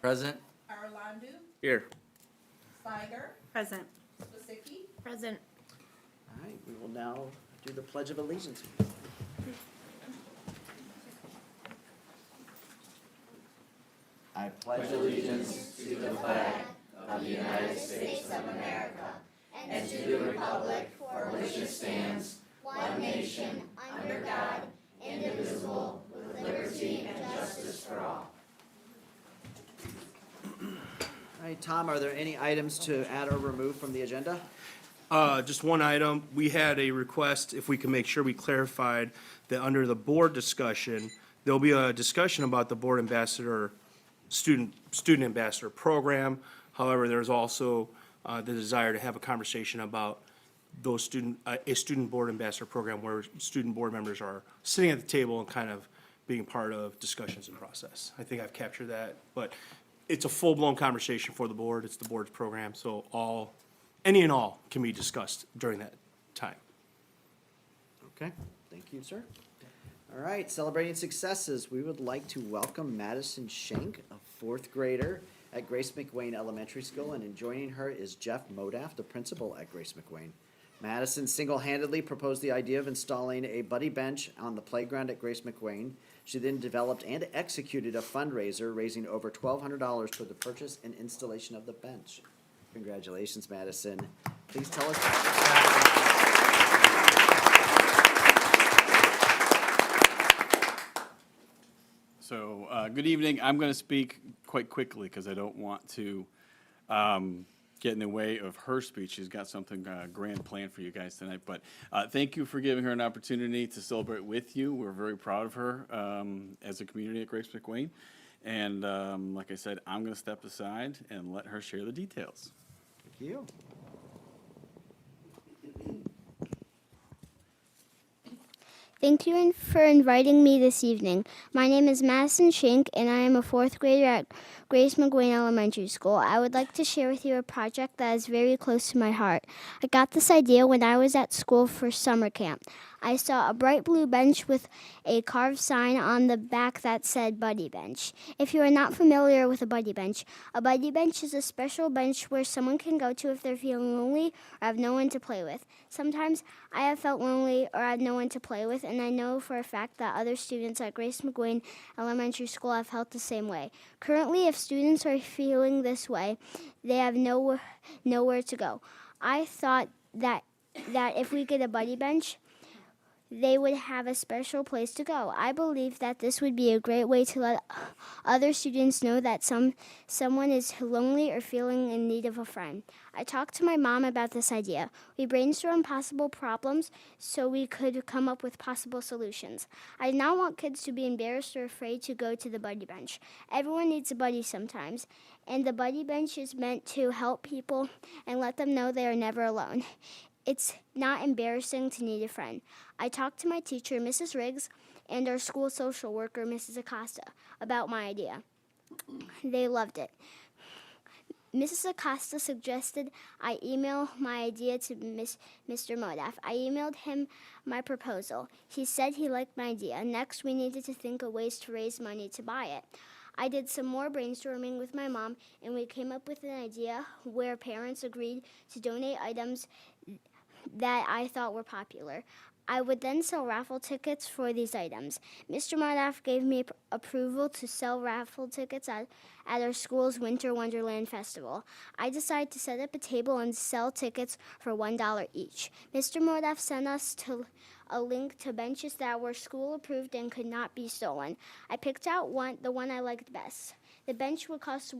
Present. Arlandu, Here. Steiger, Present. Wasicki, Present. All right, we will now do the Pledge of Allegiance. I pledge Allegiance to the flag of the United States of America and to the republic for which it stands, one nation, under God, indivisible, with liberty and justice for all. All right, Tom, are there any items to add or remove from the agenda? Just one item. We had a request, if we can make sure we clarified that under the board discussion, there'll be a discussion about the board ambassador, student ambassador program. However, there's also the desire to have a conversation about those a student board ambassador program where student board members are sitting at the table and kind of being part of discussions and process. I think I've captured that, but it's a full-blown conversation for the board. It's the board's program, so any and all can be discussed during that time. Okay, thank you, sir. All right, celebrating successes, we would like to welcome Madison Schenk, a fourth grader at Grace McWayne Elementary School, and joining her is Jeff Modaff, the principal at Grace McWayne. Madison single-handedly proposed the idea of installing a buddy bench on the playground at Grace McWayne. She then developed and executed a fundraiser, raising over $1,200 for the purchase and installation of the bench. Congratulations, Madison. Please tell us. So, good evening. I'm going to speak quite quickly because I don't want to get in the way of her speech. She's got something grand planned for you guys tonight. But thank you for giving her an opportunity to celebrate with you. We're very proud of her as a community at Grace McWayne. And like I said, I'm going to step aside and let her share the details. Thank you. Thank you for inviting me this evening. My name is Madison Schenk, and I am a fourth grader at Grace McWayne Elementary School. I would like to share with you a project that is very close to my heart. I got this idea when I was at school for summer camp. I saw a bright blue bench with a carved sign on the back that said Buddy Bench. If you are not familiar with a buddy bench is a special bench where someone can go to if they're feeling lonely or have no one to play with. Sometimes I have felt lonely or had no one to play with, and I know for a fact that other students at Grace McWayne Elementary School have felt the same way. Currently, if students are feeling this way, they have nowhere to go. I thought that if we get a buddy bench, they would have a special place to go. I believe that this would be a great way to let other students know that someone is lonely or feeling in need of a friend. I talked to my mom about this idea. We brainstormed possible problems so we could come up with possible solutions. I did not want kids to be embarrassed or afraid to go to the buddy bench. Everyone needs a buddy sometimes, and the buddy bench is meant to help people and let them know they are never alone. It's not embarrassing to need a friend. I talked to my teacher, Mrs. Riggs, and our school social worker, Mrs. Acosta, about my idea. They loved it. Mrs. Acosta suggested I email my idea to Mr. Modaff. I emailed him my proposal. He said he liked my idea. Next, we needed to think of ways to raise money to buy it. I did some more brainstorming with my mom, and we came up with an idea where parents agreed to donate items that I thought were popular. I would then sell raffle tickets for these items. Mr. Modaff gave me approval to sell raffle tickets at our school's Winter Wonderland Festival. I decided to set up a table and sell tickets for $1 each. Mr. Modaff sent us a link to benches that were school approved and could not be stolen. I picked out the one I liked best. The bench would cost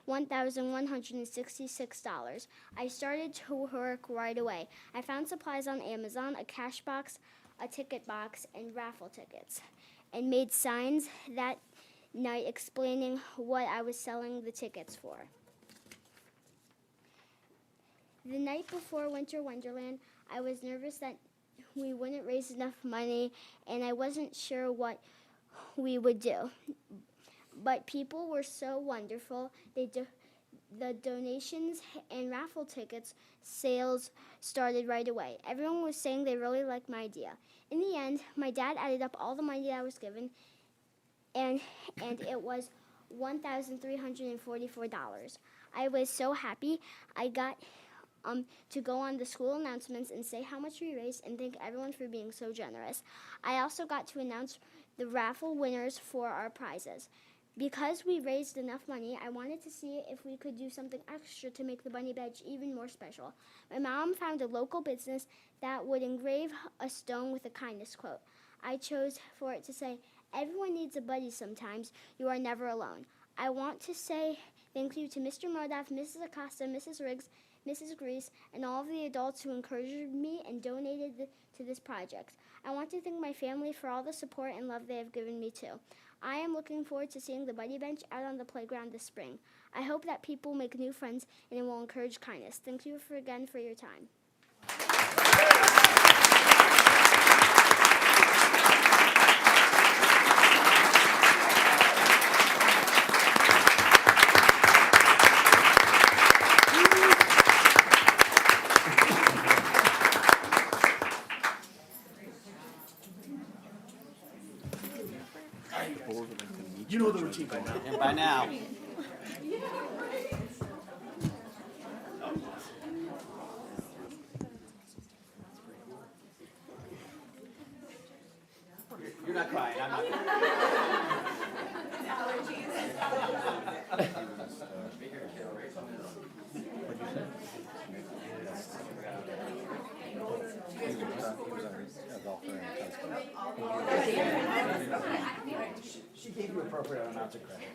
$1,166. I started to work right away. I found supplies on Amazon, a cash box, a ticket box, and raffle tickets, and made signs that night explaining what I was selling the tickets for. The night before Winter Wonderland, I was nervous that we wouldn't raise enough money, and I wasn't sure what we would do. But people were so wonderful. The donations and raffle tickets sales started right away. Everyone was saying they really liked my idea. In the end, my dad added up all the money that I was given, and it was $1,344. I was so happy. I got to go on the school announcements and say how much we raised and thank everyone for being so generous. I also got to announce the raffle winners for our prizes. Because we raised enough money, I wanted to see if we could do something extra to make the bunny badge even more special. My mom found a local business that would engrave a stone with a kindness quote. I chose for it to say, "Everyone needs a buddy sometimes. You are never alone." I want to say thank you to Mr. Modaff, Mrs. Acosta, Mrs. Riggs, Mrs. Grease, and all of the adults who encouraged me and donated to this project. I want to thank my family for all the support and love they have given me too. I am looking forward to seeing the Buddy Bench out on the playground this spring. I hope that people make new friends and it will encourage kindness. Thank you again for your time. You know the routine by now. And by now. You're not crying, I'm not crying. She gave you appropriate amounts of credit.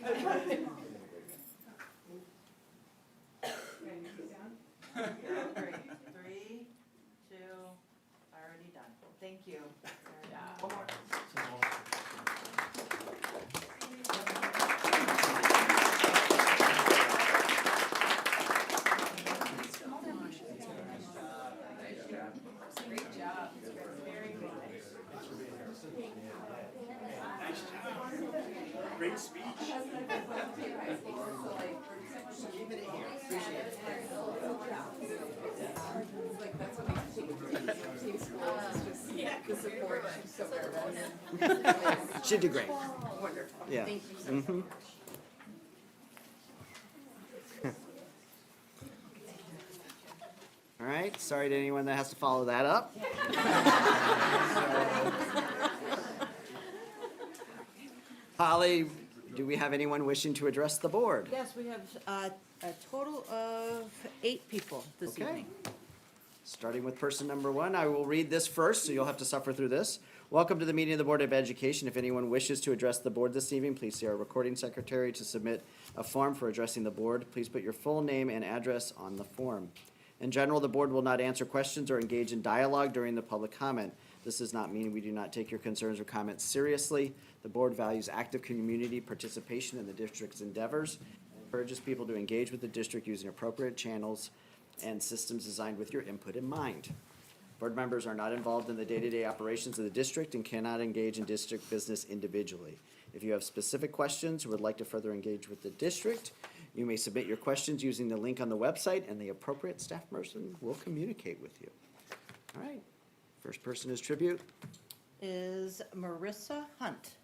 Great. 3, 2, already done. Thank you. One more. Great job. Very good. Great speech. The support, she's so nervous. She'd do great. Wonderful. Yeah. Thank you so much. All right, sorry to anyone that has to follow that up. Holly, do we have anyone wishing to address the board? Yes, we have a total of 8 people this Okay. evening. Starting with person number 1, I will read this first, so you'll have to suffer through this. Welcome to the meeting of the Board of Education. If anyone wishes to address the board this evening, please see our recording secretary to submit a form for addressing the board. Please put your full name and address on the form. In general, the board will not answer questions or engage in dialogue during the public comment. This does not mean we do not take your concerns or comments seriously. The board values active community participation in the district's endeavors, and encourages people to engage with the district using appropriate channels and systems designed with your input in mind. Board members are not involved in the day-to-day operations of the district and cannot engage in district business individually. If you have specific questions or would like to further engage with the district, you may submit your questions using the link on the website, and the appropriate staff person will communicate with you. All right, first person is tribute. Is Marissa Hunt.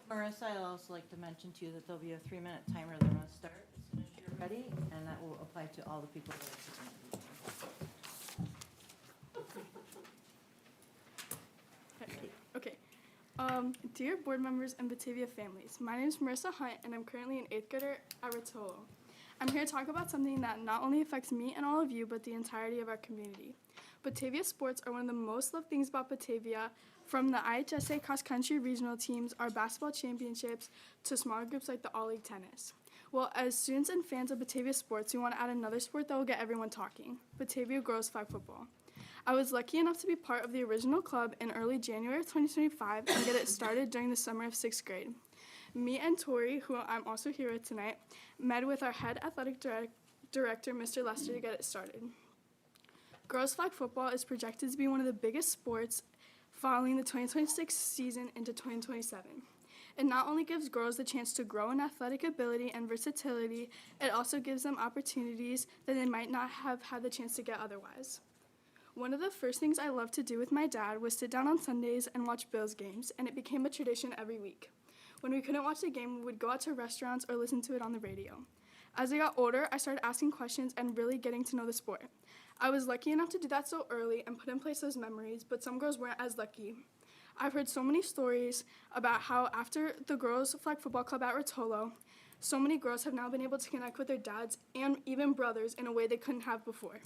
Marissa, I'd also like to mention to you that there'll be a 3-minute timer that will start as soon as you're ready, and that will apply to all the people that are sitting. Okay. Dear board members and Batavia families, my name is Marissa Hunt, and I'm currently an 8th grader at Rotolo. I'm here to talk about something that not only affects me and all of you, but the entirety of our community. Batavia sports are one of the most loved things about Batavia, from the IHSA cross-country regional teams, our basketball championships, to smaller groups like the All-League tennis. Well, as students and fans of Batavia sports, we want to add another sport that will get everyone talking, Batavia girls flag football. I was lucky enough to be part of the original club in early January of 2025 and get it started during the summer of 6th grade. Me and Tori, who I'm also here with tonight, met with our head athletic director, Mr. Lester, to get it started. Girls flag football is projected to be one of the biggest sports following the 2026 season into 2027. It not only gives girls the chance to grow in athletic ability and versatility, it also gives them opportunities that they might not have had the chance to get otherwise. One of the first things I loved to do with my dad was sit down on Sundays and watch Bills games, and it became a tradition every week. When we couldn't watch the game, we would go out to restaurants or listen to it on the radio. As I got older, I started asking questions and really getting to know the sport. I was lucky enough to do that so early and put in place those memories, but some girls weren't as lucky. I've heard so many stories about how after the girls' flag football club at Rotolo, so many girls have now been able to connect with their dads and even brothers in a way they couldn't have before.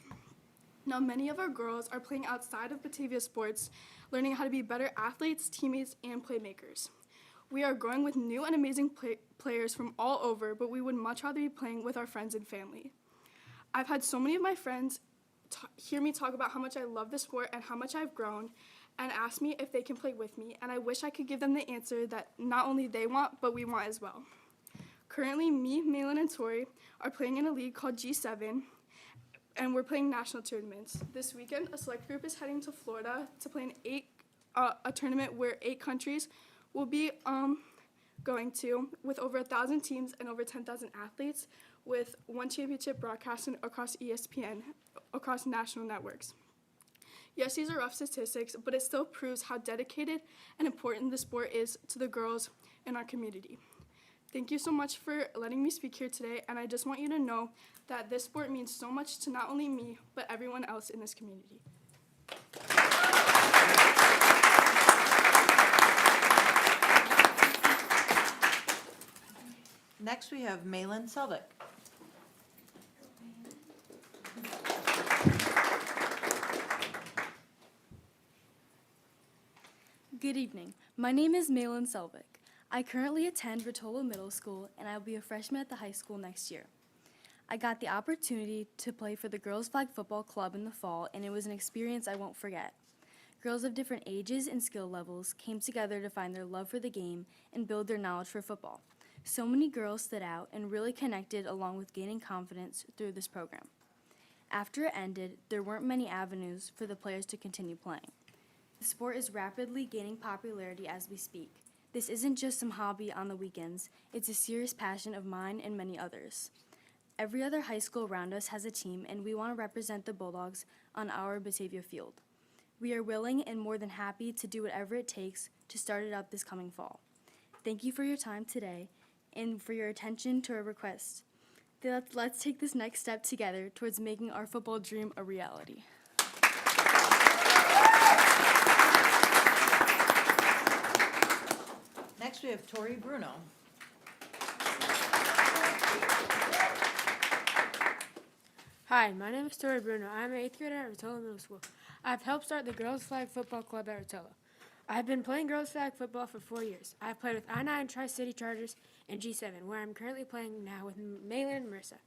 Now, many of our girls are playing outside of Batavia sports, learning how to be better athletes, teammates, and playmakers. We are growing with new and amazing players from all over, but we would much rather be playing with our friends and family. I've had so many of my friends hear me talk about how much I love the sport and how much I've grown, and ask me if they can play with me, and I wish I could give them the answer that not only they want, but we want as well. Currently, me, Malin, and Tori are playing in a league called G7, and we're playing national tournaments. This weekend, a select group is heading to Florida to play in a tournament where 8 countries will be going to, with over 1,000 teams and over 10,000 athletes, with 1 championship broadcasted across ESPN, across national networks. Yes, these are rough statistics, but it still proves how dedicated and important the sport is to the girls in our community. Thank you so much for letting me speak here today, and I just want you to know that this sport means so much to not only me, but everyone else in this community. Next, we have Malin Selvik. Good evening. My name is Malin Selvik. I currently attend Rotolo Middle School, and I will be a freshman at the high school next year. I got the opportunity to play for the Girls Flag Football Club in the fall, and it was an experience I won't forget. Girls of different ages and skill levels came together to find their love for the game and build their knowledge for football. So many girls stood out and really connected along with gaining confidence through this program. After it ended, there weren't many avenues for the players to continue playing. The sport is rapidly gaining popularity as we speak. This isn't just some hobby on the weekends, it's a serious passion of mine and many others. Every other high school around us has a team, and we want to represent the Bulldogs on our Batavia field. We are willing and more than happy to do whatever it takes to start it up this coming fall. Thank you for your time today and for your attention to our request. Let's take this next step together towards making our football dream a reality. Next, we have Tori Bruno. Hi, my name is Tori Bruno. I'm an 8th grader at Rotolo Middle School. I've helped start the Girls Flag Football Club at Rotolo. I've been playing girls flag football for 4 years. I've played with I-9 Tri-City Chargers and G7, where I'm currently playing now with Malin and Marissa,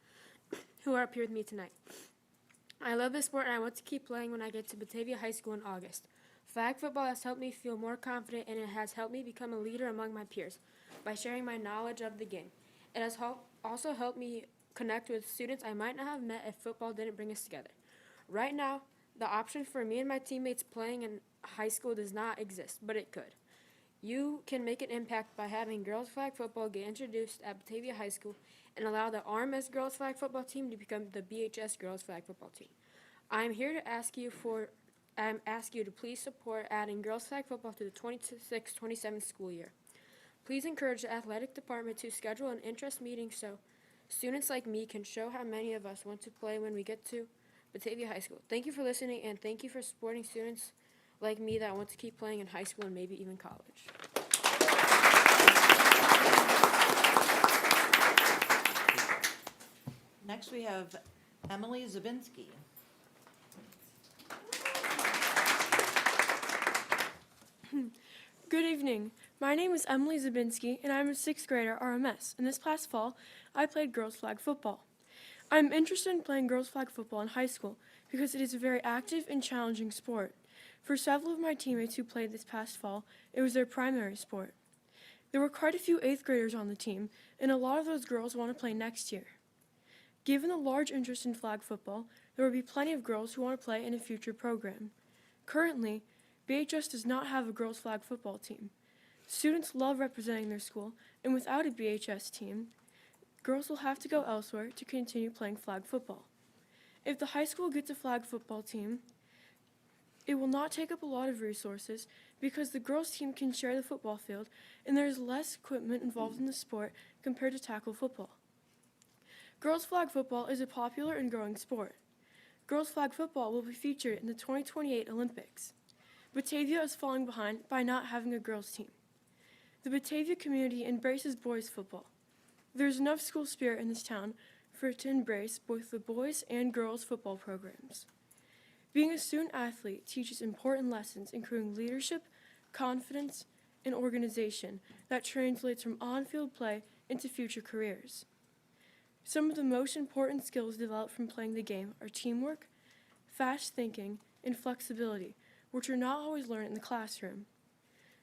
who are up here with me tonight. I love this sport, and I want to keep playing when I get to Batavia High School in August. Flag football has helped me feel more confident, and it has helped me become a leader among my peers by sharing my knowledge of the game. It has also helped me connect with students I might not have met if football didn't bring us together. Right now, the option for me and my teammates playing in high school does not exist, but it could. You can make an impact by having girls flag football get introduced at Batavia High School and allow the RMS girls flag football team to become the BHS girls flag football team. I am here to ask you to please support adding girls flag football to the 26-27 school year. Please encourage the athletic department to schedule an interest meeting so students like me can show how many of us want to play when we get to Batavia High School. Thank you for listening, and thank you for supporting students like me that want to keep playing in high school and maybe even college. Next, we have Emily Zabinski. Good evening. My name is Emily Zabinski, and I'm a 6th grader at RMS. And this past fall, I played girls flag football. I'm interested in playing girls flag football in high school because it is a very active and challenging sport. For several of my teammates who played this past fall, it was their primary sport. There were quite a few 8th graders on the team, and a lot of those girls want to play next year. Given the large interest in flag football, there will be plenty of girls who want to play in a future program. Currently, BHS does not have a girls flag football team. Students love representing their school, and without a BHS team, girls will have to go elsewhere to continue playing flag football. If the high school gets a flag football team, It will not take up a lot of resources because the girls' team can share the football field and there is less equipment involved in the sport compared to tackle football. Girls flag football is a popular and growing sport. Girls flag football will be featured in the 2028 Olympics. Batavia is falling behind by not having a girls' team. The Batavia community embraces boys football. There is enough school spirit in this town for it to embrace both the boys and girls football programs. Being a student athlete teaches important lessons including leadership, confidence, and organization that translates from on-field play into future careers. Some of the most important skills developed from playing the game are teamwork, fast thinking, and flexibility, which are not always learned in the classroom.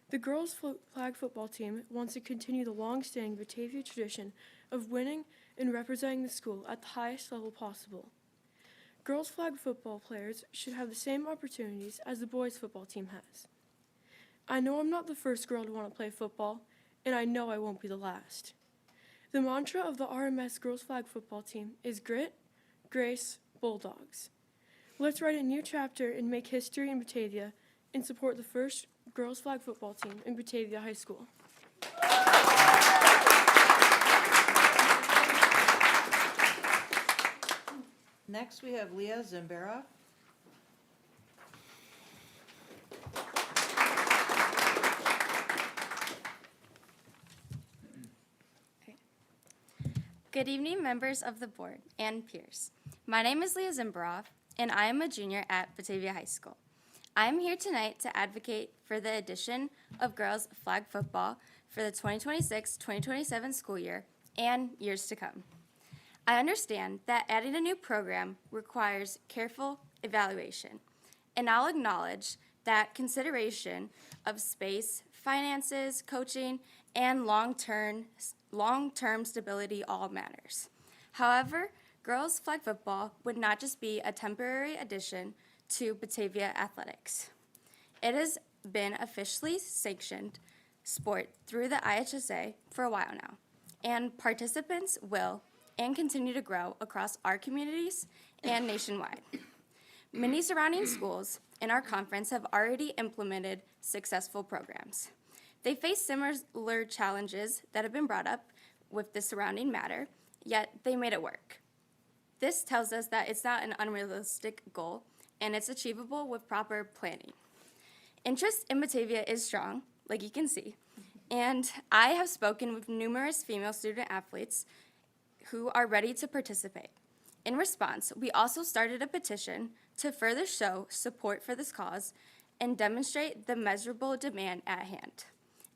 The girls' flag football team wants to continue the long-standing Batavia tradition of winning and representing the school at the highest level possible. Girls flag football players should have the same opportunities as the boys football team has. I know I'm not the first girl to want to play football, and I know I won't be the last. The mantra of the RMS girls flag football team is grit, grace, bulldogs. Let's write a new chapter and make history in Batavia and support the first girls flag football team in Batavia High School. Next, we have Leah Zimbera. Good evening, members of the board and peers. My name is Leah Zimbarov, and I am a junior at Batavia High School. I am here tonight to advocate for the addition of girls flag football for the 2026-2027 school year and years to come. I understand that adding a new program requires careful evaluation, and I'll acknowledge that consideration of space, finances, coaching, and long-term stability all matters. However, girls flag football would not just be a temporary addition to Batavia athletics. It has been officially sanctioned sport through the IHSA for a while now, and participants will and continue to grow across our communities and nationwide. Many surrounding schools in our conference have already implemented successful programs. They face similar challenges that have been brought up with the surrounding matter, yet they made it work. This tells us that it's not an unrealistic goal, and it's achievable with proper planning. Interest in Batavia is strong, like you can see, and I have spoken with numerous female student athletes who are ready to participate. In response, we also started a petition to further show support for this cause and demonstrate the measurable demand at hand.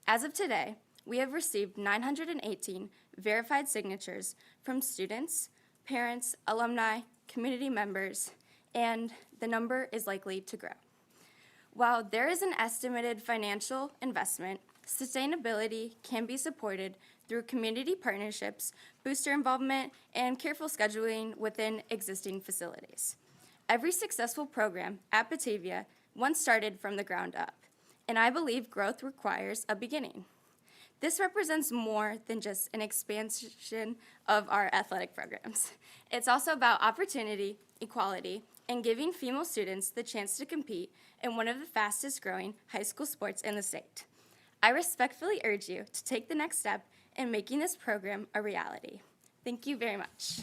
As of today, we have received 918 verified signatures from students, parents, alumni, community members, and the number is likely to grow. While there is an estimated financial investment, sustainability can be supported through community partnerships, booster involvement, and careful scheduling within existing facilities. Every successful program at Batavia once started from the ground up, and I believe growth requires a beginning. This represents more than just an expansion of our athletic programs. It's also about opportunity, equality, and giving female students the chance to compete in one of the fastest growing high school sports in the state. I respectfully urge you to take the next step in making this program a reality. Thank you very much.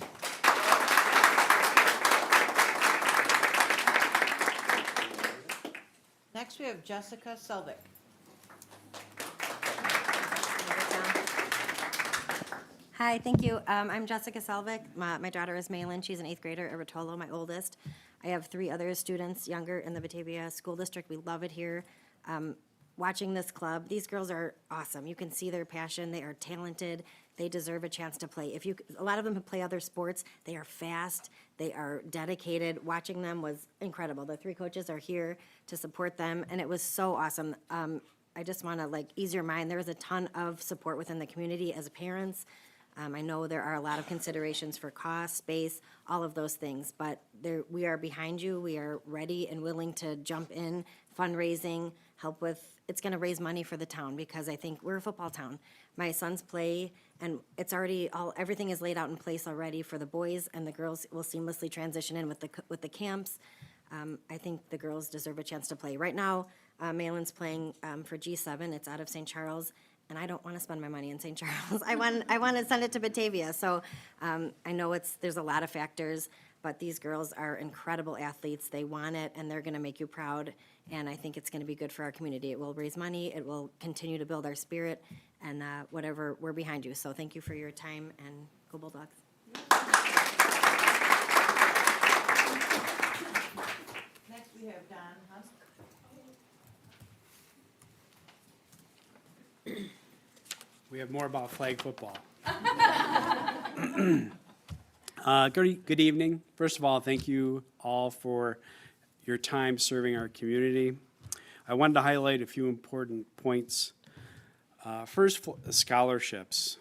Next, we have Jessica Selvik. Hi, thank you. I'm Jessica Selvik. My daughter is Malin. She's an 8th grader at Rotolo, my oldest. I have 3 other students younger in the Batavia School District. We love it here. Watching this club, these girls are awesome. You can see their passion. They are talented. They deserve a chance to play. A lot of them play other sports. They are fast. They are dedicated. Watching them was incredible. The 3 coaches are here to support them, and it was so awesome. I just want to ease your mind. There is a ton of support within the community as parents. I know there are a lot of considerations for cost, space, all of those things, but we are behind you. We are ready and willing to jump in, fundraising, help with. It's going to raise money for the town because I think we're a football town. My sons play, and it's already everything is laid out in place already for the boys, and the girls will seamlessly transition in with the camps. I think the girls deserve a chance to play. Right now, Malin's playing for G7. It's out of St. Charles, and I don't want to spend my money in St. Charles. I want to send it to Batavia. So I know there's a lot of factors, but these girls are incredible athletes. They want it, and they're going to make you proud. And I think it's going to be good for our community. It will raise money. It will continue to build our spirit, and whatever, we're behind you. So thank you for your time, and go Bulldogs. Next, we have Don Husk. We have more about flag football. Good evening. First of all, thank you all for your time serving our community. I wanted to highlight a few important points. First, scholarships.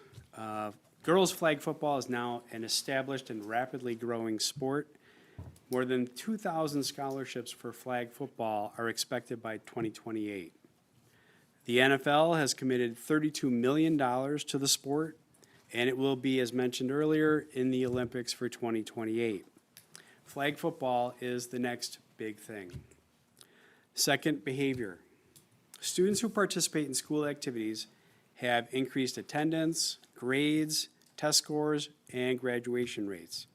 Girls flag football is now an established and rapidly growing sport. More than 2,000 scholarships for flag football are expected by 2028. The NFL has committed $32 million to the sport, and it will be, as mentioned earlier, in the Olympics for 2028. Flag football is the next big thing. Second, behavior. Students who participate in school activities have increased attendance, grades, test scores, and graduation rates.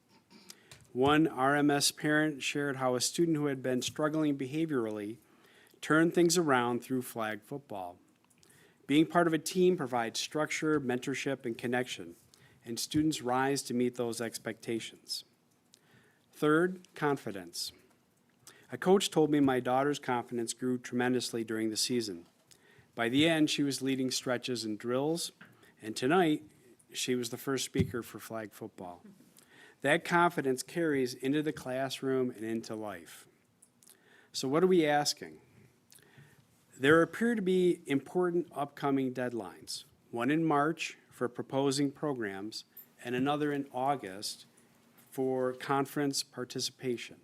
One RMS parent shared how a student who had been struggling behaviorally turned things around through flag football. Being part of a team provides structure, mentorship, and connection, and students rise to meet those expectations. Third, confidence. A coach told me my daughter's confidence grew tremendously during the season. By the end, she was leading stretches and drills, and tonight, she was the first speaker for flag football. That confidence carries into the classroom and into life. So what are we asking? There appear to be important upcoming deadlines, one in March for proposing programs and another in August for conference participation.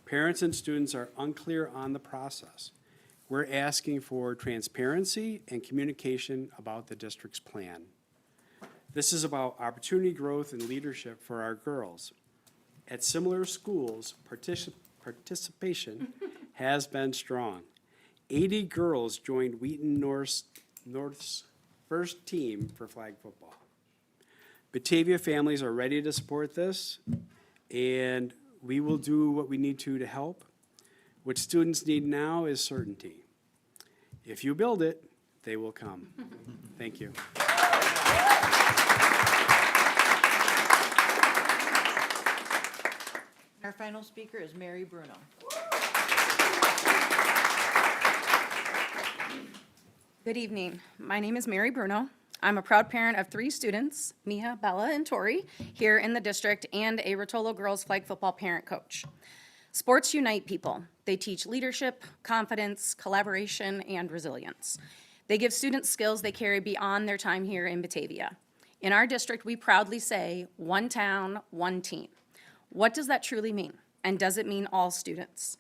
Parents and students are unclear on the process. We're asking for transparency and communication about the district's plan. This is about opportunity growth and leadership for our girls. At similar schools, participation has been strong. 80 girls joined Wheaton North's first team for flag football. Batavia families are ready to support this, and we will do what we need to help. What students need now is certainty. If you build it, they will come. Thank you. Our final speaker is Mary Bruno. Good evening. My name is Mary Bruno. I'm a proud parent of 3 students, Mia, Bella, and Tori, here in the district, and a Rotolo girls flag football parent coach. Sports unite people. They teach leadership, confidence, collaboration, and resilience. They give students skills they carry beyond their time here in Batavia. In our district, we proudly say, one town, one team. What does that truly mean? And does it mean all students?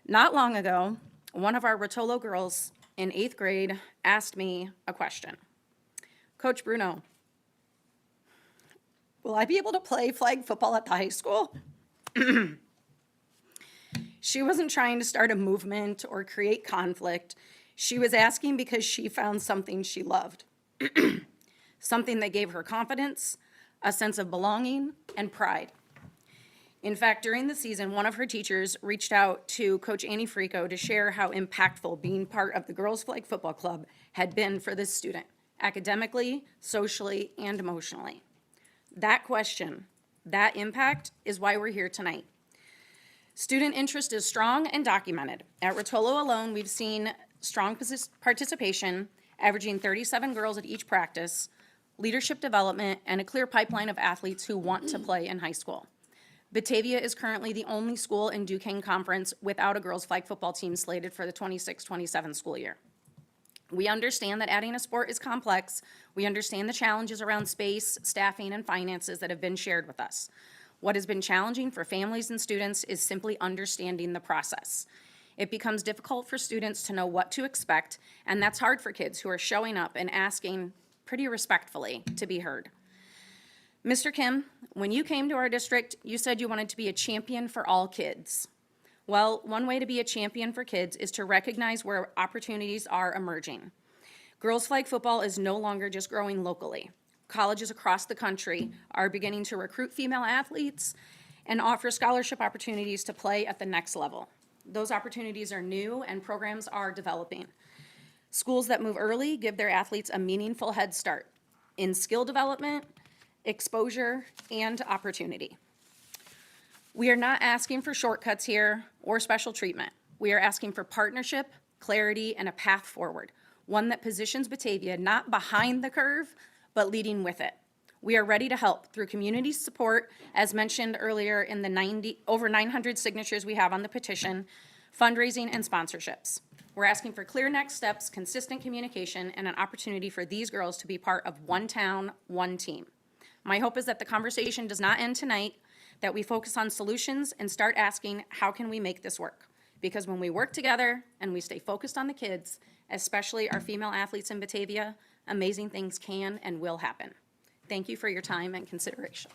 Not long ago, one of our Rotolo girls in 8th grade asked me a question. Coach Bruno, will I be able to play flag football at the high school? She wasn't trying to start a movement or create conflict. She was asking because she found something she loved, something that gave her confidence, a sense of belonging, and pride. In fact, during the season, one of her teachers reached out to Coach Annie Frico to share how impactful being part of the Girls Flag Football Club had been for this student, academically, socially, and emotionally. That question, that impact, is why we're here tonight. Student interest is strong and documented. At Rotolo alone, we've seen strong participation, averaging 37 girls at each practice, leadership development, and a clear pipeline of athletes who want to play in high school. Batavia is currently the only school in Duquesne Conference without a girls' flag football team slated for the 26-27 school year. We understand that adding a sport is complex. We understand the challenges around space, staffing, and finances that have been shared with us. What has been challenging for families and students is simply understanding the process. It becomes difficult for students to know what to expect, and that's hard for kids who are showing up and asking pretty respectfully to be heard. Mr. Kim, when you came to our district, you said you wanted to be a champion for all kids. Well, one way to be a champion for kids is to recognize where opportunities are emerging. Girls flag football is no longer just growing locally. Colleges across the country are beginning to recruit female athletes and offer scholarship opportunities to play at the next level. Those opportunities are new and programs are developing. Schools that move early give their athletes a meaningful head start in skill development, exposure, and opportunity. We are not asking for shortcuts here or special treatment. We are asking for partnership, clarity, and a path forward, one that positions Batavia not behind the curve, but leading with it. We are ready to help through community support, as mentioned earlier in the over 900 signatures we have on the petition, fundraising and sponsorships. We're asking for clear next steps, consistent communication, and an opportunity for these girls to be part of one town, one team. My hope is that the conversation does not end tonight, that we focus on solutions and start asking, how can we make this work? Because when we work together and we stay focused on the kids, especially our female athletes in Batavia, amazing things can and will happen. Thank you for your time and consideration.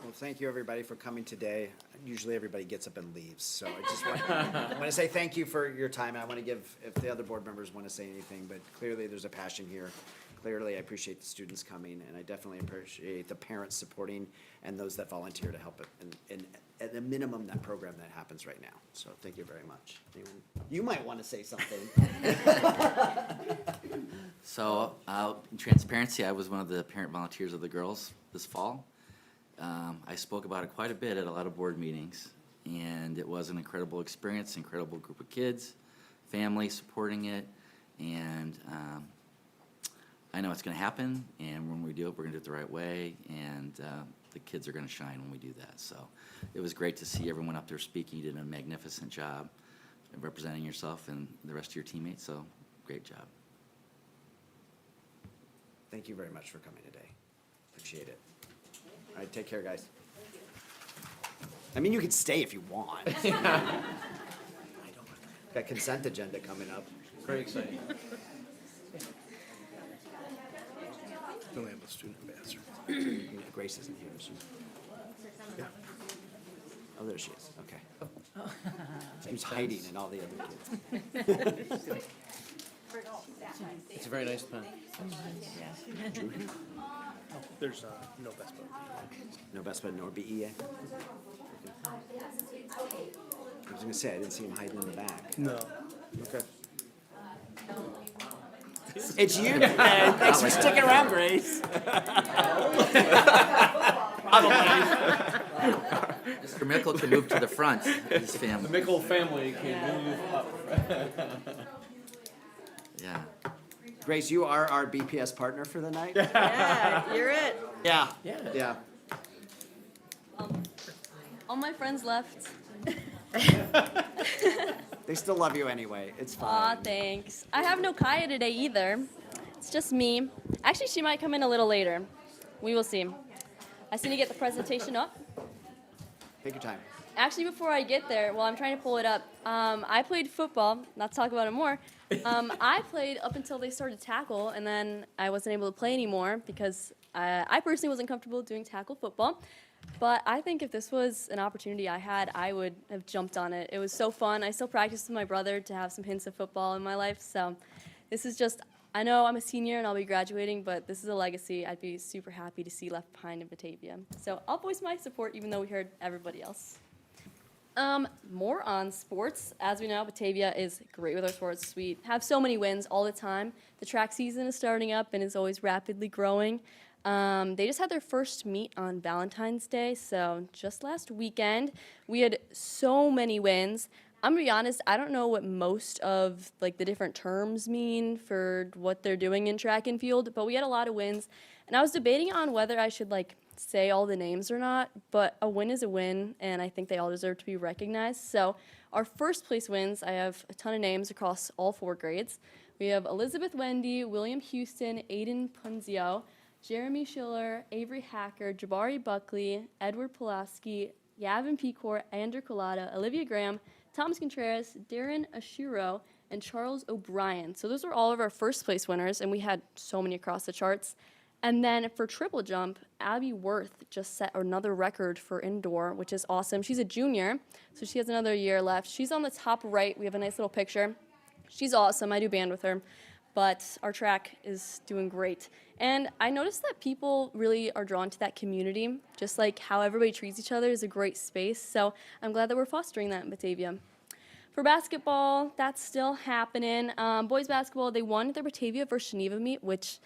Well, thank you, everybody, for coming today. Usually everybody gets up and leaves, so I just want to say thank you for your time. I want to give, if the other board members want to say anything, but clearly there's a passion here. Clearly, I appreciate the students coming, and I definitely appreciate the parents supporting and those that volunteer to help it, and at a minimum, that program that happens right now. So thank you very much. Anyone? You might want to say something. So, in transparency, I was one of the parent volunteers of the girls this fall. I spoke about it quite a bit at a lot of board meetings, and it was an incredible experience, incredible group of kids, family supporting it, and I know it's going to happen, and when we do it, we're going to do it the right way, and the kids are going to shine when we do that. So it was great to see everyone up there speaking. You did a magnificent job of representing yourself and the rest of your teammates, so great job. Thank you very much for coming today. Appreciate it. All right, take care, guys. I mean, you can stay if you want. Got consent agenda coming up. Very exciting. Don't have a student ambassador. Grace isn't here, is she? Yeah. Oh, there she is. Okay. She was hiding in all the other kids. It's a very nice pen. There's no best bud. No best bud nor BEA? I was gonna say, I didn't see him hiding in the back. No. Okay. It's you. Thanks for sticking around, Grace. Mr. Mickle can move to the front, his family. The Mickle family can move up. Yeah. Grace, you are our BPS partner for the night? Yeah, you're it. Yeah. Yeah. All my friends left. They still love you anyway. It's Aw, fine. thanks. I have no Kaya today either. It's just me. Actually, she might come in a little later. We will see. I just need to get the presentation up. Take your time. Actually, before I get there, while I'm trying to pull it up, I played football. Not to talk about it more. I played up until they started tackle, and then I wasn't able to play anymore because I personally wasn't comfortable doing tackle football. But I think if this was an opportunity I had, I would have jumped on it. It was so fun. I still practice with my brother to have some hints of football in my life. So this is just, I know I'm a senior and I'll be graduating, but this is a legacy I'd be super happy to see left behind in Batavia. So I'll voice my support even though we heard everybody else. More on sports. As we know, Batavia is great with our sports. We have so many wins all the time. The track season is starting up and is always rapidly growing. They just had their first meet on Valentine's Day, so just last weekend. We had so many wins. I'm gonna be honest, I don't know what most of the different terms mean for what they're doing in track and field, but we had a lot of wins. And I was debating on whether I should say all the names or not, but a win is a win, and I think they all deserve to be recognized. So our first place wins, I have a ton of names across all 4 grades. We have Elizabeth Wendy, William Houston, Aiden Punzio, Jeremy Schiller, Avery Hacker, Jabari Buckley, Edward Pulaski, Gavin Pecor, Andrew Collada, Olivia Graham, Thomas Contreras, Darren Ashuro, and Charles O'Brien. So those were all of our first place winners, and we had so many across the charts. And then for triple jump, Abby Worth just set another record for indoor, which is awesome. She's a junior, so she has another year left. She's on the top right. We have a nice little picture. She's awesome. I do band with her. But our track is doing great. And I noticed that people really are drawn to that community, just like how everybody treats each other is a great space. So I'm glad that we're fostering that in Batavia. For basketball, that's still happening. Boys basketball, they won their Batavia versus Geneva meet, which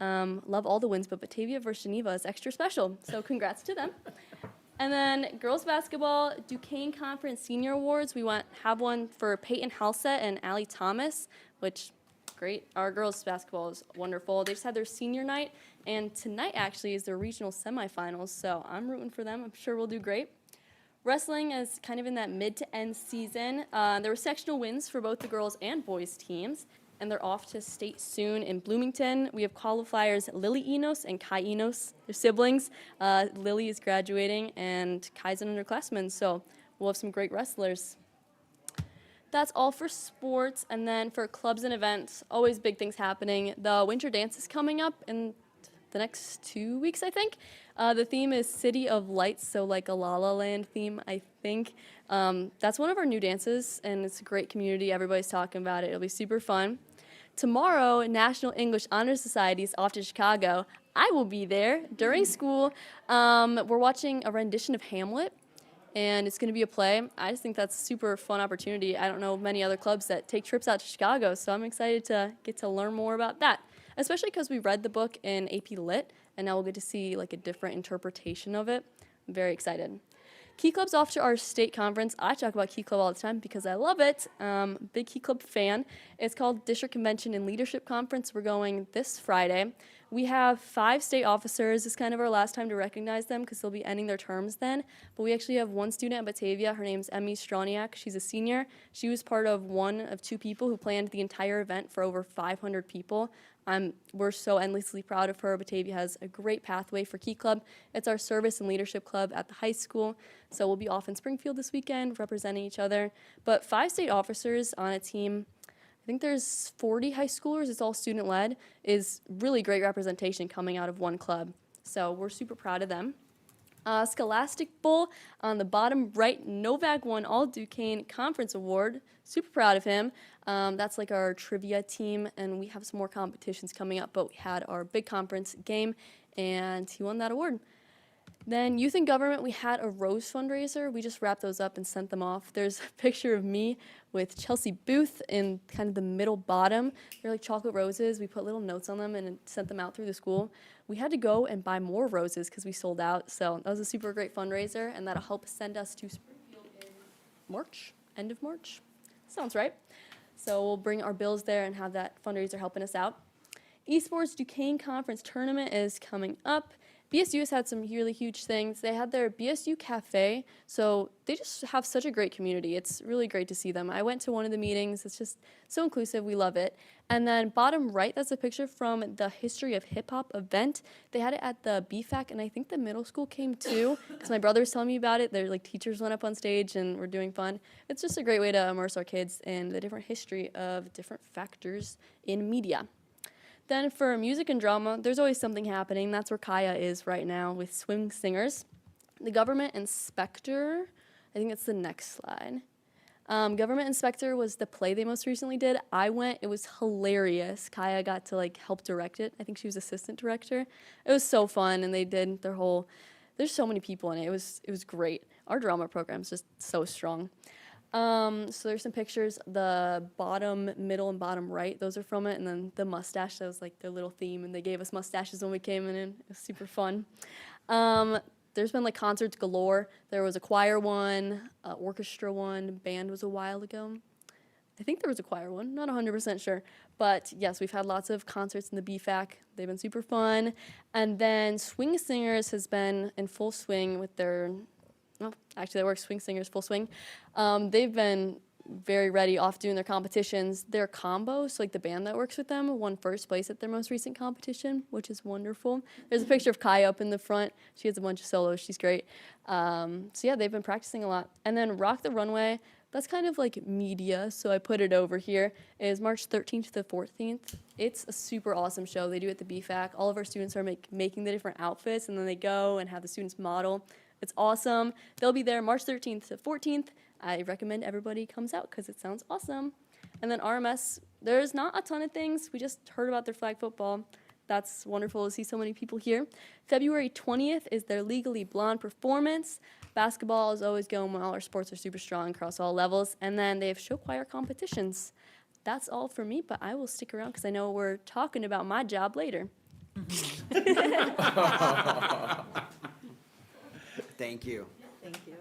love all the wins, but Batavia versus Geneva is extra special. So congrats to them. And then girls basketball, Duquesne Conference Senior Awards. We have one for Peyton Halsett and Allie Thomas, which great. Our girls basketball is wonderful. They just had their senior night, and tonight actually is their regional semifinals, so I'm rooting for them. I'm sure we'll do great. Wrestling is kind of in that mid to end season. There were sectional wins for both the girls and boys teams, and they're off to state soon in Bloomington. We have qualifiers Lily Enos and Kai Enos. They're siblings. Lily is graduating, and Kai's an underclassman, so we'll have some great wrestlers. That's all for sports, and then for clubs and events, always big things happening. The winter dance is coming up in the next 2 weeks, I think. The theme is City of Lights, so like a La La Land theme, I think. That's one of our new dances, and it's a great community. Everybody's talking about it. It'll be super fun. Tomorrow, National English Honor Society is off to Chicago. I will be there during school. We're watching a rendition of Hamlet, and it's going to be a play. I just think that's a super fun opportunity. I don't know many other clubs that take trips out to Chicago, so I'm excited to get to learn more about that, especially because we read the book in AP Lit, and now we'll get to see like a different interpretation of it. I'm very excited. Key Club's off to our state conference. I talk about Key Club all the time because I love it. Big Key Club fan. It's called District Convention and Leadership Conference. We're going this Friday. We have 5 state officers. It's kind of our last time to recognize them because they'll be ending their terms then. But we actually have one student at Batavia. Her name's Emmy Stroniak. She's a senior. She was part of one of 2 people who planned the entire event for over 500 people. We're so endlessly proud of her. Batavia has a great pathway for Key Club. It's our service and leadership club at the high school. So we'll be off in Springfield this weekend representing each other. But 5 state officers on a team, I think there's 40 high schoolers. It's all student-led, is really great representation coming out of one club. So we're super proud of them. Scholastic Bowl on the bottom right, Novak won all Duquesne Conference Award. Super proud of him. That's like our trivia team, and we have some more competitions coming up, but we had our big conference game, and he won that award. Then Youth and Government, we had a rose fundraiser. We just wrapped those up and sent them off. There's a picture of me with Chelsea Booth in kind of the middle bottom. They're like chocolate roses. We put little notes on them and sent them out through the school. We had to go and buy more roses because we sold out. So that was a super great fundraiser, and that'll help send us to Springfield in March, end of March. Sounds right. So we'll bring our bills there and have that fundraiser helping us out. Esports Duquesne Conference Tournament is coming up. BSU has had some really huge things. They had their BSU Cafe, so they just have such a great community. It's really great to see them. I went to one of the meetings. It's just so inclusive. We love it. And then bottom right, that's a picture from the History of Hip Hop event. They had it at the BFAC, and I think the middle school came too, because my brother was telling me about it. Their like teachers went up on stage and were doing fun. It's just a great way to immerse our kids in the different history of different factors in media. Then for music and drama, there's always something happening. That's where Kaya is right now with Swing Singers. The Government Inspector, I think that's the next slide. Government Inspector was the play they most recently did. I went, it was hilarious. Kaya got to like help direct it. I think she was assistant director. It was so fun, and they did their whole, there's so many people in it. It was great. Our drama program's just so strong. So there's some pictures, the bottom, middle, and bottom right, those are from it, and then the mustache, that was like their little theme, and they gave us mustaches when we came in. It was super fun. There's been like concerts galore. There was a choir one, orchestra one, band was a while ago. I think there was a choir one, not 100% sure. But yes, we've had lots of concerts in the BFAC. They've been super fun. And then Swing Singers has been in full swing with their, well, actually that works, Swing Singers full swing. They've been very ready off doing their competitions. Their combo, so like the band that works with them, won first place at their most recent competition, which is wonderful. There's a picture of Kai up in the front. She has a bunch of solos. She's great. So yeah, they've been practicing a lot. And then Rock the Runway, that's kind of like media, so I put it over here. It is March 13th to the 14th. It's a super awesome show. They do it at the BFAC. All of our students are making the different outfits, and then they go and have the students model. It's awesome. They'll be there March 13th to 14th. I recommend everybody comes out because it sounds awesome. And then RMS, there's not a ton of things. We just heard about their flag football. That's wonderful to see so many people here. February 20th is their Legally Blonde performance. Basketball is always going well. Our sports are super strong across all levels. And then they have show choir competitions. That's all for me, but I will stick around because I know we're talking about my job later. Thank you. Thank you.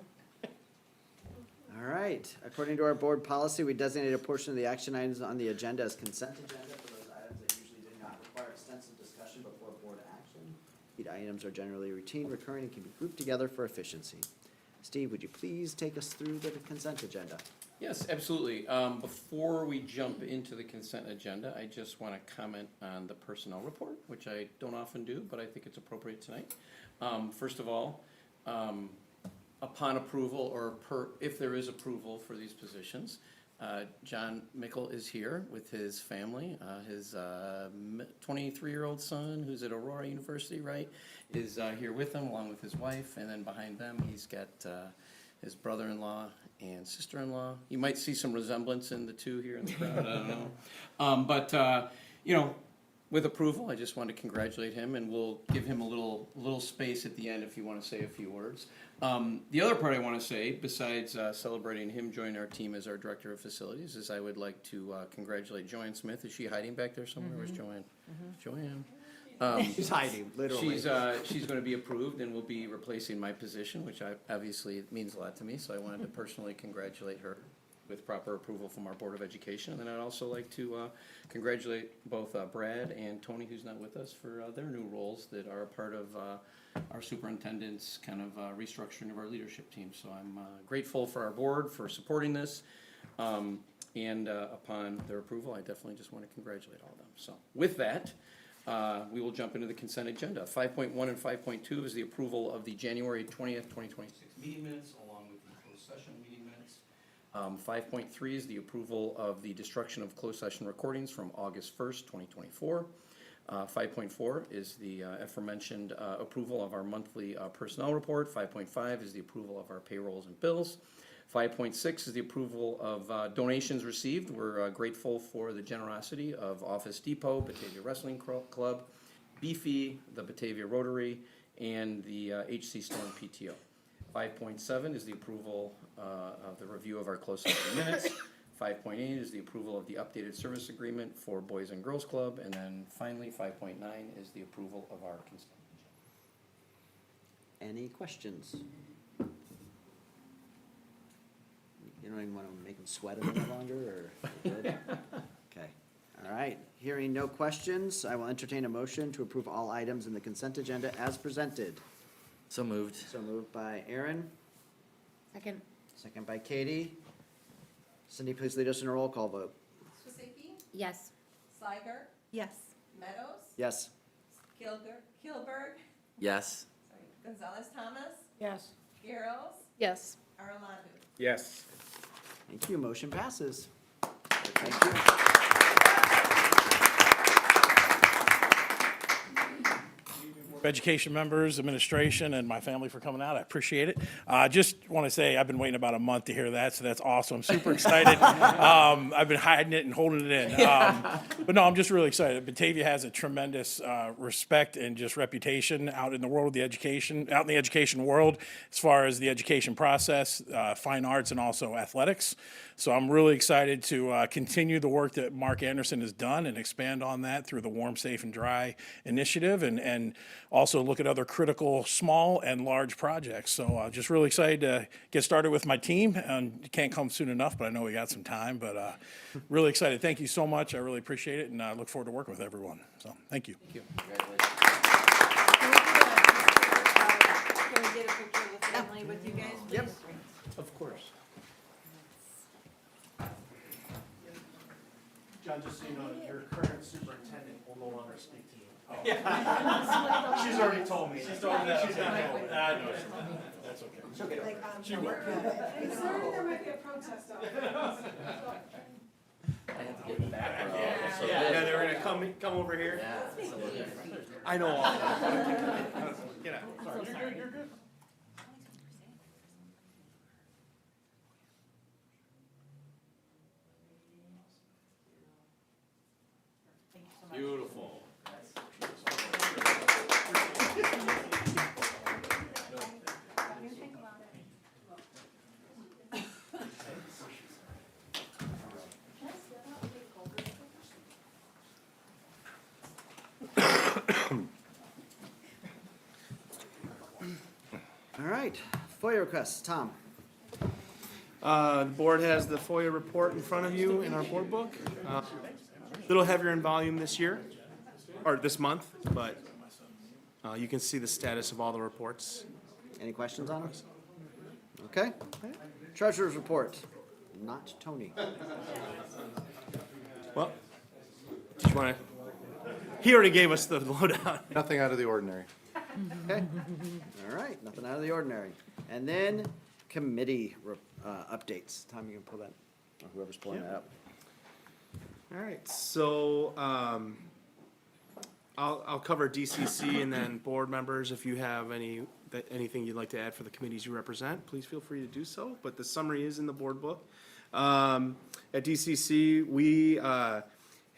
All right. According to our board policy, we designate a portion of the action items on the agenda as consent agenda for those items that usually do not require extensive discussion before board action. These items are generally routine, recurring, and can be grouped together for efficiency. Steve, would you please take us through the consent agenda? Yes, absolutely. Before we jump into the consent agenda, I just want to comment on the personnel report, which I don't often do, but I think it's appropriate tonight. First of all, upon approval or if there is approval for these positions, John Mickle is here with his family. His 23-year-old son, who's at Aurora University, right, is here with him along with his wife. And then behind them, he's got his brother-in-law and sister-in-law. You might see some resemblance in the two here in the crowd. I don't know. But you know, with approval, I just want to congratulate him, and we'll give him a little space at the end if you want to say a few words. The other part I want to say, besides celebrating him joining our team as our Director of Facilities, is I would like to congratulate Joanne Smith. Is she hiding back there somewhere? Where's Joanne? Joanne. She's hiding, literally. She's going to be approved and will be replacing my position, which obviously means a lot to me, so I wanted to personally congratulate her with proper approval from our Board of Education. And then I'd also like to congratulate both Brad and Tony, who's not with us, for their new roles that are a part of our superintendent's kind of restructuring of our leadership team. So I'm grateful for our board for supporting this. And upon their approval, I definitely just want to congratulate all of them. So with that, we will jump into the consent agenda. 5.1 and 5.2 is the approval of the January 20th, 2026 meeting minutes, along with the closed session meeting minutes. 5.3 is the approval of the destruction of closed session recordings from August 1st, 2024. 5.4 is the aforementioned approval of our monthly personnel report. 5.5 is the approval of our payrolls and bills. 5.6 is the approval of donations received. We're grateful for the generosity of Office Depot, Batavia Wrestling Club, Beefy, the Batavia Rotary, and the HC Storm PTO. 5.7 is the approval of the review of our closed session minutes. 5.8 is the approval of the updated service agreement for Boys and Girls Club. And then finally, 5.9 is the approval of our consent agenda. Any questions? You don't even want to make them sweat a little longer, or? Good? Okay, all right. Hearing no questions, I will entertain a motion to approve all items in the consent agenda as presented. So moved. So moved by Aaron, Second. second by Katie. Cindy, please lead us in a roll call vote. Swasicki, Yes. Sliger, Yes. Meadows, Yes. Kilberg, Yes. Gonzalez Thomas, Yes. Garros, Yes. Aralando. Yes. Thank you, motion passes. Thank you. Education members, administration, and my family for coming out. I appreciate it. Just want to say I've been waiting about a month to hear that, so that's awesome. I'm super excited. I've been hiding it and holding it in. But no, I'm just really excited. Batavia has a tremendous respect and just reputation out in the world of the education, out in the education world, as far as the education process, fine arts, and also athletics. So I'm really excited to continue the work that Mark Anderson has done and expand on that through the Warm, Safe, and Dry initiative, and also look at other critical small and large projects. So just really excited to get started with my team, and can't come soon enough, but I know we got some time, but really excited. Thank you so much. I really appreciate it, and I look forward to working with everyone. So thank you. Thank you. Congratulations. Can we get a picture of the family with you guys, please? Yep. Of course. John, just so you know, your current superintendent will no longer speak to you. She's already told me. She's told me that. She's not. I know. That's okay. Like, She will. Concerning there might be a program I have to get in the back row. So Yeah, they were gonna come over here. Yeah, it's a little different. I know all that. Get out. Sorry. You're good. Beautiful. All right, FOIA requests, Tom. The board has the FOIA report in front of you in our board book. A little heavier in volume this year, or this month, but you can see the status of all the reports. Any questions on them? Okay. Treasurer's report, not Tony. Well, did you want to? He already gave us the lowdown. Nothing out of the ordinary. Okay. All right, nothing out of the ordinary. And then committee updates. Tom, you can pull that, or whoever's pulling that up. All right, so I'll cover DCC and then board members. If you have anything you'd like to add for the committees you represent, please feel free to do so. But the summary is in the board book. At DCC, we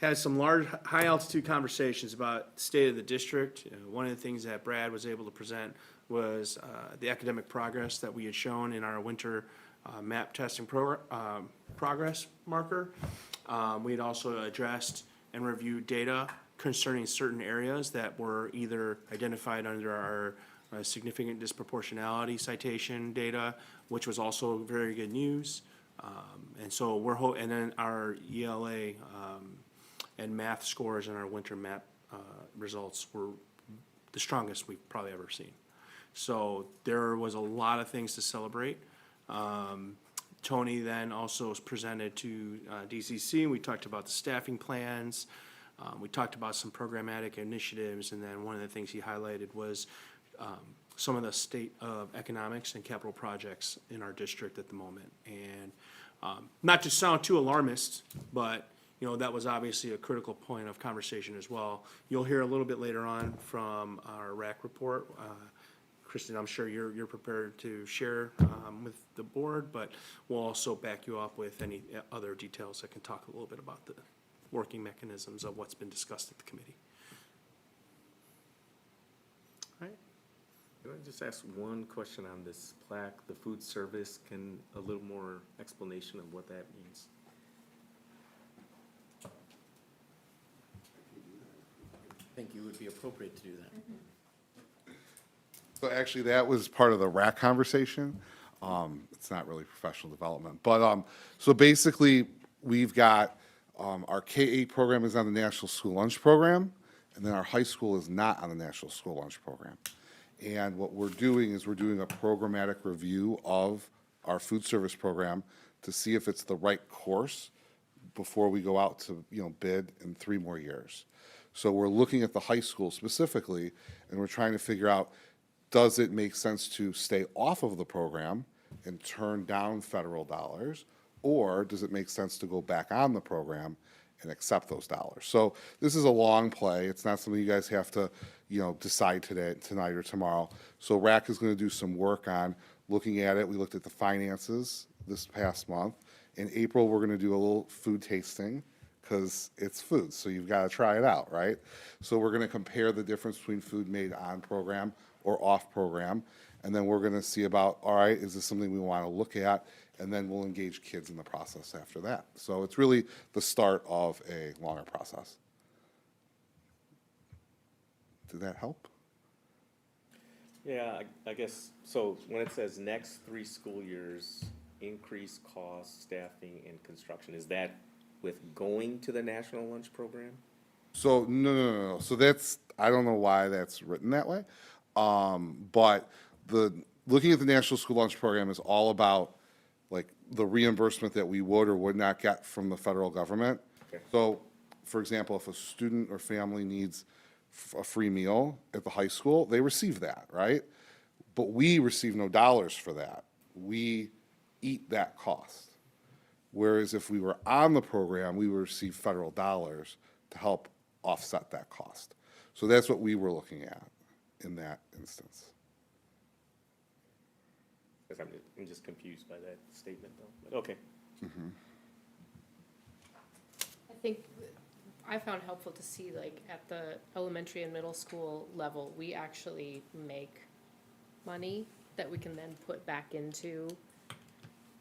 had some large, high altitude conversations about the state of the district. One of the things that Brad was able to present was the academic progress that we had shown in our winter map testing progress marker. We had also addressed and reviewed data concerning certain areas that were either identified under our significant disproportionality citation data, which was also very good news. And so and then our ELA and math scores in our winter map results were the strongest we've probably ever seen. So there was a lot of things to celebrate. Tony then also presented to DCC, and we talked about the staffing plans. We talked about some programmatic initiatives, and then one of the things he highlighted was some of the state of economics and capital projects in our district at the moment. And not to sound too alarmist, but that was obviously a critical point of conversation as well. You'll hear a little bit later on from our RAC report. Kristen, I'm sure you're prepared to share with the board, but we'll also back you up with any other details that can talk a little bit about the working mechanisms of what's been discussed at the committee. All right. Can I just ask one question on this plaque, the food service? Can a little more explanation of what that means? I think you would be appropriate to do that. So actually, that was part of the RAC conversation. It's not really professional development. But so basically, we've got our K-8 program is on the National School Lunch Program, and then our high school is not on the National School Lunch Program. And what we're doing is we're doing a programmatic review of our food service program to see if it's the right course before we go out to bid in 3 more years. So we're looking at the high school specifically, and we're trying to figure out, does it make sense to stay off of the program and turn down federal dollars, or does it make sense to go back on the program and accept those dollars? So this is a long play. It's not something you guys have to, decide tonight or tomorrow. So RAC is going to do some work on looking at it. We looked at the finances this past month. In April, we're going to do a little food tasting, because it's food, so you've got to try it out, right? So we're going to compare the difference between food made on program or off program, and then we're going to see about, all right, is this something we want to look at, and then we'll engage kids in the process after that. So it's really the start of a longer process. Did that help? Yeah, I guess, so when it says next 3 school years, increased cost, staffing, and construction, is that with going to the National Lunch Program? So no. So that's, I don't know why that's written that way. But looking at the National School Lunch Program is all about like the reimbursement that we would or would not get from the federal government. Okay. So, for example, if a student or family needs a free meal at the high school, they receive that, right? But we receive no dollars for that. We eat that cost. Whereas if we were on the program, we would receive federal dollars to help offset that cost. So that's what we were looking at in that instance. Because I'm just confused by that statement, though. But okay. I think I found helpful to see, like, at the elementary and middle school level, we actually make money that we can then put back into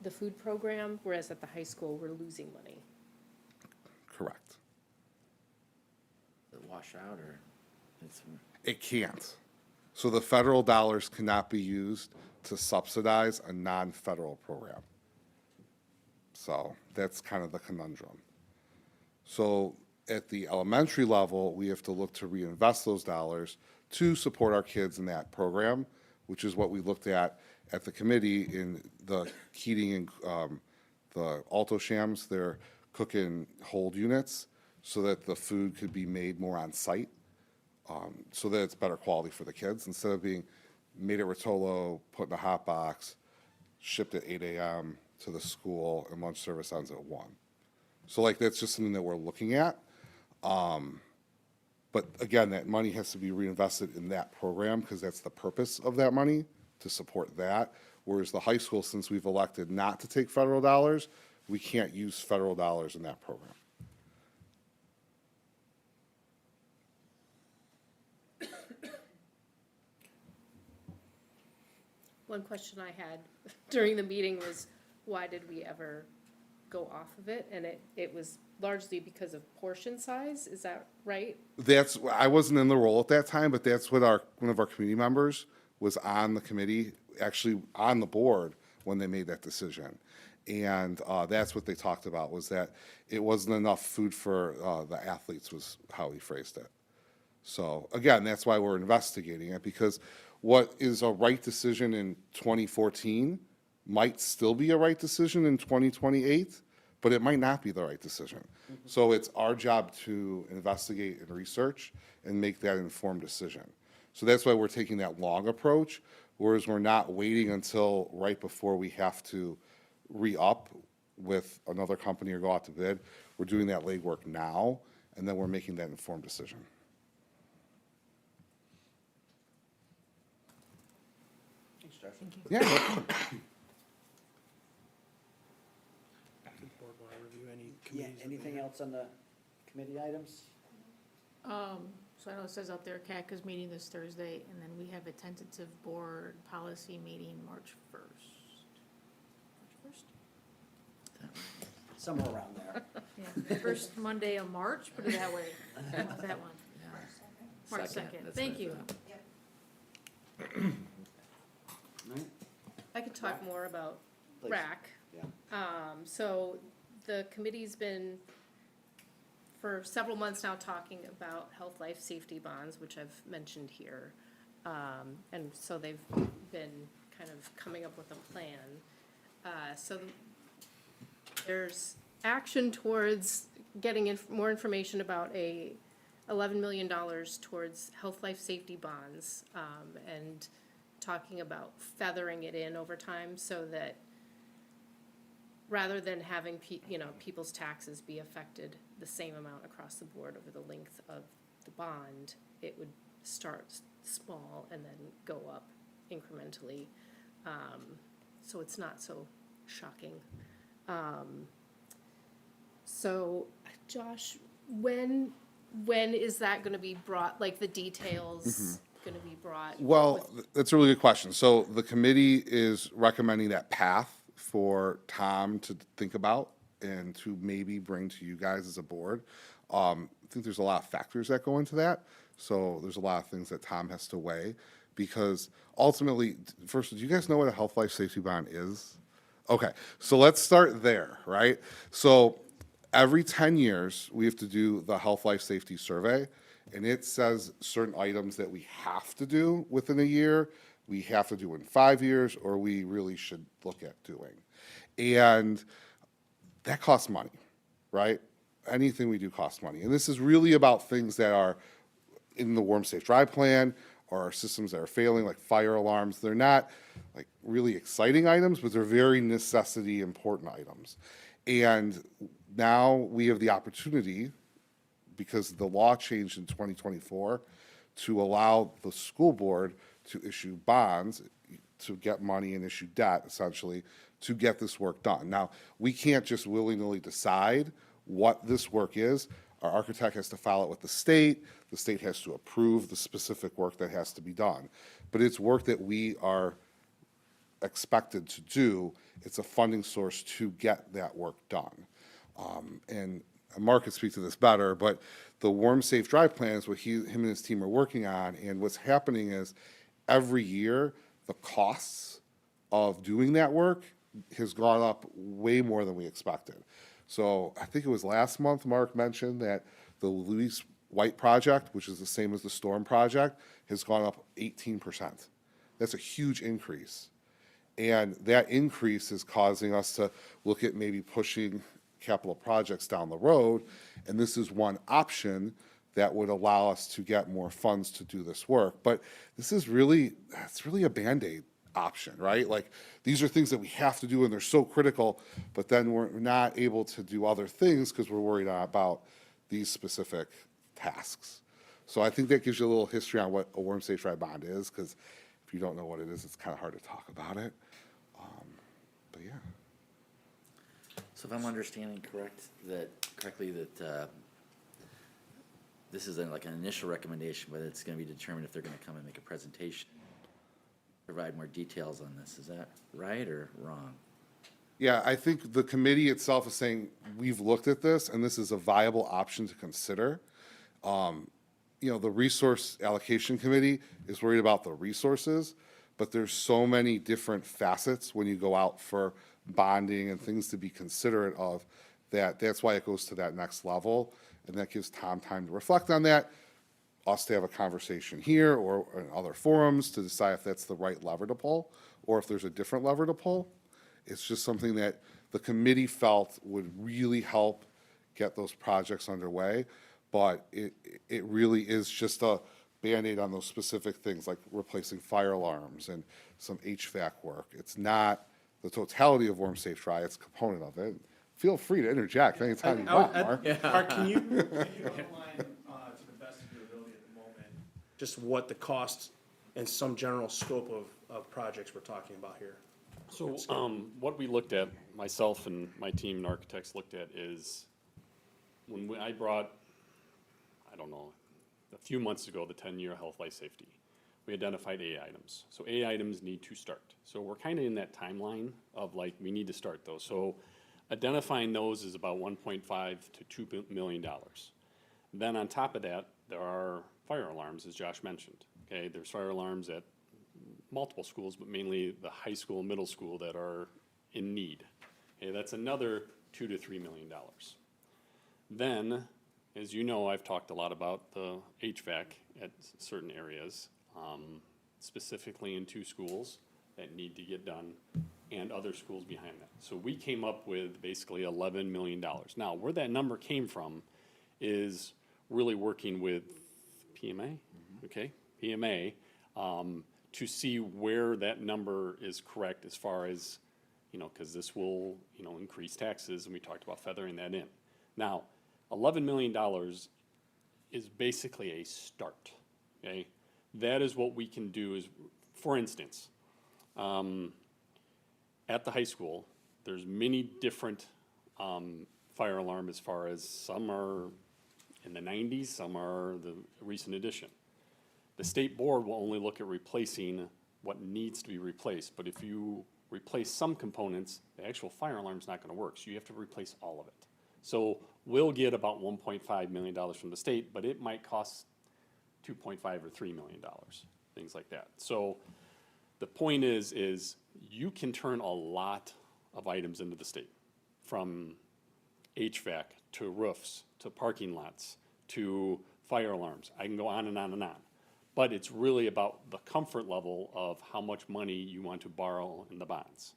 the food program, whereas at the high school, we're losing money. Correct. Does it wash out or it's? It can't. So the federal dollars cannot be used to subsidize a non-federal program. So that's kind of the conundrum. So at the elementary level, we have to look to reinvest those dollars to support our kids in that program, which is what we looked at the committee in the Keating and the Alto Shams. They're cook and hold units so that the food could be made more on site, so that it's better quality for the kids instead of being made at Rotolo, put in a hot box, shipped at 8 a.m. to the school, and lunch service ends at 1. So like that's just something that we're looking at. But again, that money has to be reinvested in that program because that's the purpose of that money, to support that. Whereas the high school, since we've elected not to take federal dollars, we can't use federal dollars in that program. One question I had during the meeting was, why did we ever go off of it? And it was largely because of portion size, is that right? I wasn't in the role at that time, but that's what one of our community members was on the committee, actually on the board when they made that decision. And that's what they talked about, was that it wasn't enough food for the athletes, was how he phrased it. So again, that's why we're investigating it, because what is a right decision in 2014 might still be a right decision in 2028, but it might not be the right decision. So it's our job to investigate and research and make that informed decision. So that's why we're taking that long approach, whereas we're not waiting until right before we have to re-up with another company or go out to bid. We're doing that legwork now, and then we're making that informed decision. Thank you. Yeah. Board want to review any Yeah, committees? anything else on the committee items? So I know it says out there, CAC is meeting this Thursday, and then we have a tentative board policy meeting March 1st. March 1st? Somewhere around there. Yeah, first Monday of March, put it that way. That one. March 2nd. That's Thank what you. Right. I could talk more about Please. RAC. Yeah. So the committee's been for several months now talking about health, life, safety bonds, which I've mentioned here. And so they've been kind of coming up with a plan. So there's action towards getting more information about a $11 million towards health, life, safety bonds, and talking about feathering it in over time so that rather than having people's taxes be affected the same amount across the board over the length of the bond, it would start small and then go up incrementally, so it's not so shocking. So, Josh, when is that going to be brought? Like the details going to be brought? Well, that's a really good question. So the committee is recommending that path for Tom to think about and to maybe bring to you guys as a board. I think there's a lot of factors that go into that. So there's a lot of things that Tom has to weigh, because ultimately, first, do you guys know what a health life safety bond is? Okay, so let's start there, right? So every 10 years, we have to do the health life safety survey, and it says certain items that we have to do within a year, we have to do in 5 years, or we really should look at doing. And that costs money, right? Anything we do costs money. And this is really about things that are in the Warm Safe Dry plan or our systems that are failing, like fire alarms. They're not like really exciting items, but they're very necessity important items. And now we have the opportunity, because the law changed in 2024, to allow the school board to issue bonds, to get money and issue debt, essentially, to get this work done. Now, we can't just willy-nilly decide what this work is. Our architect has to file it with the state has to approve the specific work that has to be done. But it's work that we are expected to do. It's a funding source to get that work done. And Mark can speak to this better, but the Warm Safe Drive plan is what him and his team are working on, and what's happening is every year, the costs of doing that work has gone up way more than we expected. So I think it was last month, Mark mentioned that the Louise White project, which is the same as the Storm project, has gone up 18%. That's a huge increase. And that increase is causing us to look at maybe pushing capital projects down the road. And this is one option that would allow us to get more funds to do this work. But this is really, it's really a Band-Aid option, right? Like, these are things that we have to do and they're so critical, but then we're not able to do other things because we're worried about these specific tasks. So I think that gives you a little history on what a Warm Safe Drive bond is, because if you don't know what it is, it's kind of hard to talk about it. But yeah. So if I'm understanding correctly, that this is like an initial recommendation, but it's going to be determined if they're going to come and make a presentation, provide more details on this. Is that right or wrong? Yeah, I think the committee itself is saying, we've looked at this and this is a viable option to consider. The resource allocation committee is worried about the resources, but there's so many different facets when you go out for bonding and things to be considerate of, that's why it goes to that next level. And that gives Tom time to reflect on that, us to have a conversation here or in other forums to decide if that's the right lever to pull or if there's a different lever to pull. It's just something that the committee felt would really help get those projects underway. But it really is just a Band-Aid on those specific things like replacing fire alarms and some HVAC work. It's not the totality of Warm Safe Drive, it's a component of it. Feel free to interject anytime you want, Mark. Mark, can you outline, to the best of your ability at the moment, just what the cost and some general scope of projects we're talking about here? So what we looked at, myself and my team and architects looked at, is when I brought, I don't know, a few months ago, the 10-year health, life, safety, we identified A items. So A items need to start. So we're kind of in that timeline of like, we need to start those. So identifying those is about $1.5 to $2 million. Then on top of that, there are fire alarms, as Josh mentioned. Okay, there's fire alarms at multiple schools, but mainly the high school and middle school that are in need. Okay, that's another $2 to $3 million. Then, as you know, I've talked a lot about the HVAC at certain areas, specifically in 2 schools that need to get done, and other schools behind that. So we came up with basically $11 million. Now, where that number came from is really working with PMA, okay, PMA, to see where that number is correct as far as, because this will, increase taxes, and we talked about feathering that in. Now, $11 million is basically a start, okay? That is what we can do is, for instance, at the high school, there's many different fire alarm as far as some are in the 90s, some are the recent addition. The state board will only look at replacing what needs to be replaced, but if you replace some components, the actual fire alarm's not gonna work, so you have to replace all of it. So we'll get about $1.5 million from the state, but it might cost $2.5 or $3 million, things like that. So the point is you can turn a lot of items into the state, from HVAC to roofs to parking lots to fire alarms. I can go on and on and on. But it's really about the comfort level of how much money you want to borrow in the bonds.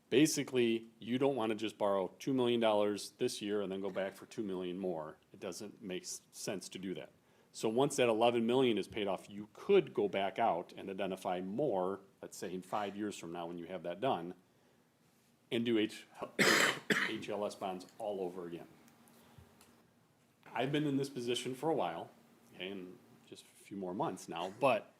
Basically, you don't want to just borrow $2 million this year and then go back for $2 million more. It doesn't make sense to do that. So once that 11 million is paid off, you could go back out and identify more, let's say in 5 years from now when you have that done, and do HLS bonds all over again. I've been in this position for a while, okay, and just a few more months now, but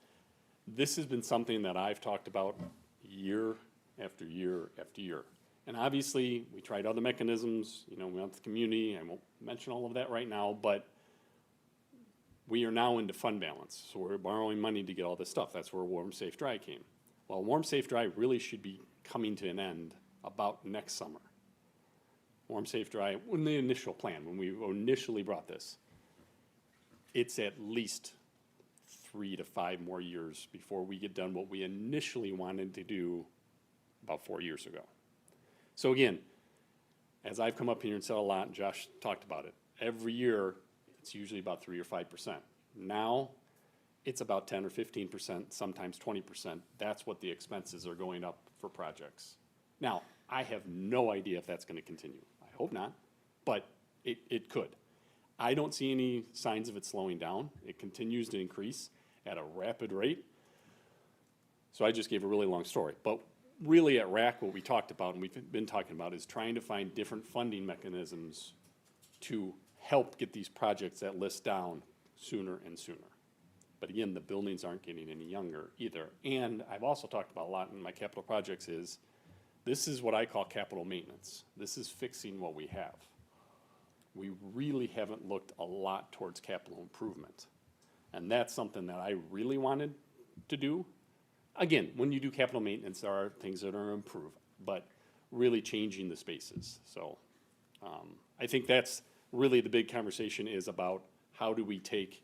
this has been something that I've talked about year after year after year. And obviously, we tried other mechanisms, we went to the community, I won't mention all of that right now, but we are now into fund balance, so we're borrowing money to get all this stuff. That's where Warm Safe Dry came. Well, Warm Safe Dry really should be coming to an end about next summer. Warm Safe Dry, when the initial plan, when we initially brought this, it's at least 3 to 5 more years before we get done what we initially wanted to do about 4 years ago. So again, as I've come up here and said a lot, and Josh talked about it, every year it's usually about 3 or 5%. Now it's about 10 or 15%, sometimes 20%. That's what the expenses are going up for projects. Now, I have no idea if that's going to continue. I hope not, but it could. I don't see any signs of it slowing down. It continues to increase at a rapid rate. So I just gave a really long story. But really at RAC, what we talked about, and we've been talking about, is trying to find different funding mechanisms to help get these projects that list down sooner and sooner. But again, the buildings aren't getting any younger either. And I've also talked about a lot in my capital projects is, this is what I call capital maintenance. This is fixing what we have. We really haven't looked a lot towards capital improvement. And that's something that I really wanted to do. Again, when you do capital maintenance, there are things that are improved, but really changing the spaces. So I think that's really the big conversation is about how do we take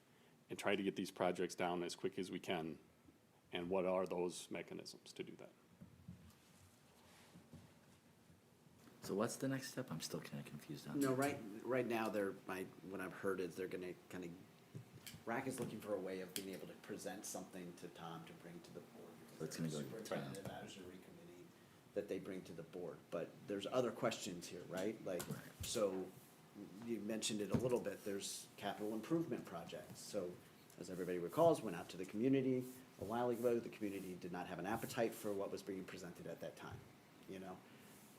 and try to get these projects down as quick as we can, and what are those mechanisms to do that. So what's the next step? I'm still kind of confused on No, that. right now, what I've heard is they're gonna kind of, RAC is looking for a way of being able to present something to Tom to bring to the board. So it's gonna go to Superintendent advisory committee that they bring to the board, but there's other questions here, right? Like, so, you mentioned it a little bit, there's capital improvement projects. So, as everybody recalls, went out to the community a while ago, the community did not have an appetite for what was being presented at that time,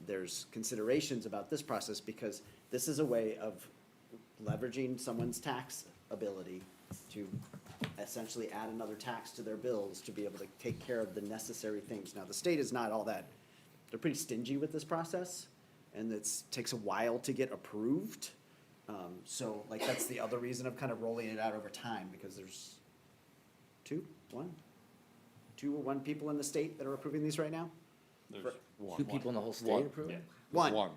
There's considerations about this process because this is a way of leveraging someone's tax ability to essentially add another tax to their bills to be able to take care of the necessary things. Now, the state is not all that, they're pretty stingy with this process, and it takes a while to get approved. So, that's the other reason of kind of rolling it out over time, because there's two or one people in the state that are approving these right now? There's Two people in the whole state approve it? One,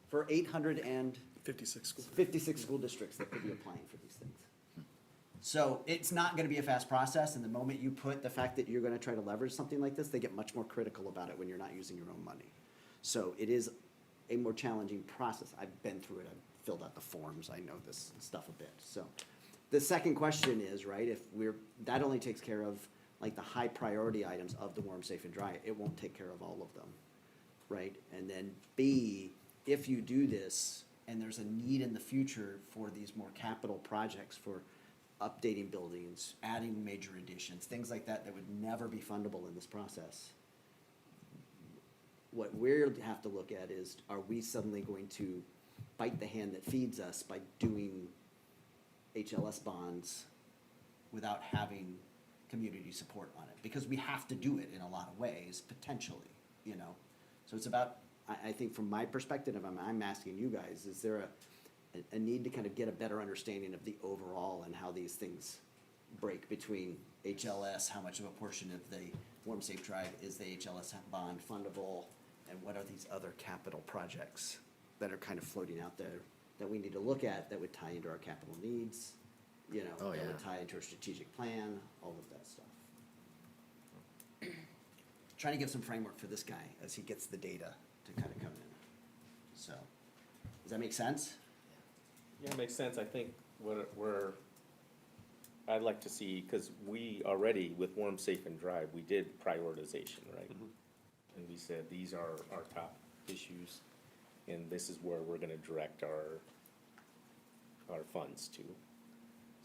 for 56 schools. 56 school districts that could be applying for these things. So it's not gonna be a fast process, and the moment you put the fact that you're gonna try to leverage something like this, they get much more critical about it when you're not using your own money. So it is a more challenging process. I've been through it, I've filled out the forms, I know this stuff a bit. So the second question is, right, that only takes care of the high priority items of the Warm, Safe, and Dry. It won't take care of all of them, right? And then B, if you do this, and there's a need in the future for these more capital projects for updating buildings, adding major additions, things like that would never be fundable in this process. What we'll have to look at is, are we suddenly going to bite the hand that feeds us by doing HLS bonds without having community support on it? Because we have to do it in a lot of ways, potentially, So it's about, I think from my perspective, I'm asking you guys, is there a need to kind of get a better understanding of the overall and how these things break between HLS, how much of a portion of the Warm Safe Drive is the HLS bond fundable, and what are these other capital projects that are kind of floating out there that we need to look at that would tie into our capital needs, that would tie into our strategic plan, all of that stuff. Trying to give some framework for this guy as he gets the data to kind of come in. So, does that make sense? Yeah, it makes sense. I think I'd like to see, because we already, with Warm, Safe, and Dry, we did prioritization, right? And we said, these are our top issues, and this is where we're gonna direct our funds to.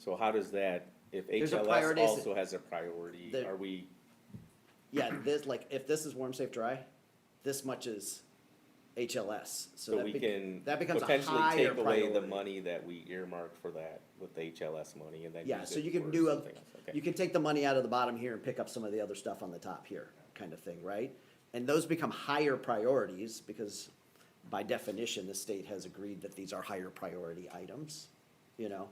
So how does that, if There's a HLS priority- also has a priority, The- are we, Yeah, this, like, if this is warm, safe, dry, this much is HLS. so that we bec- can that becomes a potentially higher take away the priority. money that we earmarked for that with the HLS money and then Yeah, use so it you can for do something else? Okay. you can take the money out of the bottom here and pick up some of the other stuff on the top here, kind of thing, right? And those become higher priorities because by definition, the state has agreed that these are higher priority items, you know?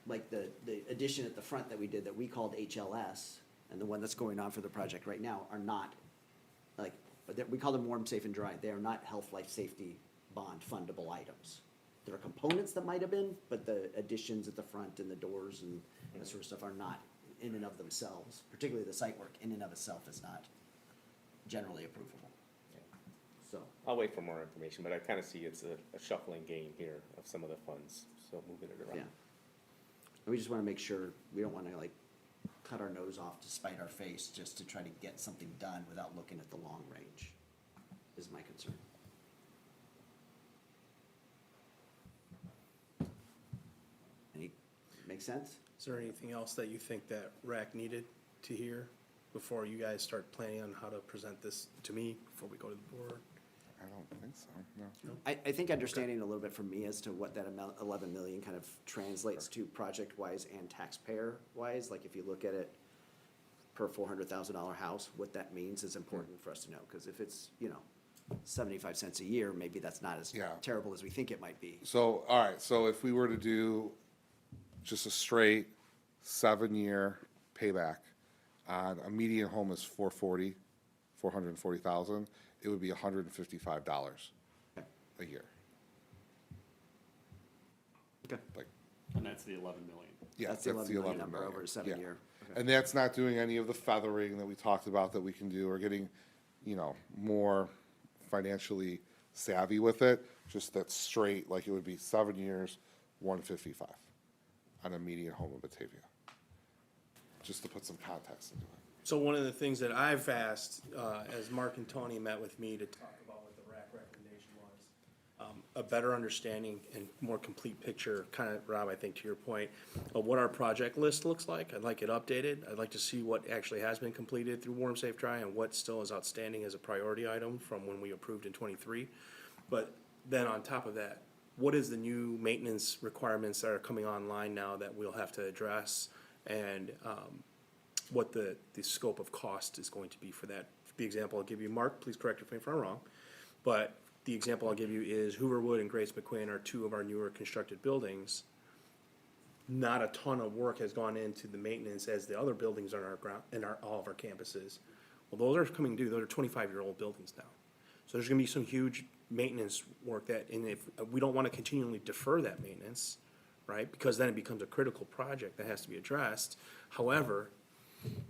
Like the addition at the front that we did that we called HLS and the one that's going on for the project right now are not, like, we call them warm, safe, and dry. They are not health, life, safety bond fundable items. There are components that might have been, but the additions at the front and the doors and that sort of stuff are not in and of themselves, particularly the site work in and of itself is not generally approvable. So, I'll wait for more information, but I kind of see it's a shuffling game here of some of the funds, so moving it yeah. around. And we just wanna make sure, we don't wanna like cut our nose off to spite our face just to try to get something done without looking at the long range, is my concern. Any, make sense? Is there anything else that you think that RAC needed to hear before you guys start planning on how to present this to me before we go to the board? I don't think so, no. I think understanding a little bit from me as to what that amount, 11 million kind of translates to project-wise and taxpayer-wise, like if you look at it per $400,000 house, what that means is important for us to know, because if it's, 75 cents a year, maybe that's not as Yeah. terrible as we think it might be. So, all right, so if we were to do just a straight 7-year payback on a median home is 440,000, it would be $155 a year. Okay. Like, And that's the 11 million. yeah, That's the 11 million number over a 7-year. Okay. And that's not doing any of the feathering that we talked about that we can do, or getting, more financially savvy with it. Just that straight, like it would be 7 years, 155 on a median home in Batavia. Just to put some context into it. So one of the things that I've asked, as Mark and Tony met with me to talk about what the RAC recommendation was, a better understanding and more complete picture, kind of, Rob, I think to your point, of what our project list looks like. I'd like it updated. I'd like to see what actually has been completed through Warm Safe Dry and what still is outstanding as a priority item from when we approved in '23. But then on top of that, what is the new maintenance requirements that are coming online now that we'll have to address? And, what the scope of cost is going to be for that. The example I'll give you, Mark, please correct me if I'm wrong, but the example I'll give you is Hooverwood and Grace McQueen are two of our newer constructed buildings. Not a ton of work has gone into the maintenance as the other buildings on our ground, all of our campuses. Well, those are coming due, those are 25-year-old buildings now. So there's gonna be some huge maintenance work and if, we don't wanna continually defer that maintenance, right? Because then it becomes a critical project that has to be addressed. However,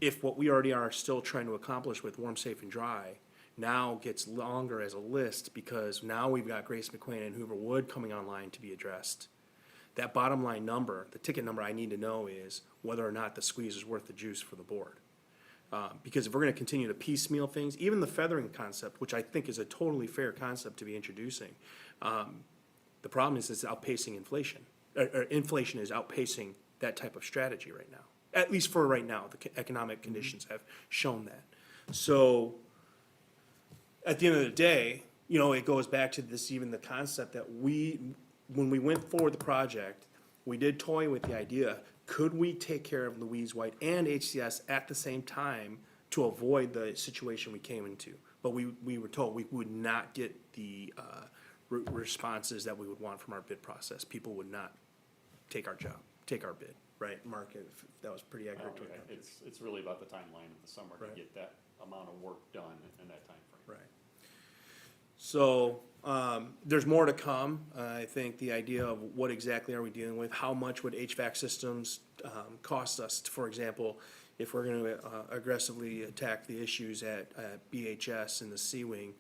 if what we already are still trying to accomplish with Warm, Safe, and Dry now gets longer as a list because now we've got Grace McQueen and Hooverwood coming online to be addressed. That bottom line number, the ticket number I need to know is whether or not the squeeze is worth the juice for the board. Because if we're gonna continue to piecemeal things, even the feathering concept, which I think is a totally fair concept to be introducing, the problem is it's outpacing inflation. Or inflation is outpacing that type of strategy right now. At least for right now, the economic conditions have shown that. So, at the end of the day, it goes back to this, even the concept that when we went forward the project, we did toy with the idea, could we take care of Louise White and HCS at the same time to avoid the situation we came into? But we were told we would not get the responses that we would want from our bid process. People would not take our bid. Right, Mark, if that was pretty accurate. It's really about the timeline of the summer to Right. get that amount of work done in that timeframe. Right. So, there's more to come. I think the idea of what exactly are we dealing with, how much would HVAC systems, cost us, for example, if we're gonna, aggressively attack the issues at BHS and the C-Wing.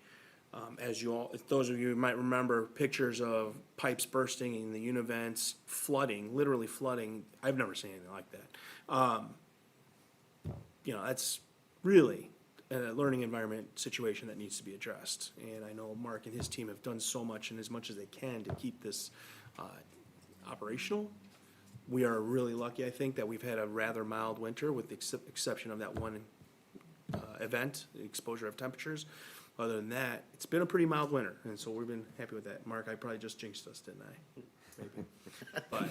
Those of you might remember pictures of pipes bursting in the univents, flooding, literally flooding. I've never seen anything like that. That's really a learning environment situation that needs to be addressed. And I know Mark and his team have done so much and as much as they can to keep this operational. We are really lucky, I think, that we've had a rather mild winter with the exception of that one event, the exposure of temperatures. Other than that, it's been a pretty mild winter, and so we've been happy with that. Mark, I probably just jinxed us, didn't I? Maybe. But,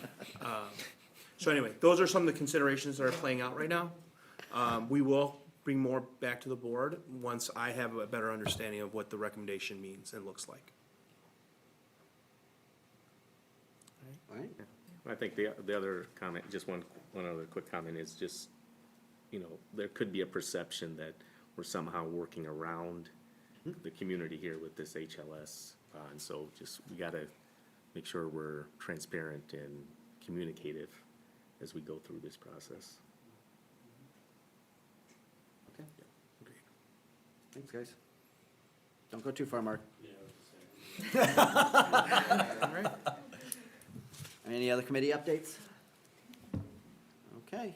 so anyway, those are some of the considerations that are playing out right now. We will bring more back to the board once I have a better understanding of what the recommendation means and looks like. All right. I think the other comment, just one other quick comment is just, you know, there could be a perception that we're somehow working around the community here with this HLS. And so just, we gotta make sure we're transparent and communicative as we go through this process. Okay. Thanks, guys. Don't go too far, Mark. All right. Any other committee updates? Okay.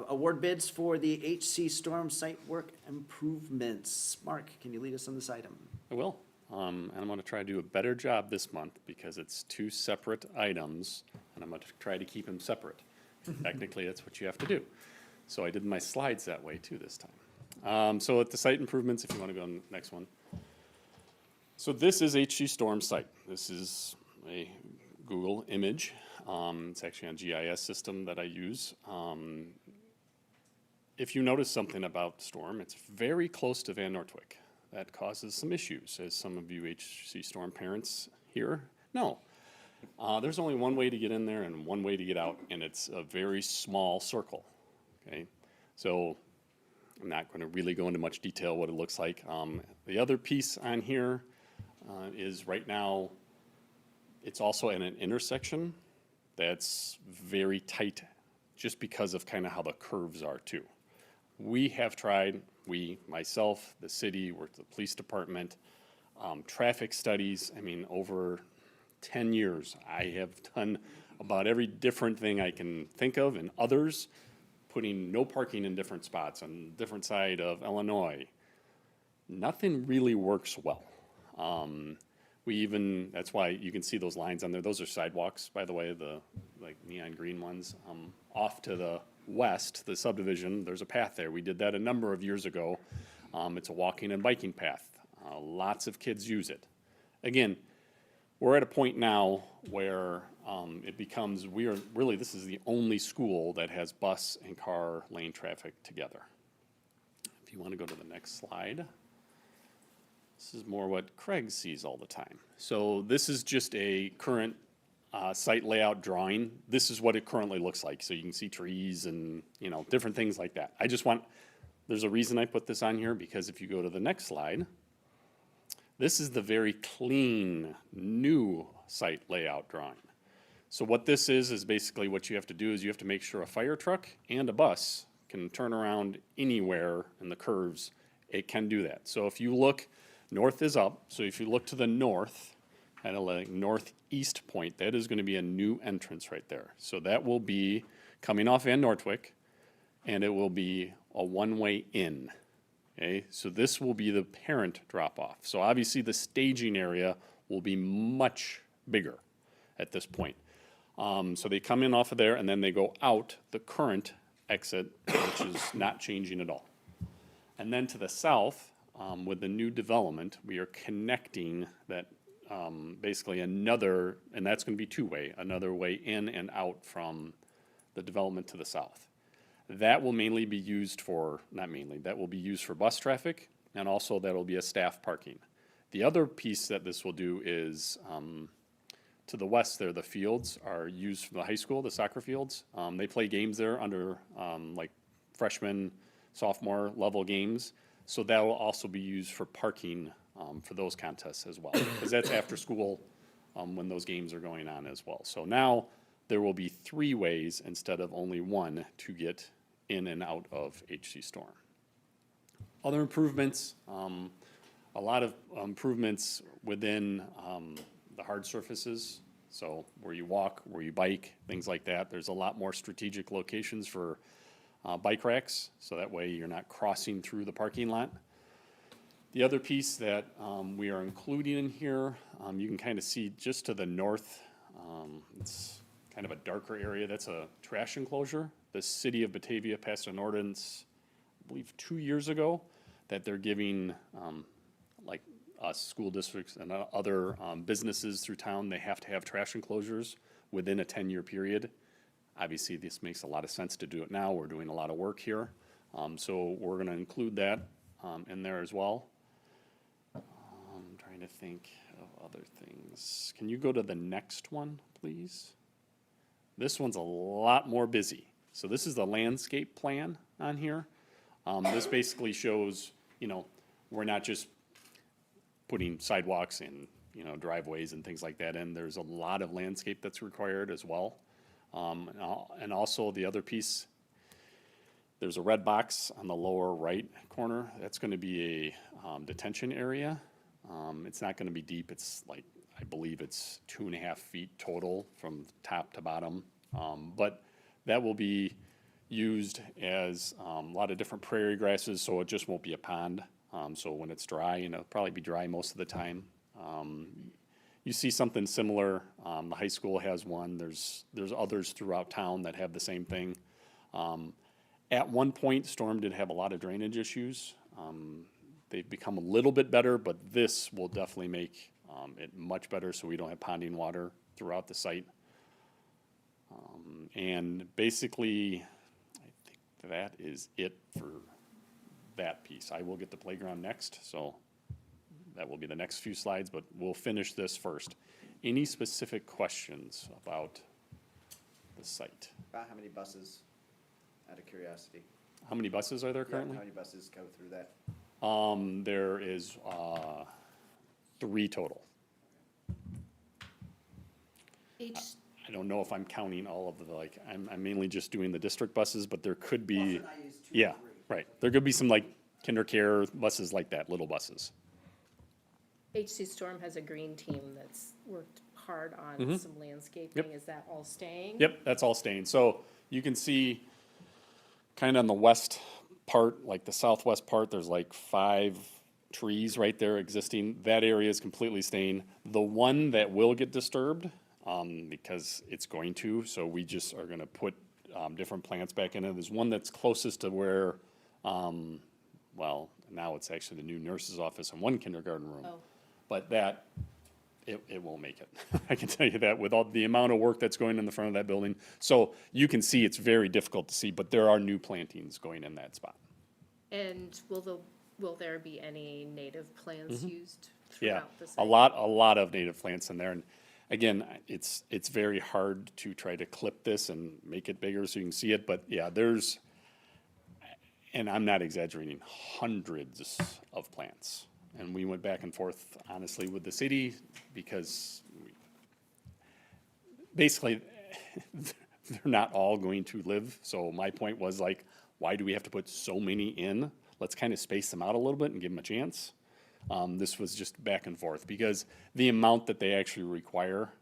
Award bids for the HC Storm site work improvements. Mark, can you lead us on this item? I will. And I'm going to try to do a better job this month because it's 2 separate items, and I'm going to try to keep them separate. Technically, that's what you have to do. So I did my slides that way too this time. So at the site improvements, if you want to go on the next one. So this is HC Storm site. This is a Google image. It's actually on GIS system that I use. If you notice something about Storm, it's very close to Van Nortwick. That causes some issues, as some of you HC Storm parents here know. There's only one way to get in there and one way to get out, and it's a very small circle, okay? So I'm not going to really go into much detail what it looks like. The other piece on here is right now, it's also in an intersection that's very tight just because of kind of how the curves are too. We have tried, myself, the city, worked with the police department, traffic studies. I mean, over 10 years, I have done about every different thing I can think of, and others, putting no parking in different spots on different side of Illinois. Nothing really works well. That's why you can see those lines on there. Those are sidewalks, by the way, the like neon green ones. Off to the west, the subdivision, there's a path there. We did that a number of years ago. It's a walking and biking path. Lots of kids use it. Again, we're at a point now where it becomes, this is the only school that has bus and car lane traffic together. If you want to go to the next slide. This is more what Craig sees all the time. So this is just a current site layout drawing. This is what it currently looks like. So you can see trees and, you know, different things like that. There's a reason I put this on here, because if you go to the next slide, this is the very clean, new site layout drawing. So what this is basically what you have to do is you have to make sure a fire truck and a bus can turn around anywhere in the curves. It can do that. So if you look, north is up, so if you look to the north, kind of like northeast point, that is going to be a new entrance right there. So that will be coming off Van Nortwick, and it will be a one-way in. Okay, so this will be the parent drop-off. So obviously the staging area will be much bigger at this point. So they come in off of there, and then they go out the current exit, which is not changing at all. And then to the south, with the new development, we are connecting that basically another, and that's going to be 2-way, another way in and out from the development to the south. That will mainly be used for, not mainly, that will be used for bus traffic, and also that will be a staff parking. The other piece that this will do is to the west there, the fields are used for the high school, the soccer fields. They play games there under like freshman, sophomore level games. So that will also be used for parking for those contests as well, because that's after school when those games are going on as well. So now there will be 3 ways instead of only 1 to get in and out of HC Storm. Other improvements, a lot of improvements within the hard surfaces. So where you walk, where you bike, things like that. There's a lot more strategic locations for bike racks, so that way you're not crossing through the parking lot. The other piece that we are including in here, you can kind of see just to the north, it's kind of a darker area, that's a trash enclosure. The city of Batavia passed an ordinance, I believe 2 years ago, that they're giving, like us, school districts and other businesses through town, they have to have trash enclosures within a 10-year period. Obviously, this makes a lot of sense to do it now. We're doing a lot of work here. So we're gonna include that in there as well. I'm trying to think of other things. Can you go to the next one, please? This one's a lot more busy. So this is the landscape plan on here. This basically shows, you know, we're not just putting sidewalks and, you know, driveways and things like that in. There's a lot of landscape that's required as well. And also the other piece, there's a red box on the lower right corner. That's gonna be a detention area. It's not gonna be deep. It's like, I believe it's 2.5 feet total from top to bottom. But that will be used as a lot of different prairie grasses, so it just won't be a pond. So when it's dry, and it'll probably be dry most of the time. You see something similar, the high school has one, there's others throughout town that have the same thing. At one point, Storm did have a lot of drainage issues. They've become a little bit better, but this will definitely make it much better so we don't have ponding water throughout the site. And basically, I think that is it for that piece. I will get the playground next, so that will be the next few slides, but we'll finish this first. Any specific questions about the site? About how many buses, out of curiosity? How many buses are there Yeah, currently? how many buses go through that? There is 3 total. I don't know if I'm counting all of the, like, I'm mainly just doing the district buses, but there could be, yeah, right. There could be some like kinder care buses like that, little buses. HC Storm has a green team that's worked hard on Mhm. some landscaping. Yep. Is that all staying? Yep, that's all staying. So you can see kind of on the west part, like the southwest part, there's like 5 trees right there existing. That area is completely staying. The one that will get disturbed, because it's going to, so we just are gonna put different plants back in it. There's one that's closest to where, well, now it's actually the new nurse's office and one kindergarten room. Oh. But that, it won't make it. I can tell you that with all the amount of work that's going in the front of that building. So you can see it's very difficult to see, but there are new plantings going in that spot. And will there be any native plants used Yeah, throughout the site? a lot of native plants in there. And again, it's very hard to try to clip this and make it bigger so you can see it, but yeah, there's, and I'm not exaggerating, hundreds of plants. And we went back and forth, honestly, with the city because basically they're not all going to live. So my point was like, why do we have to put so many in? Let's kind of space them out a little bit and give them a chance. This was just back and forth because the amount that they actually require,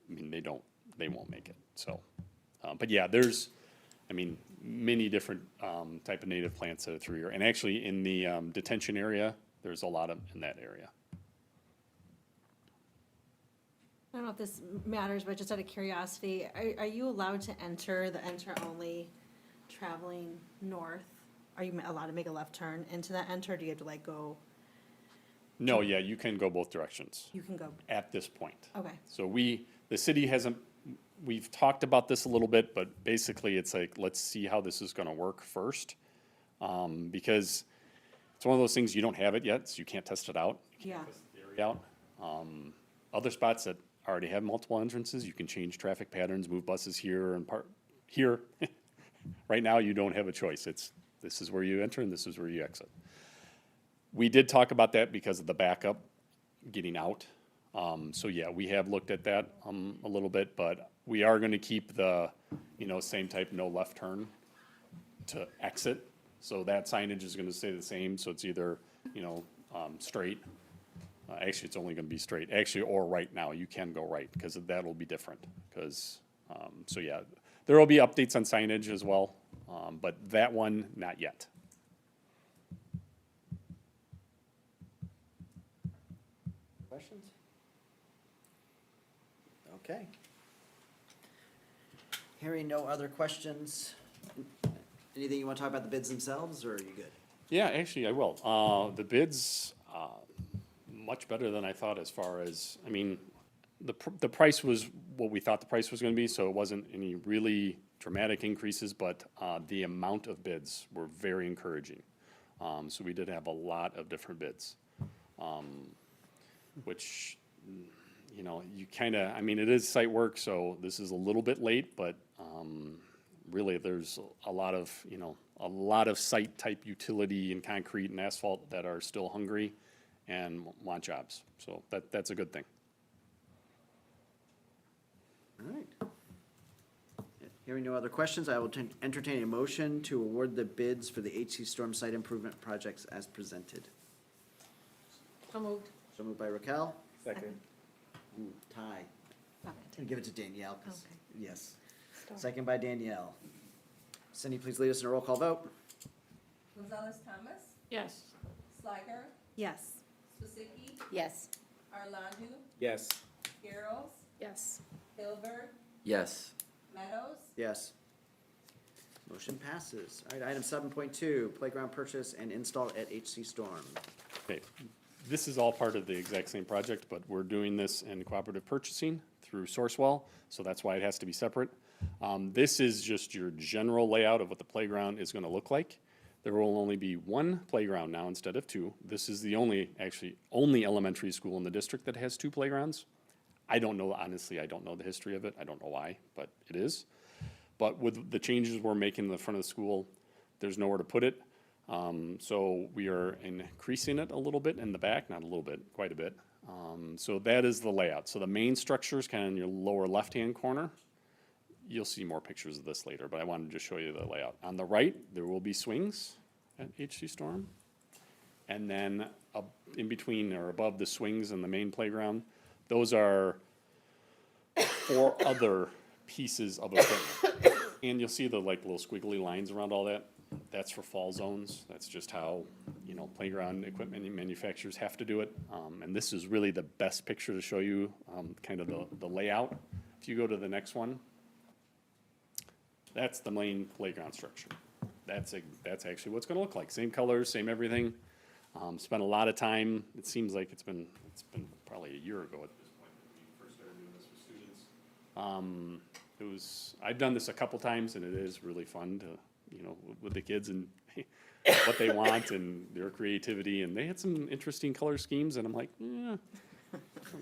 I mean, they won't make it. So, but yeah, there's, I mean, many different type of native plants that are through here. And actually in the detention area, there's a lot of in that area. I don't know if this matters, but just out of curiosity, are you allowed to enter the enter-only traveling north? Are you allowed to make a left turn into that enter, or do you have to like go? No, yeah, you can go both directions. You can go. At this point. Okay. So the city hasn't, we've talked about this a little bit, but basically it's like, let's see how this is gonna work first. Because it's one of those things, you don't have it yet, so you can't test it out. You can't Yeah. test the area out. Other spots that already have multiple entrances, you can change traffic patterns, move buses here and here. Right now, you don't have a choice. This is where you enter and this is where you exit. We did talk about that because of the backup getting out. So yeah, we have looked at that a little bit, but we are gonna keep the, same type no left turn to exit. So that signage is gonna stay the same, so it's either, straight. Actually, it's only gonna be straight, actually, or right now, you can go right, because that'll be different, because, so yeah. There will be updates on signage as well, but that one, not yet. Questions? Okay. Hearing no other questions, anything you want to talk about the bids themselves, or are you good? Yeah, actually, I will. The bids, much better than I thought as far as, I mean, the price was what we thought the price was gonna be, so it wasn't any really dramatic increases, but, the amount of bids were very encouraging. So we did have a lot of different bids, which, you know, you kinda, I mean, it is site work, so this is a little bit late, but, really, there's a lot of, you know, a lot of site-type utility and concrete and asphalt that are still hungry and want jobs. So that's a good thing. All right. Hearing no other questions, I will entertain a motion to award the bids for the HC Storm Site Improvement Projects as presented. So moved. So moved by Raquel. Second. Ooh, tie. I'm gonna give it to Danielle, 'cause- Okay. yes. Second by Danielle. Cindy, please lead us in a roll call vote. Gonzalez Thomas, Yes. Slager, Yes. Swasicki, Yes. Arlandu, Yes. Garrels, Yes. Hilberg, Yes. Meadows, Yes. Motion passes. All right, item 7.2, playground purchase and install at HC Storm. Okay, this is all part of the exact same project, but we're doing this in cooperative purchasing through Sourcewell, so that's why it has to be separate. This is just your general layout of what the playground is gonna look like. There will only be one playground now instead of two. This is the only elementary school in the district that has two playgrounds. I don't know, honestly, I don't know the history of it. I don't know why, but it is. But with the changes we're making in the front of the school, there's nowhere to put it. So we are increasing it a little bit in the back, not a little bit, quite a bit. So that is the layout. So the main structure is kind of in your lower left-hand corner. You'll see more pictures of this later, but I wanted to just show you the layout. On the right, there will be swings at HC Storm. And then up in between or above the swings and the main playground, those are 4 other pieces of equipment. And you'll see the like little squiggly lines around all that. That's for fall zones. That's just how, you know, playground equipment manufacturers have to do it. And this is really the best picture to show you kind of the layout. If you go to the next one, that's the main playground structure. That's actually what it's gonna look like. Same colors, same everything. Spent a lot of time, it seems like it's been probably a year ago at this point when we first started doing this with students. I've done this a couple times and it is really fun to, you know, with the kids and what they want and their creativity. And they had some interesting color schemes and I'm like,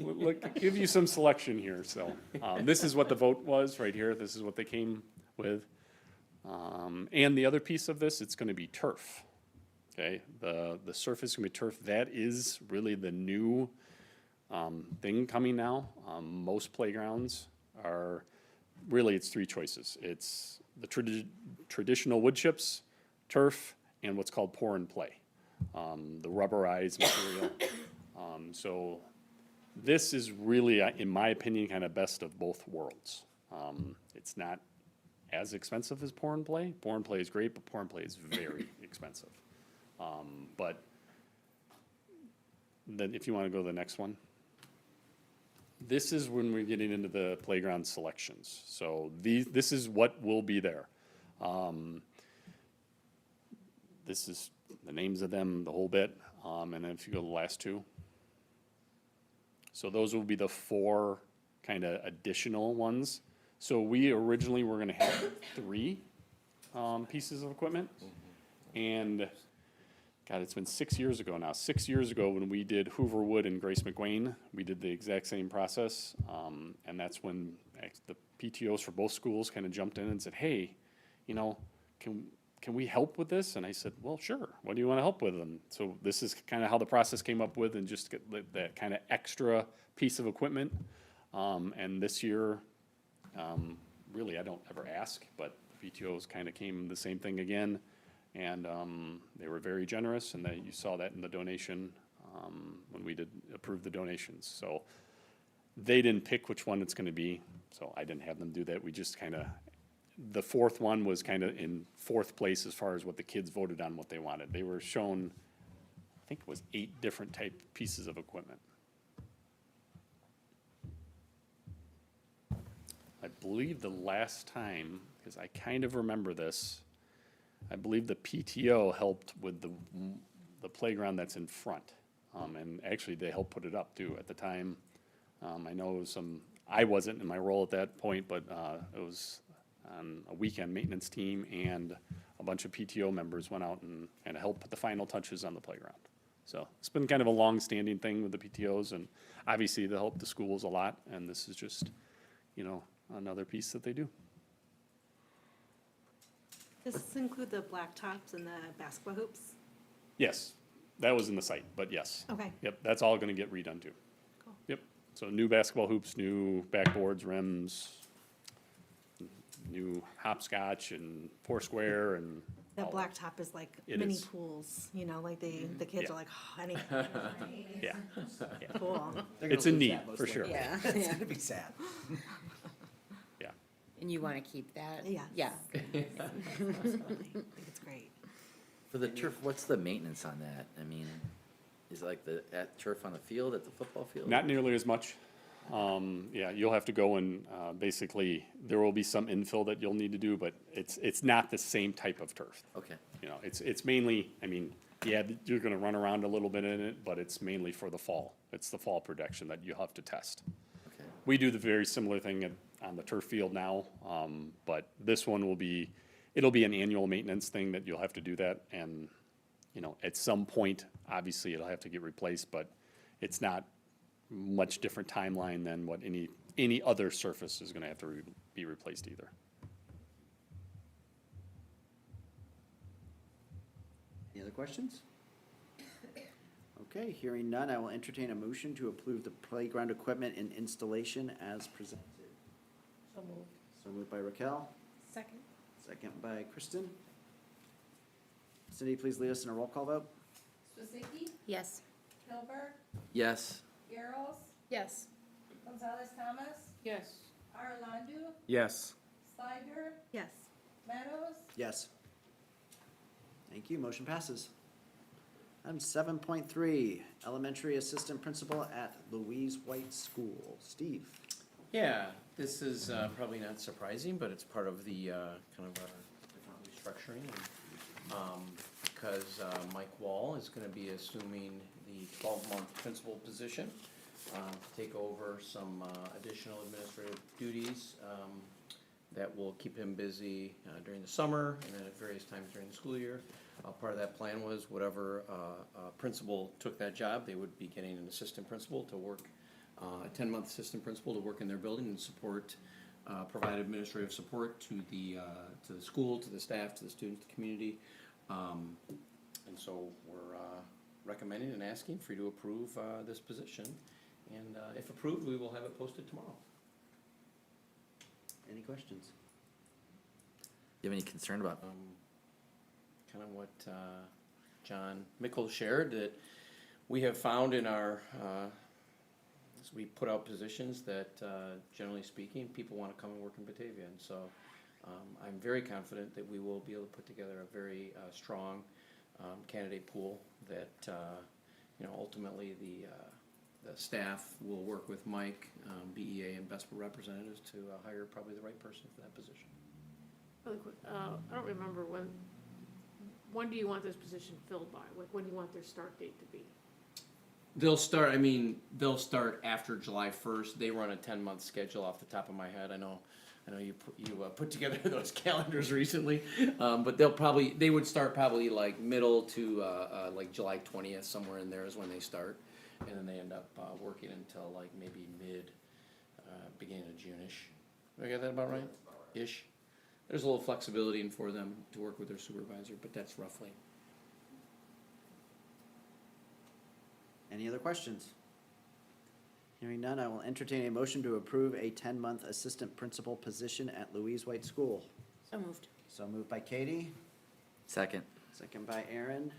look, give you some selection here. So this is what the vote was right here. This is what they came with. And the other piece of this, it's gonna be turf. Okay, the surface is gonna be turf. That is really the new thing coming now. Most playgrounds are, really it's 3 choices. It's the traditional wood chips, turf, and what's called pour and play, the rubberized material. So this is really, in my opinion, kind of best of both worlds. It's not as expensive as pour and play. Pour and play is great, but pour and play is very expensive. But then if you want to go to the next one. This is when we're getting into the playground selections. So this is what will be there. This is the names of them, the whole bit. And then if you go to the last 2. So those will be the 4 kind of additional ones. So we originally were gonna have 3 pieces of equipment. And God, it's been 6 years ago now. 6 years ago when we did Hooverwood and Grace McWayne, we did the exact same process. And that's when the PTOs for both schools kind of jumped in and said, hey, you know, can we help with this? And I said, well, sure. What do you want to help with? And so this is kind of how the process came up with and just get that kind of extra piece of equipment. And this year, really, I don't ever ask, but the PTOs kind of came the same thing again. And they were very generous, and you saw that in the donation when we did approve the donations. So they didn't pick which one it's going to be, so I didn't have them do that. We just kind of, the 4th one was kind of in 4th place as far as what the kids voted on what they wanted. They were shown, I think it was 8 different type pieces of equipment. I believe the last time, because I kind of remember this, I believe the PTO helped with the playground that's in front. And actually, they helped put it up too at the time. I know I wasn't in my role at that point, but it was on a weekend maintenance team, and a bunch of PTO members went out and helped put the final touches on the playground. So it's been kind of a long-standing thing with the PTOs, and obviously they help the schools a lot, and this is just, another piece that they do. Does this include the blacktops and the basketball hoops? Yes, that was in the site, but yes. Okay. Yep, that's all gonna get redone too. Cool. Yep, so new basketball hoops, new backboards, rims, new hopscotch and foursquare and. That all blacktop is like It mini is. pools, like the kids Yeah. are like, oh, anything. Yeah. Cool. It's a need, for sure. Yeah, it's gonna be sad. Yeah. And you want to keep that? Yes. Yeah. I think it's great. For the turf, what's the maintenance on that? I mean, is it like at turf on the field, at the football field? Not nearly as much. Yeah, you'll have to go and, basically, there will be some infill that you'll need to do, but it's not the same type of turf. Okay. It's mainly, yeah, you're gonna run around a little bit in it, but it's mainly for the fall. It's the fall protection that you'll have to test. Okay. We do the very similar thing on the turf field now, but this one it'll be an annual maintenance thing that you'll have to do that, and, at some point, obviously, it'll have to get replaced, but it's not much different timeline than what any other surface is gonna have to be replaced either. Any other questions? Okay, hearing none, I will entertain a motion to approve the playground equipment and installation as presented. So moved. So moved by Raquel, Second. second by Kristen. Cindy, please lead us in a roll call vote. Swasicki, Yes. Hilberg, Yes. Garros, Yes. Gonzalez Thomas, Yes. Arlandu, Yes. Steiger, Yes. Meadows, Yes. Thank you, motion passes. Item 7.3, elementary assistant principal at Louise White School. Steve. Yeah, this is probably not surprising, but it's part of the kind of our different restructuring. Because Mike Wall is going to be assuming the 12-month principal position to take over some additional administrative duties that will keep him busy during the summer and then at various times during the school year. Part of that plan was whatever principal took that job, they would be getting an assistant principal to work, a 10-month assistant principal to work in their building and support, provide administrative support to the school, to the staff, to the students, the community. And so we're recommending and asking for you to approve this position. And if approved, we will have it posted tomorrow. Any questions? You have any concern about? Kind of what John Mickle shared, that we have found in our, as we put out positions that generally speaking, people want to come and work in Batavia. And so I'm very confident that we will be able to put together a very strong candidate pool that, ultimately the staff will work with Mike, BEA, and BESPA representatives to hire probably the right person for that position. Really quick, I don't remember when do you want this position filled by? Like, when do you want their start date to be? They'll start after July 1st. They run a 10-month schedule off the top of my head. I know you put together those calendars recently, but they would start probably like middle to like July 20th, somewhere in there is when they start, and then they end up working until like maybe beginning of June-ish. Did I get that about right? Ish. There's a little flexibility in for them to work with their supervisor, but that's roughly. Any other questions? Hearing none, I will entertain a motion to approve a 10-month assistant principal position at Louise White School. So moved. So moved by Katie, Second. second by Aaron.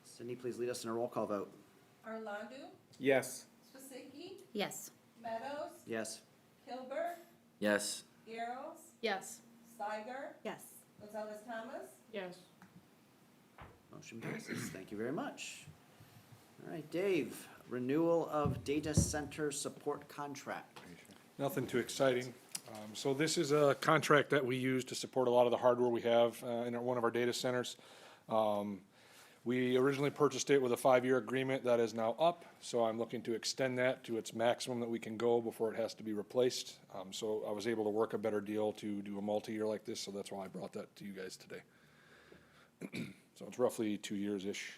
Cindy, please lead us in a roll call vote. Arlandu, Yes. Swasicki, Yes. Meadows, Yes. Hilberg, Yes. Garros, Yes. Steiger, Yes. Gonzalez Thomas, Yes. Motion passes. Thank you very much. All right, Dave, renewal of data center support contract. Nothing too exciting. So this is a contract that we use to support a lot of the hardware we have in one of our data centers. We originally purchased it with a 5-year agreement that is now up, so I'm looking to extend that to its maximum that we can go before it has to be replaced. So I was able to work a better deal to do a multi-year like this, so that's why I brought that to you guys today. So it's roughly 2 years-ish.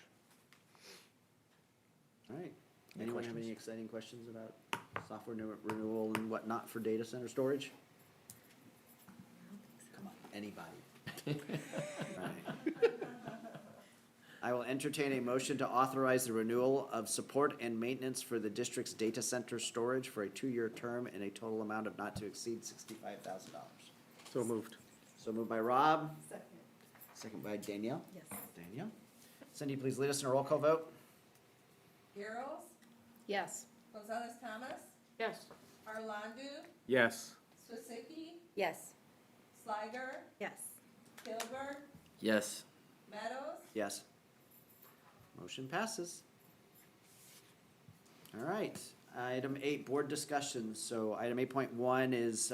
All right. Anyone have any exciting questions about software renewal and whatnot for data center storage? Come on, anybody. Right. I will entertain a motion to authorize the renewal of support and maintenance for the district's data center storage for a 2-year term and a total amount of not to exceed $65,000. So moved. So moved by Rob, Second. second by Danielle. Yes. Danielle. Cindy, please lead us in a roll call vote. Girls, Yes. Gonzalez Thomas, Yes. Arlandu, Yes. Swisicki, Yes. Sliger, Yes. Hilberg, Yes. Meadows, Yes. Motion passes. All right, item 8, board discussions. So item 8.1 is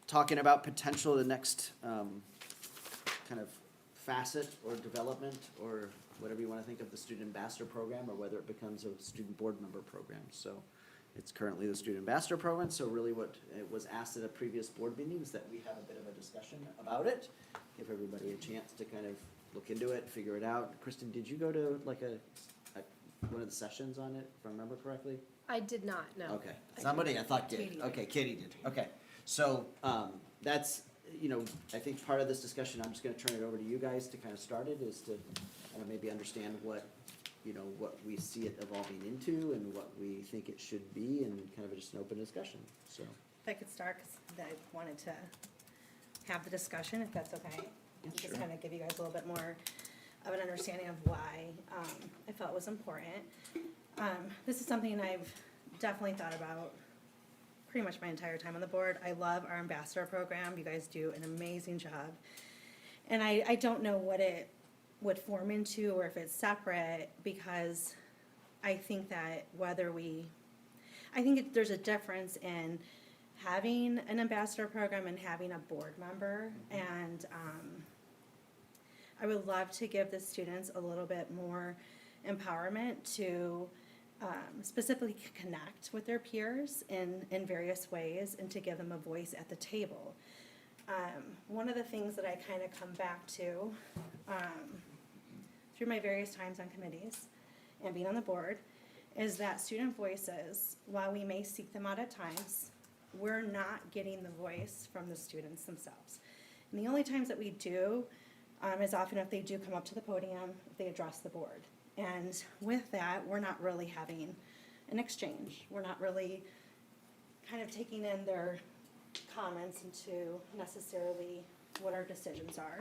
talking about potential the next kind of facet or development or whatever you want to think of the student ambassador program or whether it becomes a student board member program. So it's currently the student ambassador program, so really what it was asked at a previous board meeting is that we have a bit of a discussion about it, give everybody a chance to kind of look into it, figure it out. Kristen, did you go to like one of the sessions on it, if I remember correctly? I did not, no. Okay, somebody I thought did. Katie. Okay, Katie did. Okay, so that's, I think part of this discussion, I'm just gonna turn it over to you guys to kind of start it, is to maybe understand what we see it evolving into and what we think it should be and kind of just an open discussion, so. If I could start, because I wanted to have the discussion, if that's okay. Yeah, Just sure. kind of give you guys a little bit more of an understanding of why I felt it was important. This is something I've definitely thought about pretty much my entire time on the board. I love our ambassador program. You guys do an amazing job. And I don't know what it would form into or if it's separate, because I think that there's a difference in having an ambassador program and having a board member. And I would love to give the students a little bit more empowerment to specifically connect with their peers in various ways and to give them a voice at the table. One of the things that I kind of come back to through my various times on committees and being on the board is that student voices, while we may seek them out at times, we're not getting the voice from the students themselves. And the only times that we do is often if they do come up to the podium, if they address the board. And with that, we're not really having an exchange. We're not really kind of taking in their comments into necessarily what our decisions are.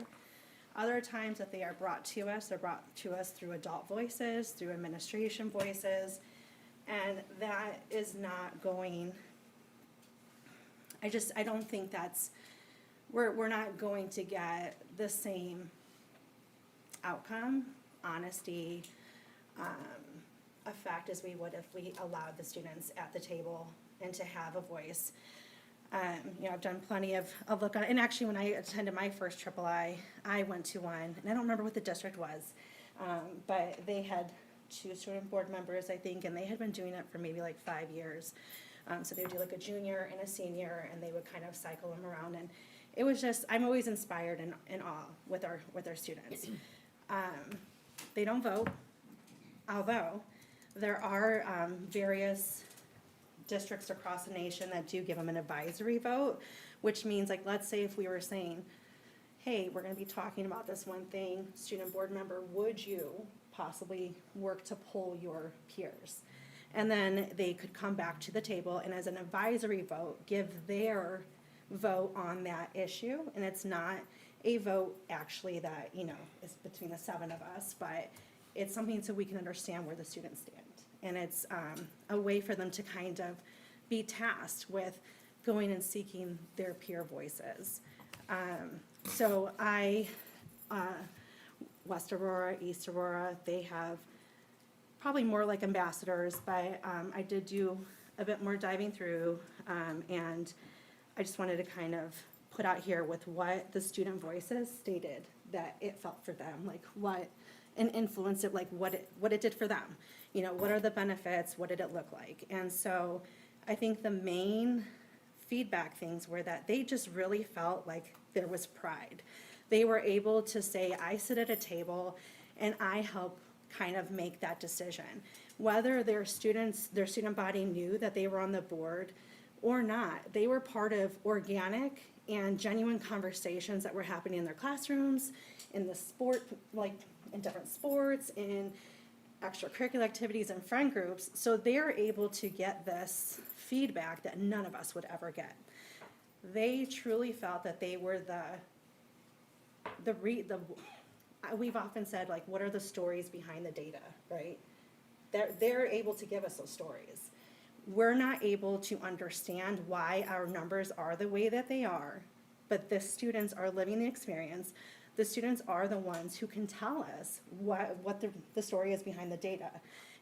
Other times that they are brought to us, they're brought to us through adult voices, through administration voices, and that is not going, I don't think that's, we're not going to get the same outcome, honesty, effect as we would if we allowed the students at the table and to have a voice. I've done plenty of look on, and actually when I attended my first III, I went to one, and I don't remember what the district was, but they had 2 student board members, I think, and they had been doing it for maybe like 5 years. So they would do like a junior and a senior, and they would kind of cycle them around, and it was just, I'm always inspired and in awe with our students. They don't vote, although there are various districts across the nation that do give them an advisory vote, which means, like, let's say if we were saying, hey, we're gonna be talking about this one thing, student board member, would you possibly work to poll your peers? And then they could come back to the table and as an advisory vote, give their vote on that issue. And it's not a vote actually that, is between the 7 of us, but it's something so we can understand where the students stand. And it's a way for them to kind of be tasked with going and seeking their peer voices. So West Aurora, East Aurora, they have probably more like ambassadors, but I did do a bit more diving through, and I just wanted to kind of put out here with what the student voices stated that it felt for them, like what, and influenced it, like what it did for them. You know, what are the benefits, what did it look like? And so I think the main feedback things were that they just really felt like there was pride. They were able to say, I sit at a table and I help kind of make that decision. Whether their students, their student body knew that they were on the board or not, they were part of organic and genuine conversations that were happening in their classrooms, in the sport, like in different sports, in extracurricular activities and friend groups. So they're able to get this feedback that none of us would ever get. They truly felt that they were we've often said, like, what are the stories behind the data, right? They're able to give us those stories. We're not able to understand why our numbers are the way that they are, but the students are living the experience. The students are the ones who can tell us what the story is behind the data.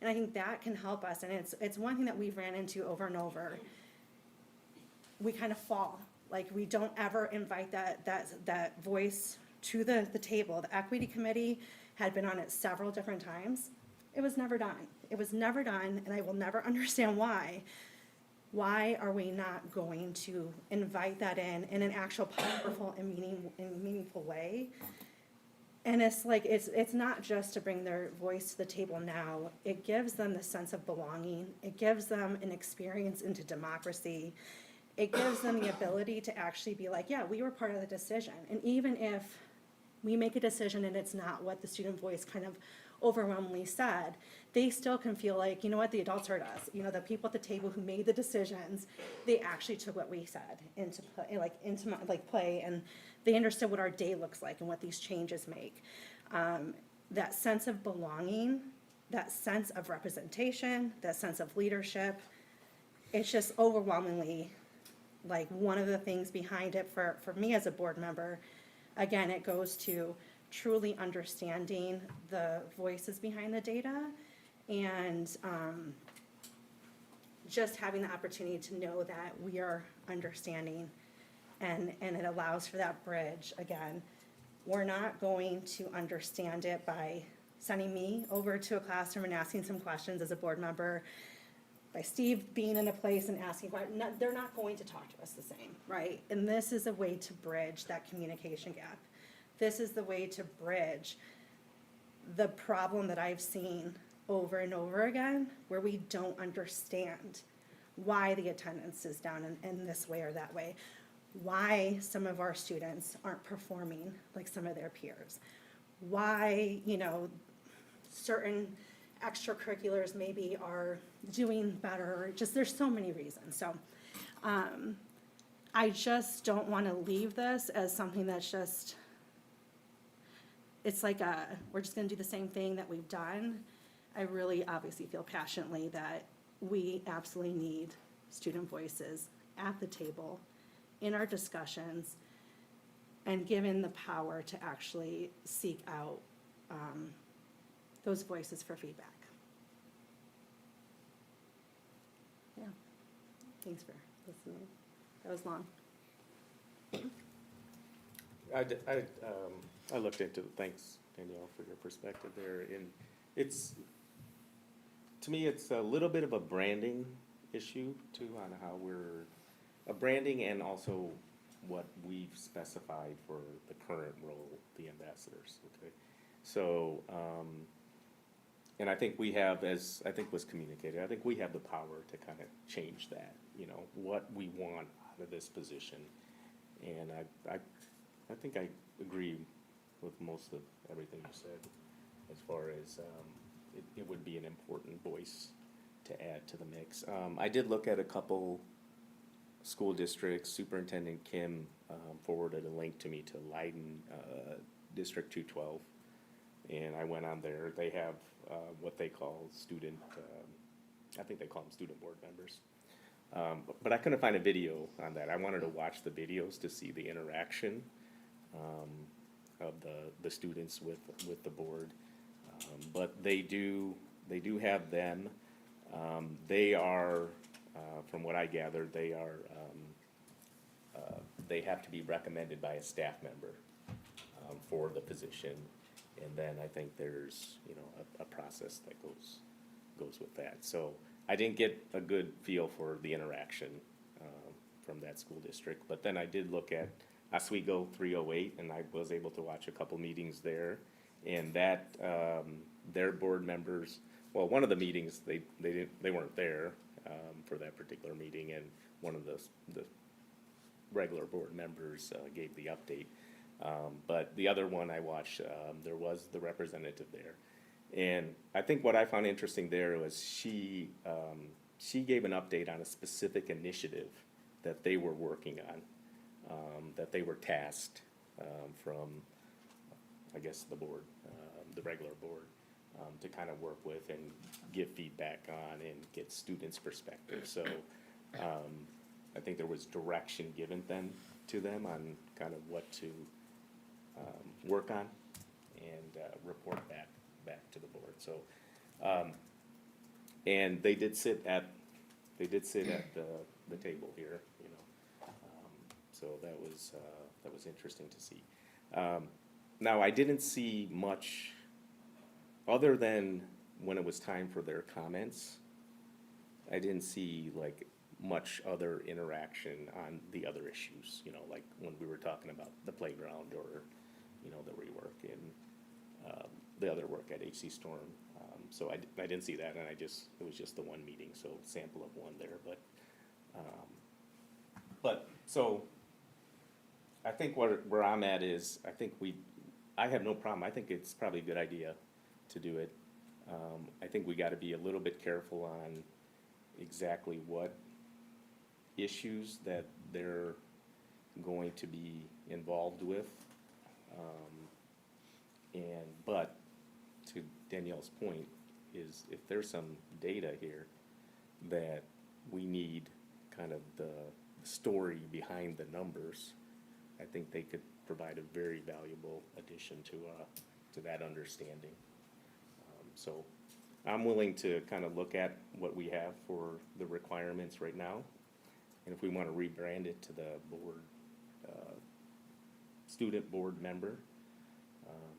And I think that can help us, and it's one thing that we've ran into over and over. We kind of fall, like we don't ever invite that voice to the table. The equity committee had been on it several different times. It was never done. It was never done, and I will never understand why. Why are we not going to invite that in an actual powerful and meaningful way? And it's like, it's not just to bring their voice to the table now. It gives them the sense of belonging. It gives them an experience into democracy. It gives them the ability to actually be like, yeah, we were part of the decision. And even if we make a decision and it's not what the student voice kind of overwhelmingly said, they still can feel like, you know what, the adults heard us. You know, the people at the table who made the decisions, they actually took what we said into play, and they understood what our day looks like and what these changes make. That sense of belonging, that sense of representation, that sense of leadership, it's just overwhelmingly like one of the things behind it for me as a board member. Again, it goes to truly understanding the voices behind the data and just having the opportunity to know that we are understanding, and it allows for that bridge. Again, we're not going to understand it by sending me over to a classroom and asking some questions as a board member, by Steve being in a place and asking, they're not going to talk to us the same, right? And this is a way to bridge that communication gap. This is the way to bridge the problem that I've seen over and over again, where we don't understand why the attendance is down in this way or that way, why some of our students aren't performing like some of their peers, why, you know, certain extracurriculars maybe are doing better. Just, there's so many reasons. So I just don't want to leave this as something that's just, it's like we're just going to do the same thing that we've done. I really obviously feel passionately that we absolutely need student voices at the table in our discussions and given the power to actually seek out those voices for feedback. Yeah, thanks for listening. That was long. I looked into it. Thanks, Danielle, for your perspective there. And to me, it's a little bit of a branding issue too, on how we're a branding and also what we've specified for the current role, the ambassadors. Okay, so and I think we have, as I think was communicated, I think we have the power to kind of change that. You know, what we want out of this position, and I think I agree with most of everything you said, as far as it would be an important voice to add to the mix. I did look at a couple school districts. Superintendent Kim forwarded a link to me to Leiden District 212, and I went on there. They have what they call student, I think they call them student board members. But I couldn't find a video on that. I wanted to watch the videos to see the interaction of the students with the board. But they do have them. They are, from what I gathered, they are they have to be recommended by a staff member for the position. And then I think there's, you know, a process that goes with that. So I didn't get a good feel for the interaction from that school district. But then I did look at Oswego 308, and I was able to watch a couple meetings there. And that, their board members, well, one of the meetings, they weren't there for that particular meeting, and one of the regular board members gave the update. But the other one I watched, there was the representative there. And I think what I found interesting there was she gave an update on a specific initiative that they were working on, that they were tasked from, I guess, the board, the regular board, to kind of work with and give feedback on and get students' perspective. So I think there was direction given then to them on kind of what to work on and report back to the board. So, and they did sit at the table here, you know. So that was interesting to see. Now, I didn't see much other than when it was time for their comments. I didn't see like much other interaction on the other issues, you know, like when we were talking about the playground or, you know, the rework and the other work at HC Storm. So I didn't see that, and it was just the one meeting, so sample of one there. But so I think where I'm at is I have no problem. I think it's probably a good idea to do it. I think we got to be a little bit careful on exactly what issues that they're going to be involved with. But to Danielle's point is if there's some data here that we need kind of the story behind the numbers, I think they could provide a very valuable addition to that understanding. So I'm willing to kind of look at what we have for the requirements right now. And if we want to rebrand it to the board, student board member,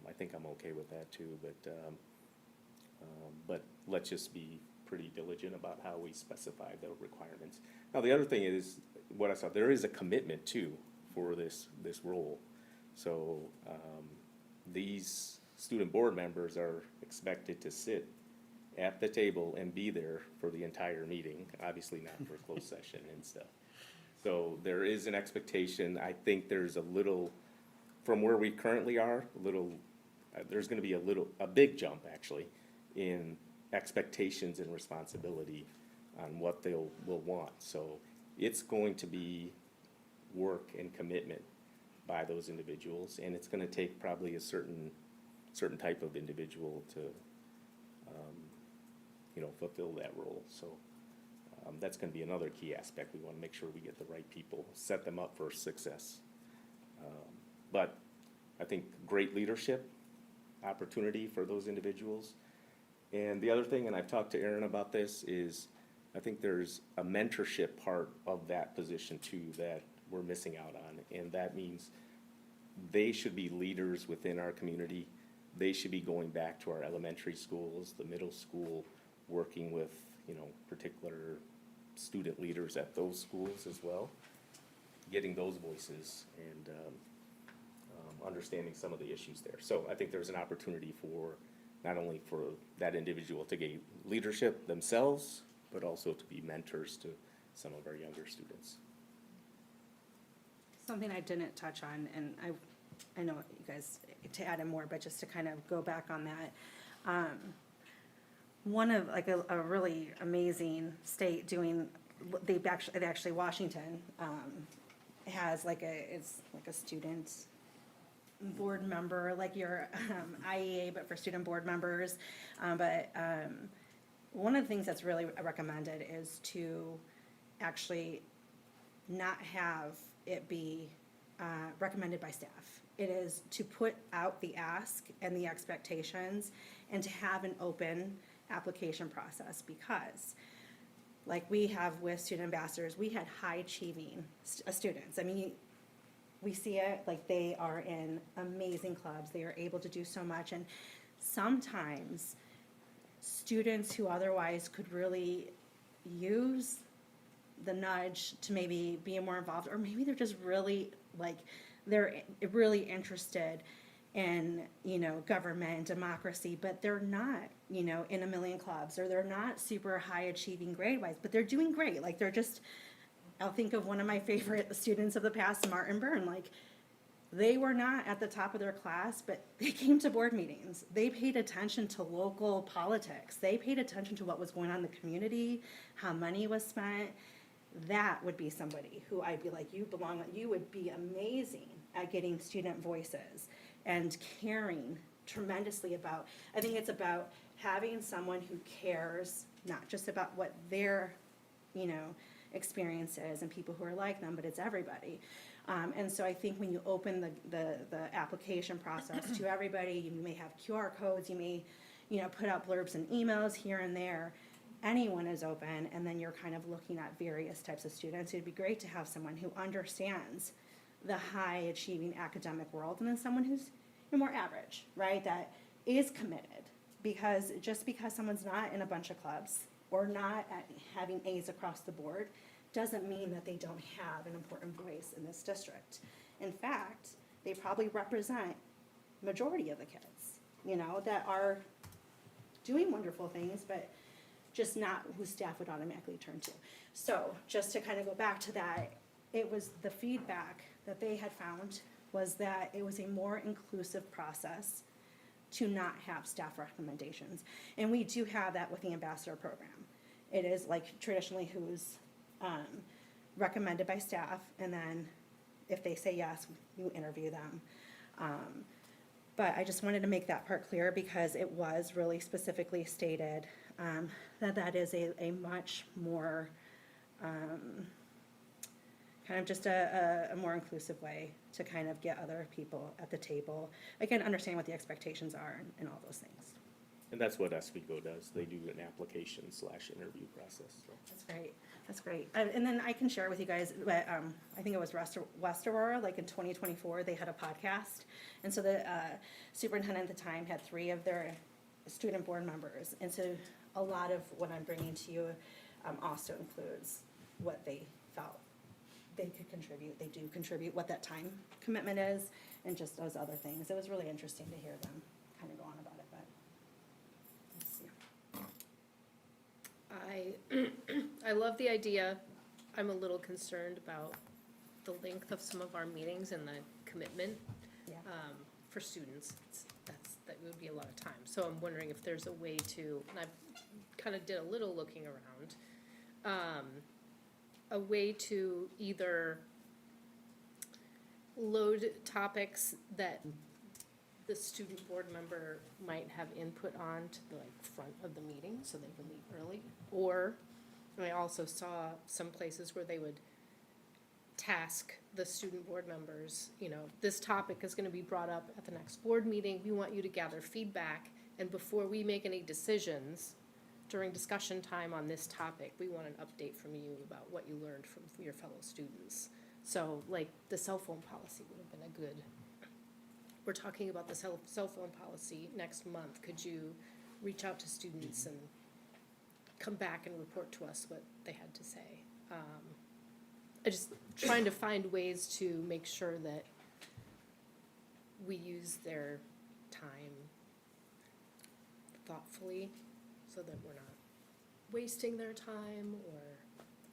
I think I'm okay with that too. But let's just be pretty diligent about how we specify the requirements. Now, the other thing is, what I saw, there is a commitment too for this role. So these student board members are expected to sit at the table and be there for the entire meeting, obviously not for closed session and stuff. So there is an expectation. I think there's a little, from where we currently are, there's gonna be a big jump actually in expectations and responsibility on what will want. So it's going to be work and commitment by those individuals, and it's gonna take probably a certain type of individual to, you know, fulfill that role. So that's gonna be another key aspect. We wanna make sure we get the right people, set them up for success. But I think great leadership opportunity for those individuals. And the other thing, and I've talked to Aaron about this, is I think there's a mentorship part of that position too that we're missing out on. And that means they should be leaders within our community. They should be going back to our elementary schools, the middle school, working with, you know, particular student leaders at those schools as well, getting those voices and understanding some of the issues there. So I think there's an opportunity for not only for that individual to gain leadership themselves, but also to be mentors to some of our younger students. Something I didn't touch on, and I know you guys to add in more, but just to kind of go back on that. One of like a really amazing state doing, they actually Washington has it's like a student board member, like your IEA, but for student board members. One of the things that's really recommended is to actually not have it be recommended by staff. It is to put out the ask and the expectations and to have an open application process, because like we have with student ambassadors, we had high achieving students. I mean, we see it, like they are in amazing clubs, they are able to do so much, and sometimes students who otherwise could really use the nudge to maybe be more involved, or maybe they're just really like, they're really interested in, you know, government, democracy, but they're not, you know, in a million clubs, or they're not super high achieving grade wise, but they're doing great. Like they're just, I'll think of one of my favorite students of the past, Martin Byrne. Like they were not at the top of their class, but they came to board meetings. They paid attention to local politics. They paid attention to what was going on in the community, how money was spent. That would be somebody who I'd be like, you belong, you would be amazing at getting student voices and caring tremendously about, I think it's about having someone who cares, not just about what their, you know, experience is and people who are like them, but it's everybody. And so I think when you open the application process to everybody, you may have QR codes, you may, you know, put out blurbs and emails here and there. Anyone is open, and then you're kind of looking at various types of students. It'd be great to have someone who understands the high achieving academic world, and then someone who's more average, right? That is committed, because just because someone's not in a bunch of clubs or not having A's across the board doesn't mean that they don't have an important voice in this district. In fact, they probably represent majority of the kids, you know, that are doing wonderful things, but just not who staff would automatically turn to. So just to kind of go back to that, it was the feedback that they had found was that it was a more inclusive process to not have staff recommendations. And we do have that with the ambassador program. It is like traditionally who's recommended by staff, and then if they say yes, you interview them. But I just wanted to make that part clear because it was really specifically stated that that is a much more, kind of just a more inclusive way to kind of get other people at the table. Again, understand what the expectations are and all those things. And that's what Oswego does. They do an application/interview process. So. That's great. That's great. And then I can share with you guys, but I think it was West Aurora, like in 2024, they had a podcast. And so the superintendent at the time had 3 of their student board members. And so a lot of what I'm bringing to you also includes what they felt they could contribute. They do contribute, what that time commitment is, and just those other things. It was really interesting to hear them kind of go on about it, but let's see. I love the idea. I'm a little concerned about the length of some of our meetings and the commitment for students. That would be a lot of time. So I'm wondering if there's a way to, and I kind of did a little looking around, a way to either load topics that the student board member might have input on to the front of the meeting so they can leave early. Or I also saw some places where they would task the student board members, you know, this topic is gonna be brought up at the next board meeting. We want you to gather feedback, and before we make any decisions during discussion time on this topic, we want an update from you about what you learned from your fellow students. So like the cell phone policy would have been a good, we're talking about the cell phone policy next month. Could you reach out to students and come back and report to us what they had to say? I just trying to find ways to make sure that we use their time thoughtfully so that we're not wasting their time, or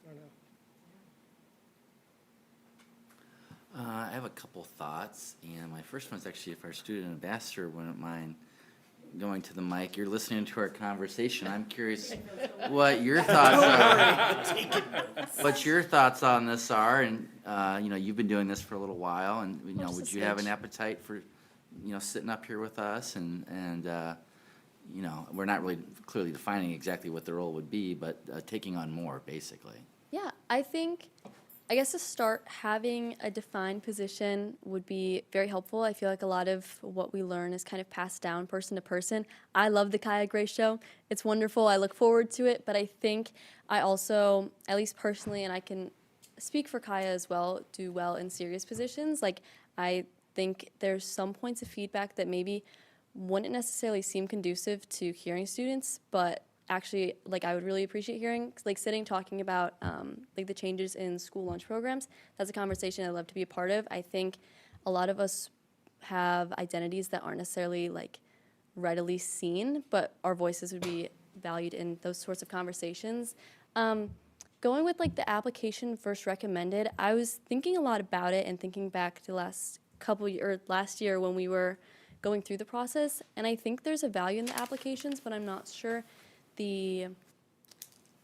I don't know. I have a couple thoughts, and my first one is actually if our student ambassador wouldn't mind going to the mic. You're listening to our conversation. I'm curious what your thoughts are. What your thoughts on this are, and you know, you've been doing this for a little while, and you know, would you have an appetite for, you know, sitting up here with us and you know, we're not really clearly defining exactly what the role would be, but taking on more, basically. Yeah, I think I guess to start, having a defined position would be very helpful. I feel like a lot of what we learn is kind of passed down person to person. I love the Kaya Gray Show. It's wonderful. I look forward to it, but I think I also, at least personally, and I can speak for Kaya as well, do well in serious positions. Like, I think there's some points of feedback that maybe wouldn't necessarily seem conducive to hearing students, but actually, like, I would really appreciate hearing, like, sitting talking about like the changes in school lunch programs. That's a conversation I'd love to be a part of. I think a lot of us have identities that aren't necessarily like readily seen, but our voices would be valued in those sorts of conversations. Going with like the application first recommended, I was thinking a lot about it and thinking back to last year when we were going through the process, and I think there's a value in the applications, but I'm not sure the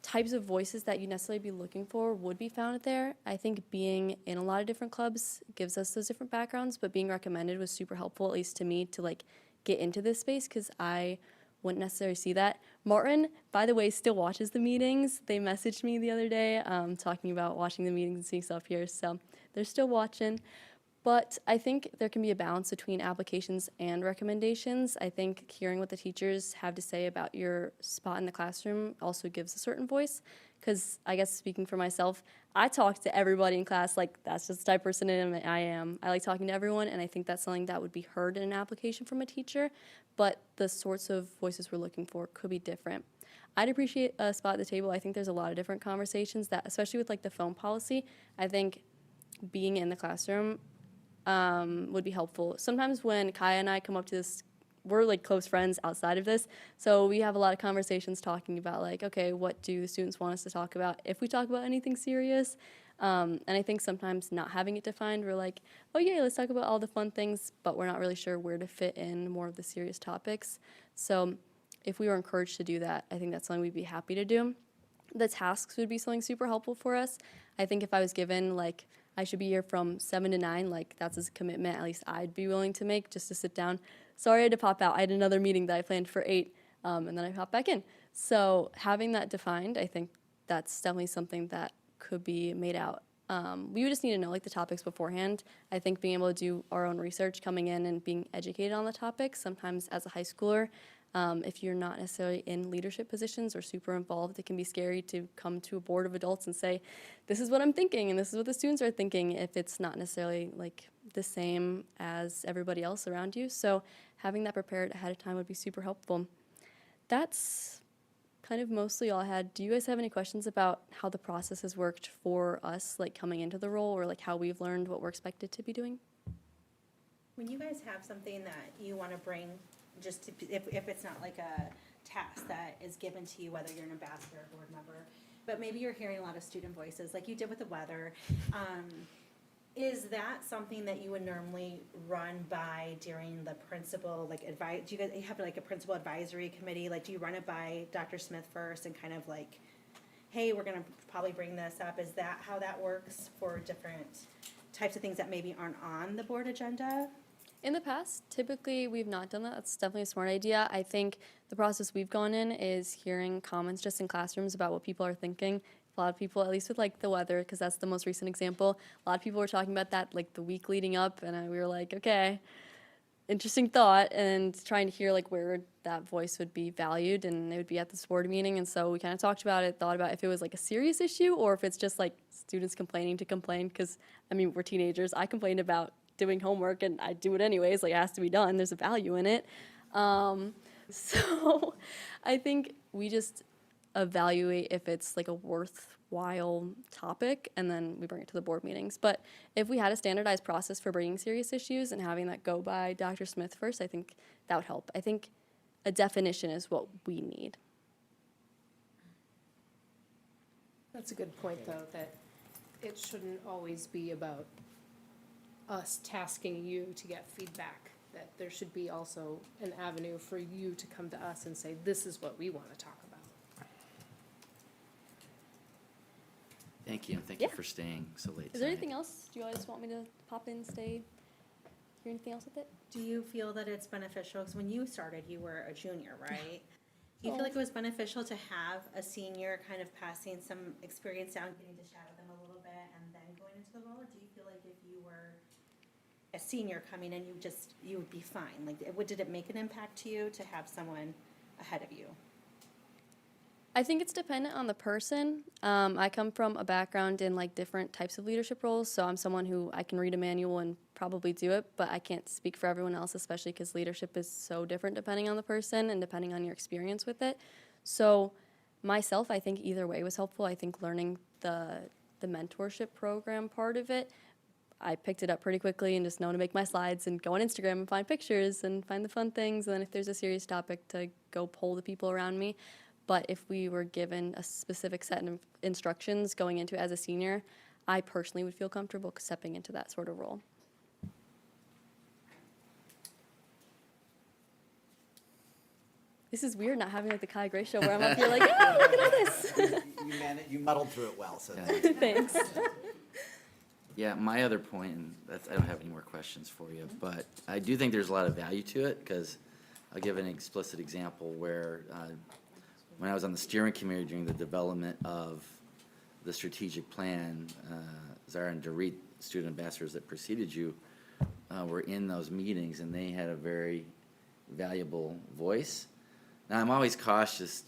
types of voices that you necessarily be looking for would be found there. I think being in a lot of different clubs gives us those different backgrounds, but being recommended was super helpful, at least to me, to like get into this space, because I wouldn't necessarily see that. Martin, by the way, still watches the meetings. They messaged me the other day talking about watching the meetings and seeing stuff here, so they're still watching. But I think there can be a balance between applications and recommendations. I think hearing what the teachers have to say about your spot in the classroom also gives a certain voice. Because I guess speaking for myself, I talk to everybody in class. Like, that's just the type of person I am. I like talking to everyone, and I think that's something that would be heard in an application from a teacher. But the sorts of voices we're looking for could be different. I'd appreciate a spot at the table. I think there's a lot of different conversations that, especially with like the phone policy, I think being in the classroom would be helpful. Sometimes when Kaya and I come up to this, we're like close friends outside of this, so we have a lot of conversations talking about like, okay, what do the students want us to talk about if we talk about anything serious? And I think sometimes not having it defined, we're like, oh yeah, let's talk about all the fun things, but we're not really sure where to fit in more of the serious topics. So if we were encouraged to do that, I think that's something we'd be happy to do. The tasks would be something super helpful for us. I think if I was given like, I should be here from 7 to 9, like that's a commitment at least I'd be willing to make just to sit down. Sorry I had to pop out. I had another meeting that I planned for 8, and then I popped back in. So having that defined, I think that's definitely something that could be made out. We would just need to know like the topics beforehand. I think being able to do our own research coming in and being educated on the topics, sometimes as a high schooler, if you're not necessarily in leadership positions or super involved, it can be scary to come to a board of adults and say, this is what I'm thinking and this is what the students are thinking, if it's not necessarily like the same as everybody else around you. So having that prepared ahead of time would be super helpful. That's kind of mostly all I had. Do you guys have any questions about how the process has worked for us, like coming into the role, or like how we've learned what we're expected to be doing? When you guys have something that you want to bring, just to, if it's not like a task that is given to you, whether you're an ambassador or board member, but maybe you're hearing a lot of student voices, like you did with the weather, is that something that you would normally run by during the principal, like advise, do you guys have like a principal advisory committee? Like, do you run it by Dr. Smith first and kind of like, hey, we're gonna probably bring this up? Is that how that works for different types of things that maybe aren't on the board agenda? In the past, typically we've not done that. That's definitely a smart idea. I think the process we've gone in is hearing comments just in classrooms about what people are thinking. A lot of people, at least with like the weather, because that's the most recent example, a lot of people were talking about that like the week leading up, and we were like, okay, interesting thought, and trying to hear like where that voice would be valued, and it would be at this board meeting. And so we kind of talked about it, thought about if it was like a serious issue or if it's just like students complaining to complain, because I mean, we're teenagers. I complained about doing homework and I do it anyways, like it has to be done, there's a value in it. So I think we just evaluate if it's like a worthwhile topic, and then we bring it to the board meetings. But if we had a standardized process for bringing serious issues and having that go by Dr. Smith first, I think that would help. I think a definition is what we need. That's a good point, though, that it shouldn't always be about us tasking you to get feedback, that there should be also an avenue for you to come to us and say, this is what we want to talk about. Thank you, and thank you for staying so late Is there tonight. anything else? Do you guys want me to pop in, stay, hear anything else with it? Do you feel that it's beneficial, because when you started, you were a junior, right? Do you feel like it was beneficial to have a senior kind of passing some experience down, getting to chat with them a little bit, and then into the role, or do you feel like if you were a senior coming in, you would be fine? Like, did it make an impact to you to have someone ahead of you? I think it's dependent on the person. I come from a background in like different types of leadership roles, so I'm someone who I can read a manual and probably do it, but I can't speak for everyone else, especially because leadership is so different depending on the person and depending on your experience with it. So myself, I think either way was helpful. I think learning the mentorship program part of it, I picked it up pretty quickly and just know to make my slides and go on Instagram and find pictures and find the fun things, and then if there's a serious topic, to go poll the people around me. But if we were given a specific set of instructions going into it as a senior, I personally would feel comfortable stepping into that sort of role. This is weird not having like the Kai Gray show where I'm up here like, yeah, look at all this. You muddled through it well, so. Thanks. Yeah, my other point, and that's, I don't have any more questions for you, but I do think there's a lot of value to it, because I'll give an explicit example where when I was on the steering committee during the development of the strategic plan, Zara and Dorit, student ambassadors that preceded you, were in those meetings, and they had a very valuable voice. Now, I'm always cautious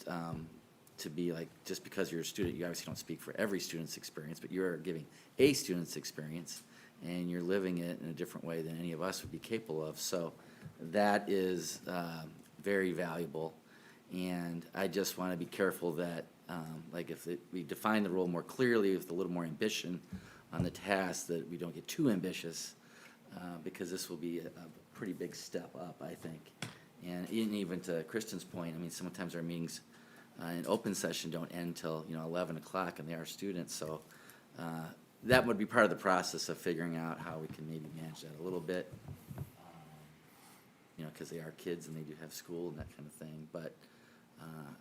to be like, just because you're a student, you obviously don't speak for every student's experience, but you're giving a student's experience, and you're living it in a different way than any of us would be capable of. So that is very valuable. And I just want to be careful that, like, if we define the role more clearly with a little more ambition on the task, that we don't get too ambitious, because this will be a pretty big step up, I think. And even to Kristen's point, I mean, sometimes our meetings in open session don't end till 11 o'clock, and they are students. So that would be part of the process of figuring out how we can maybe manage that a little bit, because they are kids and they do have school and that kind of thing. But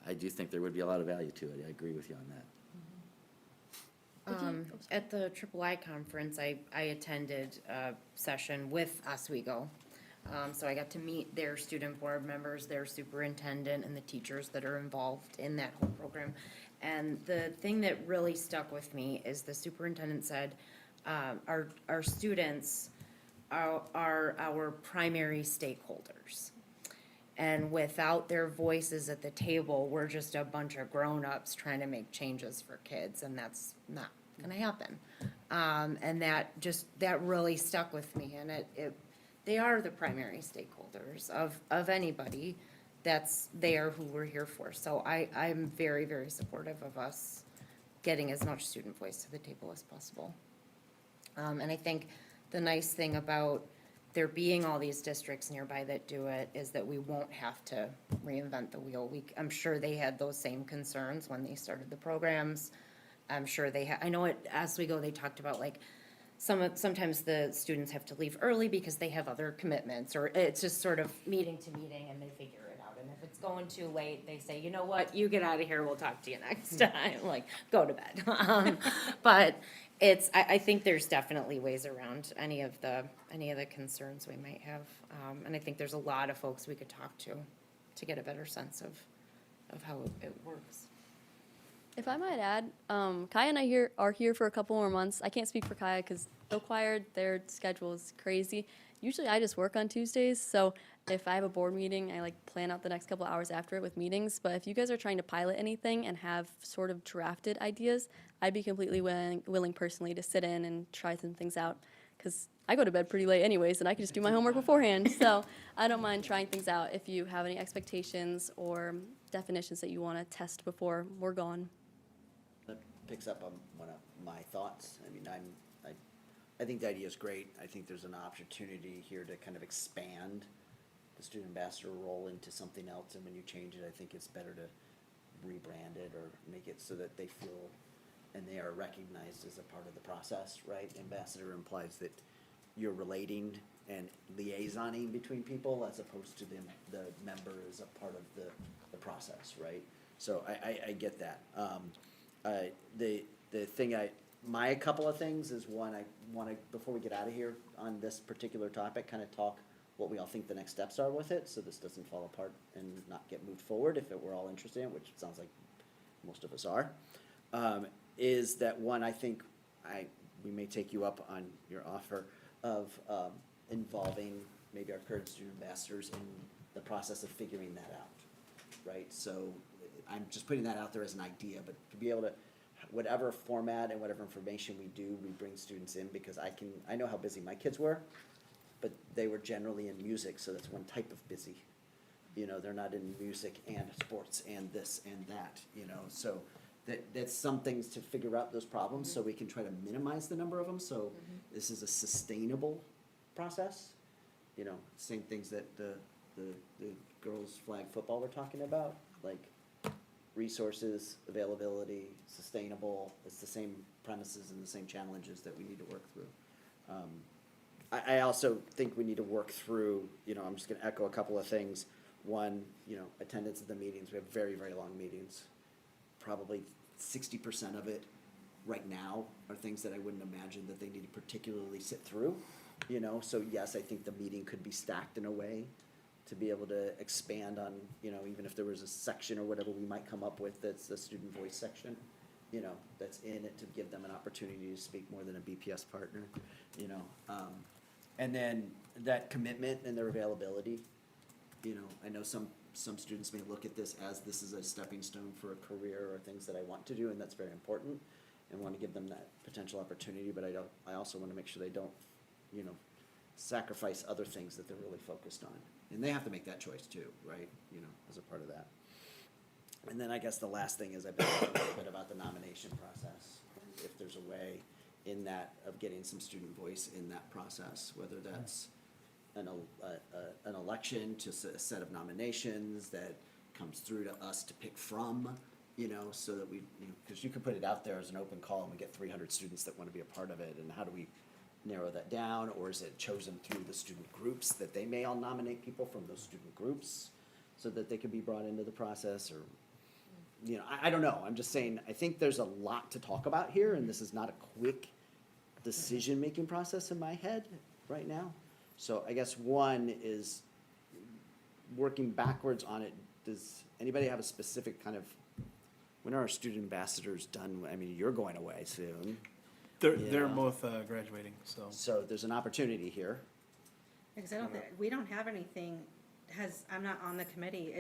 I do think there would be a lot of value to it. I agree with you on that. At the III conference, I attended a session with Oswego. So I got to meet their student board members, their superintendent, and the teachers that are involved in that whole program. And the thing that really stuck with me is the superintendent said, our students are our primary stakeholders. And without their voices at the table, we're just a bunch of grown-ups trying to make changes for kids, and that's not gonna happen. And that really stuck with me, and they are the primary stakeholders of anybody that's there who we're here for. So I'm very, very supportive of us getting as much student voice to the table as possible. And I think the nice thing about there being all these districts nearby that do it is that we won't have to reinvent the wheel. I'm sure they had those same concerns when they started the programs. I'm sure I know as we go, they talked about like, sometimes the students have to leave early because they have other commitments, or it's just sort of meeting to meeting and they figure it out. And if it's going too late, they say, you know what, you get out of here, we'll talk to you next time, like, go to bed. But I think there's definitely ways around any of the concerns we might have. And I think there's a lot of folks we could talk to get a better sense of how it works. If I might add, Kaya and I are here for a couple more months. I can't speak for Kaya because no choir, their schedule is crazy. Usually I just work on Tuesdays, so if I have a board meeting, I like plan out the next couple hours after it with meetings. But if you guys are trying to pilot anything and have sort of drafted ideas, I'd be completely willing personally to sit in and try some things out, because I go to bed pretty late anyways, and I can just do my homework beforehand. So I don't mind trying things out if you have any expectations or definitions that you want to test before we're gone. That picks up on one of my thoughts. I mean, I think the idea is great. I think there's an opportunity here to kind of expand the student ambassador role into something else, and when you change it, I think it's better to rebrand it or make it so that they feel and they are recognized as a part of the process, right? Ambassador implies that you're relating and liaisoning between people as opposed to the member as a part of the process, right? So I get that. The thing my couple of things is, one, I want to, before we get out of here on this particular topic, kind of talk what we all think the next steps are with it, so this doesn't fall apart and not get moved forward if we're all interested in it, which it sounds like most of us are. Is that one, I think we may take you up on your offer of involving maybe our current student ambassadors in the process of figuring that out, right? So I'm just putting that out there as an idea, but to be able to, whatever format and whatever information we do, we bring students in, because I know how busy my kids were, but they were generally in music, so that's one type of busy. You know, they're not in music and sports and this and that, you know, so that's some things to figure out those problems, so we can try to minimize the number of them, so this is a sustainable process. You know, same things that the girls flag football were talking about, like resources, availability, sustainable, it's the same premises and the same challenges that we need to work through. I also think we need to work through, you know, I'm just gonna echo a couple of things. One, you know, attendance at the meetings, we have very, very long meetings. Probably 60% of it right now are things that I wouldn't imagine that they need to particularly sit through, you know? So yes, I think the meeting could be stacked in a way to be able to expand on, you know, even if there was a section or whatever we might come up with that's a student voice section, you know, that's in it to give them an opportunity to speak more than a BPS partner, you know? And then that commitment and their availability, you know, I know some students may look at this as this is a stepping stone for a career or things that I want to do, and that's very important, and want to give them that potential opportunity, but I also want to make sure they don't, you know, sacrifice other things that they're really focused on. And they have to make that choice too, right, you know, as a part of that. And then I guess the last thing is I've been talking a little bit about the nomination process, and if there's a way in that of getting some student voice in that process, whether that's an election to a set of nominations that comes through to us to pick from, you know, so that we, you know, because you could put it out there as an open call and we get 300 students that want to be a part of it, and how do we narrow that down, or is it chosen through the student groups that they may all nominate people from those student groups so that they could be brought into the process, or, you know, I don't know, I'm just saying, I think there's a lot to talk about here, and this is not a quick decision-making process in my head right now. So I guess one is working backwards on it. Does anybody have a specific kind of, when are our student ambassadors done? I mean, you're going away soon. They're both graduating, so. So there's an opportunity here. Because I don't think, we don't have anything, I'm not on the committee,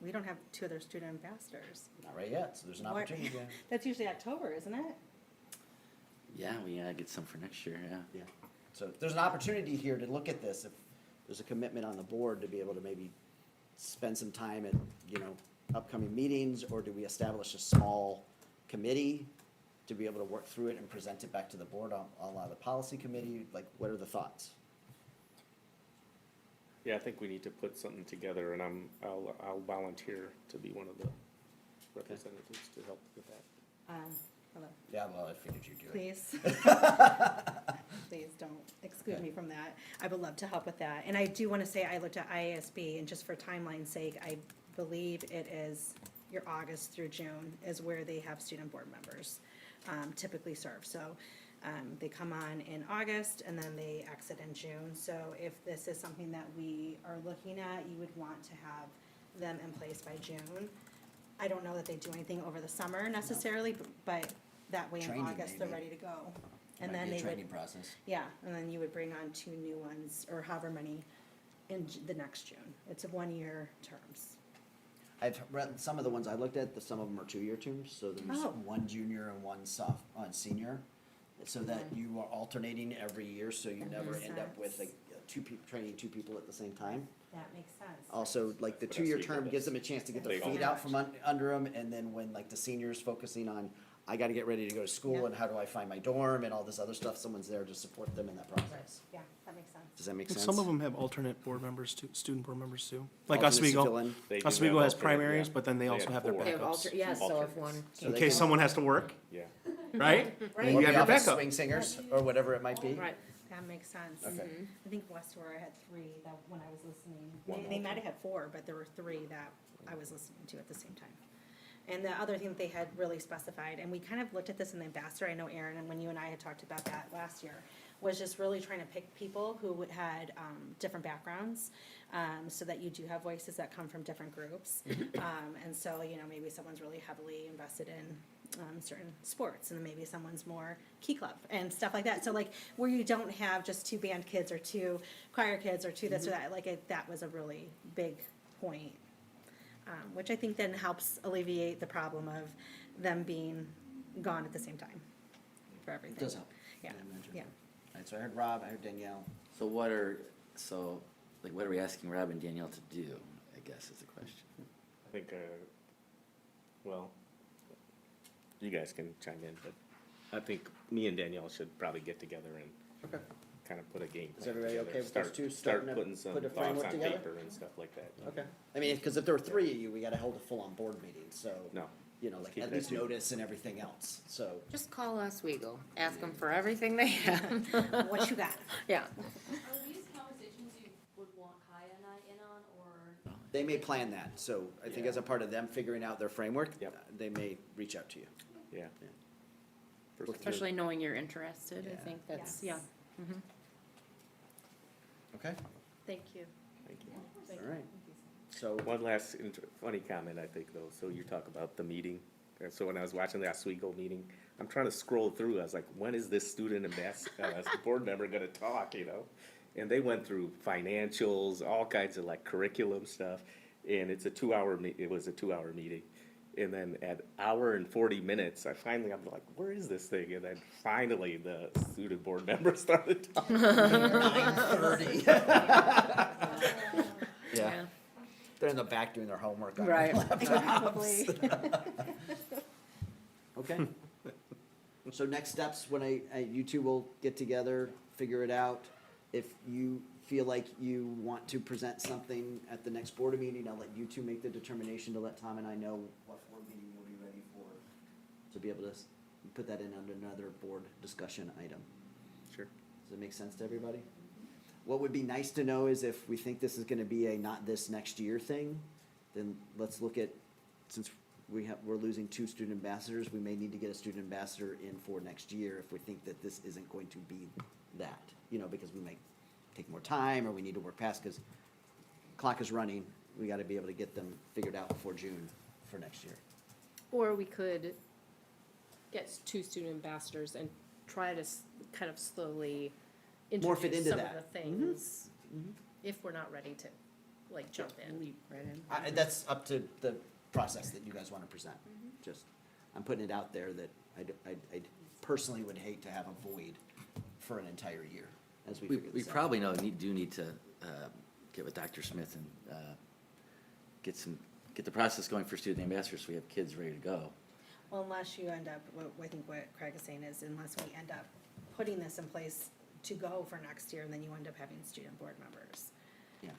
we don't have two other student ambassadors. Not right yet, so there's an What? opportunity there. That's usually October, isn't it? Yeah, we get some for next year, yeah. Yeah. So there's an opportunity here to look at this, if there's a commitment on the board to be able to maybe spend some time at, you know, upcoming meetings, or do we establish a small committee to be able to work through it and present it back to the board on the policy committee? Like, what are the thoughts? Yeah, I think we need to put something together, and I'll volunteer to be one of the representatives to help with that. Hello. Yeah, well, I figured you'd do it. Please. Please don't exclude me from that. I would love to help with that. And I do want to say, I looked at IASB, and just for timeline's sake, I believe it is your August through June is where they have student board members typically serve. So they come on in August, and then they exit in June. So if this is something that we are looking at, you would want to have them in place by June. I don't know that they do anything over the summer necessarily, but that way in Training, August, they're maybe. ready to go. Might And then be a they would, training process. yeah, and then you would bring on two new ones, or however many, in the next June. It's a 1-year terms. I've read some of the ones I looked at, some of them are 2-year terms, so there's Oh. one junior and one senior. So that you are alternating every year, so you That never makes end up with sense. like training two people at the same time. That makes sense. Also, like the But 2-year that's term equal. gives them a chance to get their They feet all- out from under them, and then when like the senior's focusing on, I gotta get ready to go to school, Yeah. and how do I find my dorm and all this other stuff, someone's there to support them in that process. Yeah, that makes sense. Does that make And sense? some of them have alternate board members too, student board members too. Like Alternates to fill Oswego. in? They do Oswego have has alternate, primaries, yeah. but then they also have their four. They have backups. yes, so if Alternates. one. So In they case can- someone has to work, Yeah. right? Right. Then Or you be have your off as backup. swing singers, or whatever it might be. Right. That makes sense. Okay. I think West Aurora had 3 that when I was listening. One They might have had 4, but there were 3 that I was listening to at the same time. And the other thing that they had really specified, and we kind of looked at this in the ambassador, I know Aaron, and when you and I had talked about that last year, was just really trying to pick people who had different backgrounds, so that you do have voices that come from different groups. And so, you know, maybe someone's really heavily invested in certain sports, and then maybe someone's more key club and stuff like that. So like where you don't have just two band kids or two choir kids or two this or that, like that was a really big point, which I think then helps alleviate the problem of them being gone at the same time for everything. It does help. Yeah, I imagine. yeah. All right, so I heard Rob, I heard Danielle. So what are we asking Rob and Danielle to do, I guess is the question. I think, well, you guys can chime in, but I think me and Danielle should probably get together and Okay. kind of put a game Is plan everybody together. okay with those two Start starting to putting some put a thoughts framework on together? paper and stuff like that. Okay. I mean, because if there were three of you, we gotta hold a full-on board meeting, so. No. You know, Let's like keep at it least at two. notice and everything else, so. Just call Oswego, ask them for everything they have. What you got? Yeah. Are these conversations you would want Kaya and I in on, or? They may plan that, so I think as a part of them figuring out their framework, Yep. they may reach out to you. Yeah. Work through- Especially knowing you're interested, I Yeah. think that's, Yes. yeah. Mhm. Okay, Thank you. Thank you. all right. So, One last funny comment, I think, though. So you talk about the meeting. So when I was watching the Oswego meeting, I'm trying to scroll through. I was like, when is this student board member gonna talk, you know? And they went through financials, all kinds of like curriculum stuff. And it's a 2-hour, it was a 2-hour meeting. And then at hour and 40 minutes, I'm like, where is this thing? And then finally, the student board member started talking. 9:30. Yeah. They're in the back doing their homework on Right. their laptops. Probably. Okay. So next steps, when you two will get together, figure it out. If you feel like you want to present something at the next board meeting, I'll let you two make the determination to let Tom and I know what board meeting you'll be ready for, to be able to put that in under another board discussion item. Sure. Does that make sense to everybody? What would be nice to know is if we think this is gonna be a not this next year thing, then let's look at, since we're losing 2 student ambassadors, we may need to get a student ambassador in for next year if we think that this isn't going to be that, you know, because we might take more time or we need to work past, because clock is running, we gotta be able to get them figured out before June for next year. Or we could get 2 student ambassadors and try to kind of slowly Morph it introduce into some of that. the things, if we're not ready to, like, jump in. Leap right in. That's up to the process that you guys wanna present. Just, I'm putting it out there that I personally would hate to have a void for an entire year as we We figure this out. probably do need to get with Dr. Smith and get the process going for student ambassadors, so we have kids ready to go. Well, unless you end up, I think what Craig is saying is unless we end up putting this in place to go for next year, then you end up having student board members Yeah.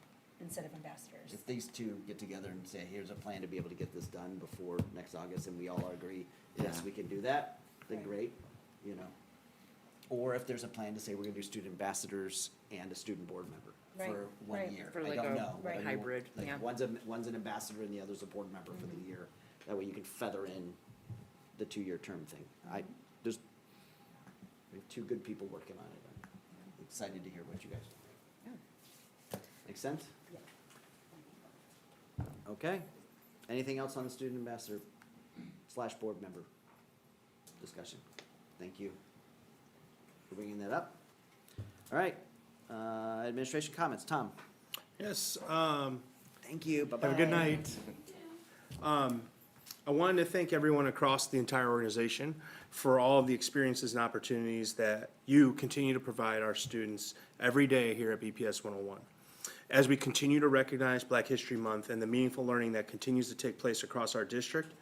instead of ambassadors. If these two get together and say, here's a plan to be able to get this done before next August, and we all agree, yes, Yeah. we can do that, then Right. great, you know. Or if there's a plan to say we're gonna do student ambassadors and a student board member Right, for one right. year. For I like don't a know. Right. hybrid, Like, yeah. one's an ambassador and the other's a board member for the year. That way you can feather in the 2-year term thing. We have 2 good people working on it. I'm excited to hear what you guys do. Make sense? Okay. Anything else on the student ambassador / board member discussion? Thank you for bringing that up. All right, administration comments, Tom? Yes, Thank you, bye-bye. have a good night. I wanted to thank everyone across the entire organization for all of the experiences and opportunities that you continue to provide our students every day here at BPS 101. As we continue to recognize Black History Month and the meaningful learning that continues to take place across our district,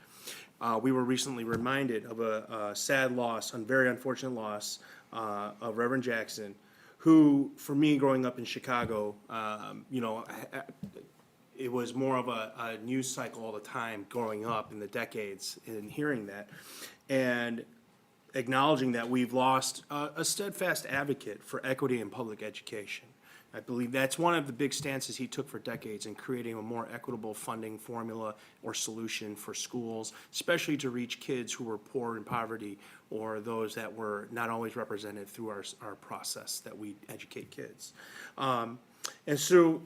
we were recently reminded of a sad loss, a very unfortunate loss, of Reverend Jackson, who, for me, growing up in Chicago, it was more of a news cycle all the time growing up in the decades and hearing that. And acknowledging that we've lost a steadfast advocate for equity in public education. I believe that's one of the big stances he took for decades in creating a more equitable funding formula or solution for schools, especially to reach kids who were poor in poverty or those that were not always represented through our process that we educate kids. And so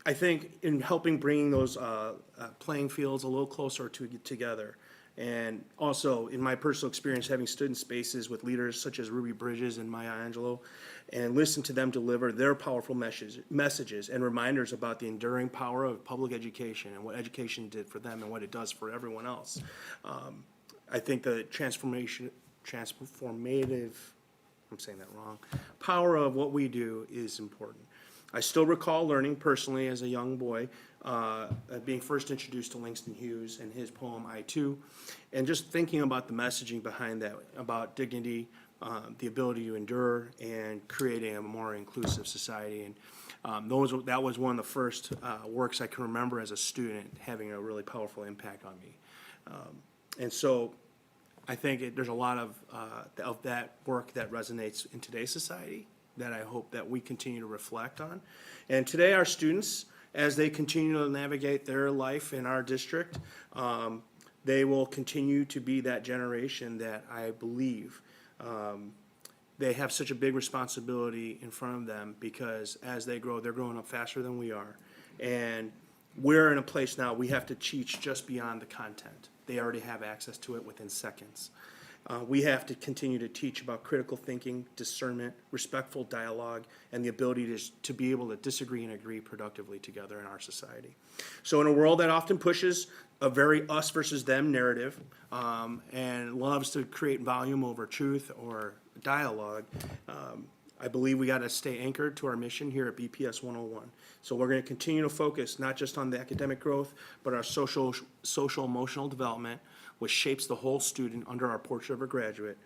I think in helping bringing those playing fields a little closer together, And also, in my personal experience, having stood in spaces with leaders such as Ruby Bridges and Maya Angelou, and listened to them deliver their powerful messages and reminders about the enduring power of public education and what education did for them and what it does for everyone else. I think the transformative, I'm saying that wrong, power of what we do is important. I still recall learning personally as a young boy, being first introduced to Langston Hughes and his poem, I Too, and just thinking about the messaging behind that, about dignity, the ability to endure, and creating a more inclusive society. And that was one of the first works I can remember as a student having a really powerful impact on me. And so I think there's a lot of that work that resonates in today's society that I hope that we continue to reflect on. And today our students, as they continue to navigate their life in our district, they will continue to be that generation that I believe they have such a big responsibility in front of them, because as they grow, they're growing up faster than we are. And we're in a place now, we have to teach just beyond the content. They already have access to it within seconds. We have to continue to teach about critical thinking, discernment, respectful dialogue, and the ability to be able to disagree and agree productively together in our society. So in a world that often pushes a very us versus them narrative, and loves to create volume over truth or dialogue, I believe we got to stay anchored to our mission here at BPS 101. So we're going to continue to focus not just on the academic growth, but our social emotional development, which shapes the whole student under our portrait of a graduate.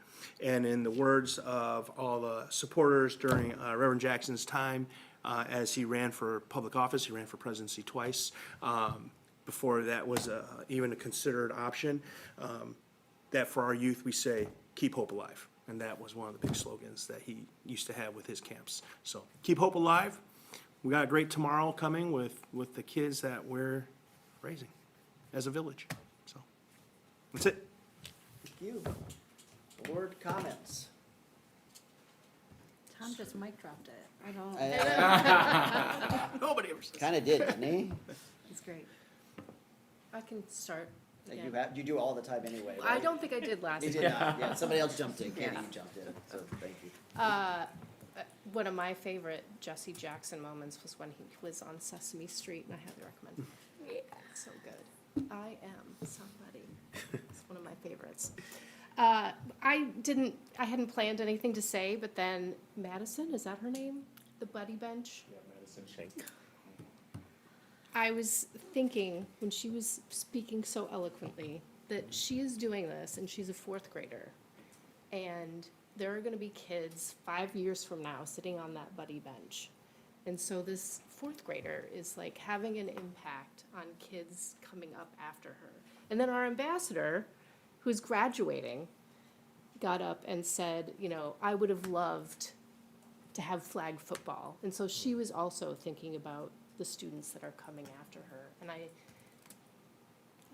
And in the words of all the supporters during Reverend Jackson's time, as he ran for public office, he ran for presidency twice, before that was even a considered option, that for our youth we say, keep hope alive. And that was one of the big slogans that he used to have with his camps. So keep hope alive. We got a great tomorrow coming with the kids that we're raising as a village. So that's it. Thank you. Board comments. Tom just mic dropped it. I don't. Nobody ever says. Kinda did, didn't he? It's great. I can start Like again. you do all the time anyway, I right? don't think I did last You time. did not, yeah, somebody else jumped in, Katie, Yeah. you jumped in, so thank you. One of my favorite Jesse Jackson moments was when he was on Sesame Street, and I highly recommend. Yeah, so good. I am somebody. It's one of my favorites. I hadn't planned anything to say, but then Madison, is that her name? The Buddy Bench? Yeah, Madison Shank. I was thinking, when she was speaking so eloquently, that she is doing this, and she's a fourth grader. And there are gonna be kids 5 years from now sitting on that buddy bench. And so this fourth grader is like having an impact on kids coming up after her. And then our ambassador, who's graduating, got up and said, you know, I would have loved to have flag football. And so she was also thinking about the students that are coming after her. And I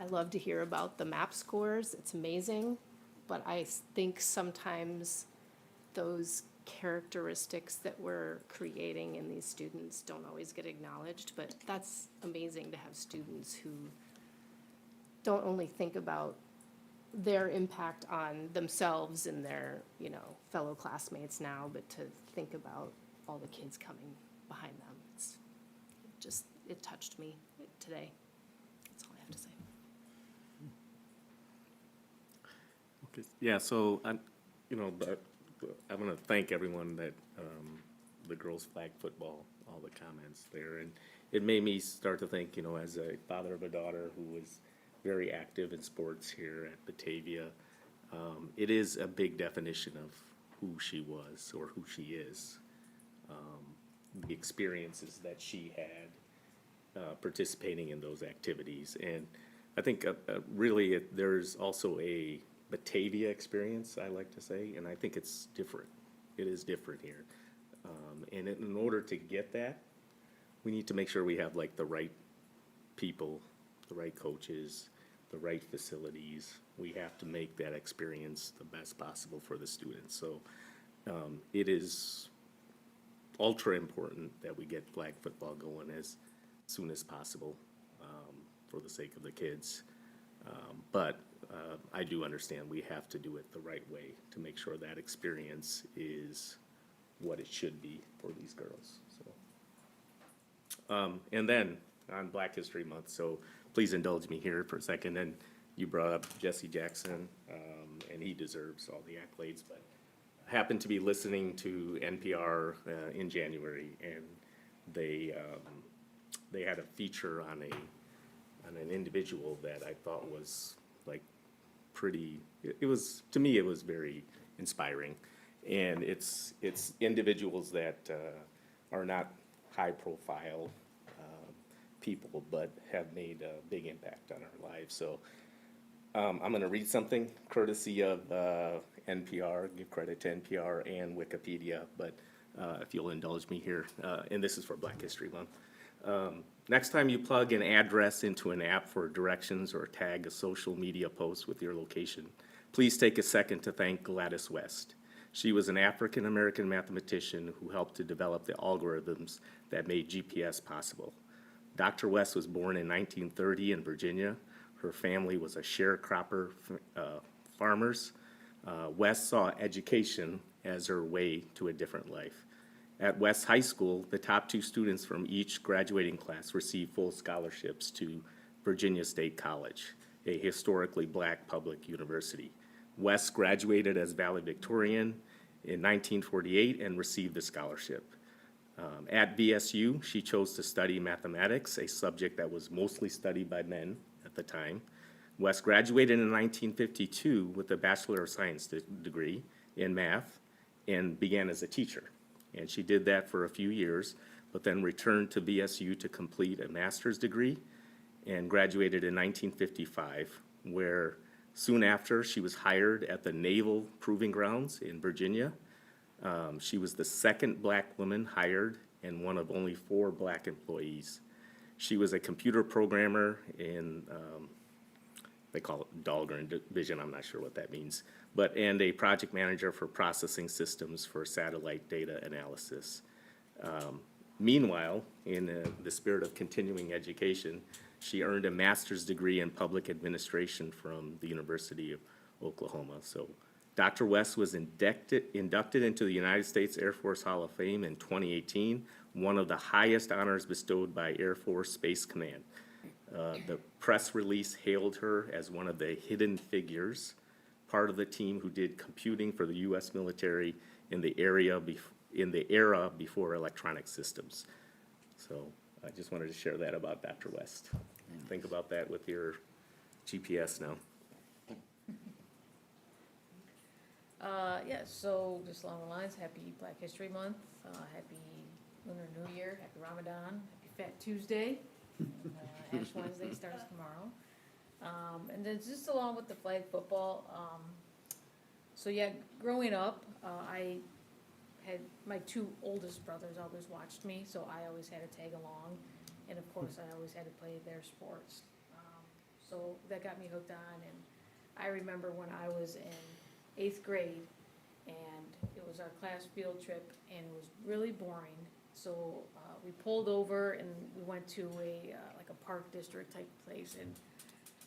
love to hear about the MAP scores. It's amazing. But I think sometimes those characteristics that we're creating in these students don't always get acknowledged. But that's amazing to have students who don't only think about their impact on themselves and their, you know, fellow classmates now, but to think about all the kids coming behind them. It touched me today. That's all I have to say. Okay. Yeah, so I want to thank everyone that, the girls flag football, all the comments there. And it made me start to think, as a father of a daughter who was very active in sports here at Batavia, it is a big definition of who she was or who she is. The experiences that she had participating in those activities. And I think really there's also a Batavia experience, I like to say, and I think it's different. It is different here. And in order to get that, we need to make sure we have like the right people, the right coaches, the right facilities. We have to make that experience the best possible for the students. So it is ultra important that we get flag football going as soon as possible for the sake of the kids. But I do understand we have to do it the right way to make sure that experience is what it should be for these girls, so. And then on Black History Month, so please indulge me here for a second, and you brought up Jesse Jackson, and he deserves all the accolades, but happened to be listening to NPR in January, and they had a feature on an individual that I thought was like pretty, it was, to me, it was very inspiring. And it's individuals that are not high-profile people, but have made a big impact on our lives. So I'm going to read something courtesy of NPR, give credit to NPR and Wikipedia, but if you'll indulge me here, and this is for Black History Month. Next time you plug an address into an app for directions or tag a social media post with your location, please take a second to thank Gladys West. She was an African-American mathematician who helped to develop the algorithms that made GPS possible. Dr. West was born in 1930 in Virginia. Her family was a sharecropper farmers. West saw education as her way to a different life. At West High School, the top 2 students from each graduating class received full scholarships to Virginia State College, a historically black public university. West graduated as valedictorian in 1948 and received the scholarship. At VSU, she chose to study mathematics, a subject that was mostly studied by men at the time. West graduated in 1952 with a Bachelor of Science degree in math and began as a teacher. And she did that for a few years, but then returned to VSU to complete a master's degree and graduated in 1955, where soon after she was hired at the Naval Proving Grounds in Virginia. She was the second black woman hired and one of only 4 black employees. She was a computer programmer in, they call it Dahlgren Division, I'm not sure what that means, and a project manager for processing systems for satellite data analysis. Meanwhile, in the spirit of continuing education, she earned a master's degree in public administration from the University of Oklahoma. So Dr. West was inducted into the United States Air Force Hall of Fame in 2018, one of the highest honors bestowed by Air Force Space Command. The press release hailed her as one of the hidden figures, part of the team who did computing for the U.S. military in the era before electronic systems. So I just wanted to share that about Dr. West. Think about that with your GPS now. Yeah, so just along the lines, happy Black History Month, happy Lunar New Year, happy Ramadan, happy Fat Tuesday, Ash Wednesday starts tomorrow. And then just along with the flag football, so yeah, growing up, I had, my 2 oldest brothers always watched me, so I always had to tag along, and of course, I always had to play their sports. So that got me hooked on, and I remember when I was in 8th grade, and it was our class field trip, and it was really boring. So we pulled over and we went to a like a park district type place, and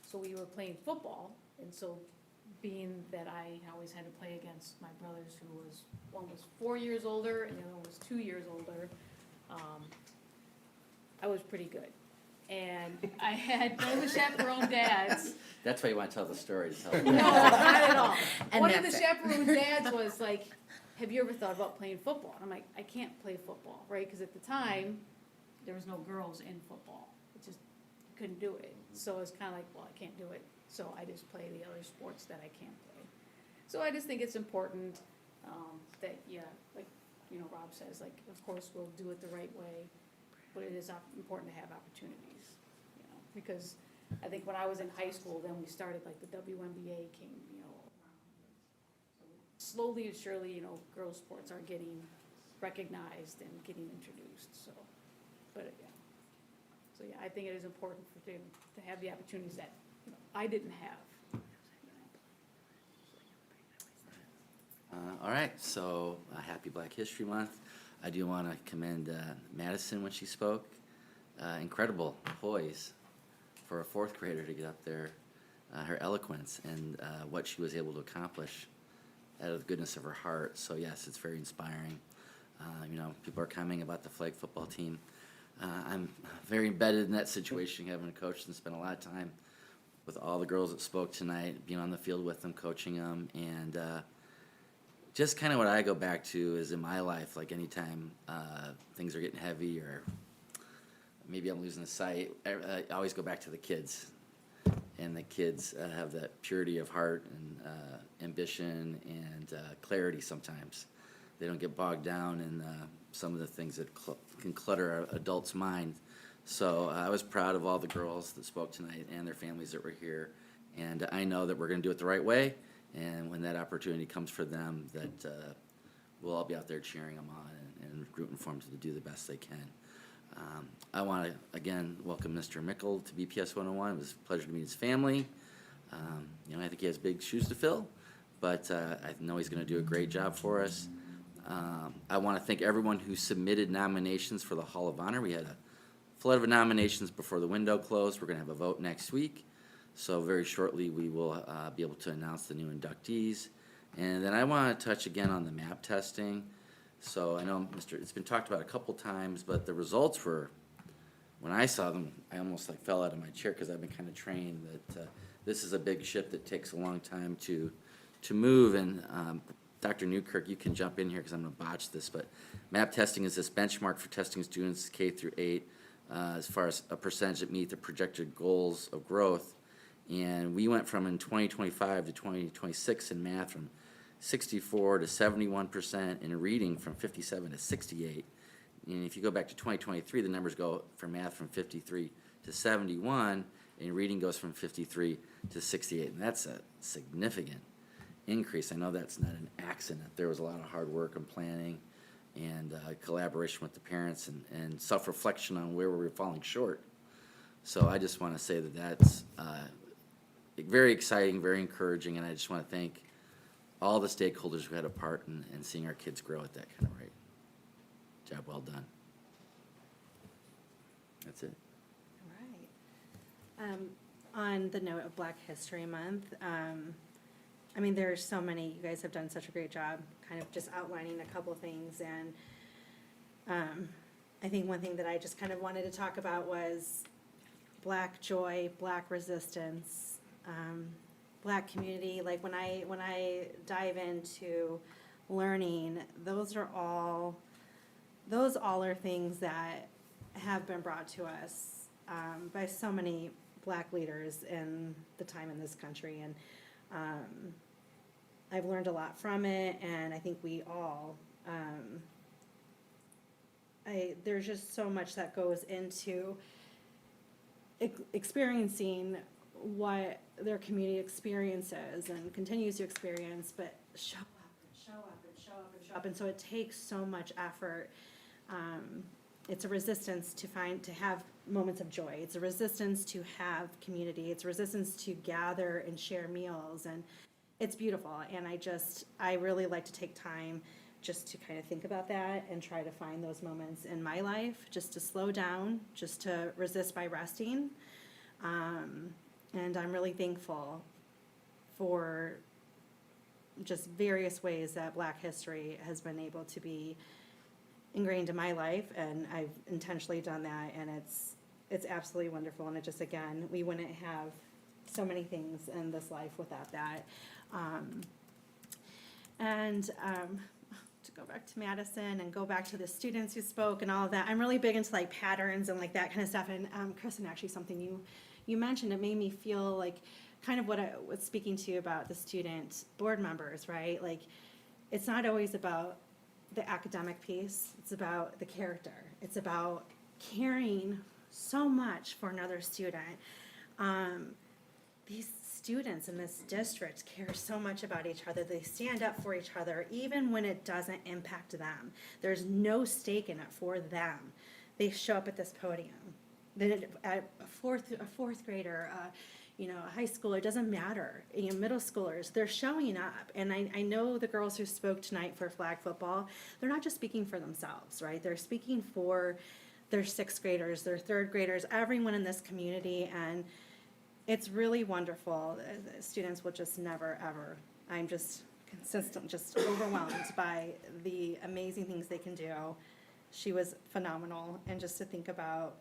so we were playing football. And so, being that I always had to play against my brothers, who was one was 4 years older and the other was 2 years older, I was pretty good. And I had one of the chaperone dads. That's why you want to tell the story. To tell No, not at all. And One of the that's it. chaperone dads was like, have you ever thought about playing football? And I'm like, I can't play football, right? Because at the time, there was no girls in football. It just couldn't do it. So I was kind of like, well, I can't do it. So I just play the other sports that I can play. So I just think it's important that, yeah, like, you know, Rob says, like, of course, we'll do it the right way, but it is important to have opportunities, you know, because I think when I was in high school, then we started, like, the WNBA came, you know, slowly and surely, you know, girls' sports are getting recognized and getting introduced, so, but, yeah. So, yeah, I think it is important for them to have the opportunities that, you know, I didn't have. All right, so happy Black History Month. I do want to commend Madison when she spoke. Incredible poise for a 4th grader to get up there her eloquence and what she was able to accomplish out of the goodness of her heart. So yes, it's very inspiring. People are commenting about the flag football team. I'm very embedded in that situation, having coached and spent a lot of time with all the girls that spoke tonight, being on the field with them, coaching them, and just kind of what I go back to is in my life, like anytime things are getting heavy or maybe I'm losing the sight, I always go back to the kids. And the kids have that purity of heart and ambition and clarity sometimes. They don't get bogged down in some of the things that can clutter our adults' mind. So I was proud of all the girls that spoke tonight and their families that were here. And I know that we're going to do it the right way. And when that opportunity comes for them, that we'll all be out there cheering them on and rooting for them to do the best they can. I want to, again, welcome Mr. Mickle to BPS 101. It was a pleasure to meet his family. I think he has big shoes to fill, but I know he's going to do a great job for us. I want to thank everyone who submitted nominations for the Hall of Honor. We had a flood of nominations before the window closed. We're going to have a vote next week. So very shortly, we will be able to announce the new inductees. And then I want to touch again on the MAP testing. So I know, it's been talked about a couple times, but the results were, when I saw them, I almost fell out of my chair because I've been kind of trained that this is a big ship that takes a long time to move. And Dr. Newkirk, you can jump in here because I'm going to botch this, but MAP testing is this benchmark for testing students K through 8 as far as a percentage that meet the projected goals of growth. And we went from in 2025 to 2026 in math from 64 to 71%, in reading from 57 to 68. And if you go back to 2023, the numbers go for math from 53 to 71, and reading goes from 53 to 68. And that's a significant increase. I know that's not an accident. There was a lot of hard work and planning and collaboration with the parents and self-reflection on where we were falling short. So I just want to say that that's very exciting, very encouraging, and I just want to thank all the stakeholders who had a part in seeing our kids grow at that kind of rate. Job well done. That's it. All right. On the note of Black History Month, there's so many, you guys have done such a great job kind of just outlining a couple things, and I think one thing that I just kind of wanted to talk about was Black joy, Black resistance, Black community. Like when I dive into learning, those all are things that have been brought to us by so many Black leaders in the time in this country, and I've learned a lot from it, and I think we all there's just so much that goes into experiencing what their community experiences and continues to experience, but show up and show up and show up and show up. And so it takes so much effort. It's a resistance to have moments of joy. It's a resistance to have community. It's a resistance to gather and share meals. And it's beautiful. And I really like to take time just to kind of think about that and try to find those moments in my life, just to slow down, just to resist by resting. And I'm really thankful for just various ways that Black history has been able to be ingrained in my life, and I've intentionally done that, and it's absolutely wonderful. And it just, again, we wouldn't have so many things in this life without that. To go back to Madison and go back to the students who spoke and all of that, I'm really big into patterns and that kind of stuff. And Kristen, actually something you mentioned, it made me feel like kind of what I was speaking to you about the student board members, right? Like, it's not always about the academic piece. It's about the character. It's about caring so much for another student. These students in this district care so much about each other. They stand up for each other, even when it doesn't impact them. There's no stake in it for them. They show up at this podium. Then a fourth grader, a high schooler, it doesn't matter. Middle schoolers, they're showing up. And I know the girls who spoke tonight for flag football, they're not just speaking for themselves, right? They're speaking for their sixth graders, their third graders, everyone in this community. And it's really wonderful. Students will just never, ever, I'm just consistent, just overwhelmed by the amazing things they can do. She was phenomenal, and just to think about,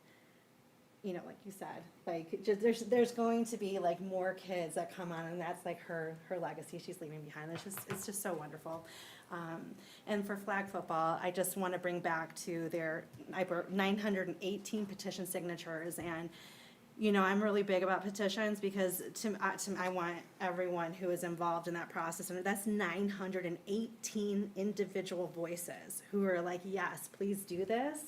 you know, like you said, like, just, there's going to be like more kids that come on, and that's like her legacy she's leaving behind. It's just so wonderful. And for flag football, I just want to bring back to their 918 petition signatures, and you know, I'm really big about petitions because I want everyone who is involved in that process, and that's 918 individual voices who are like, yes, please do this,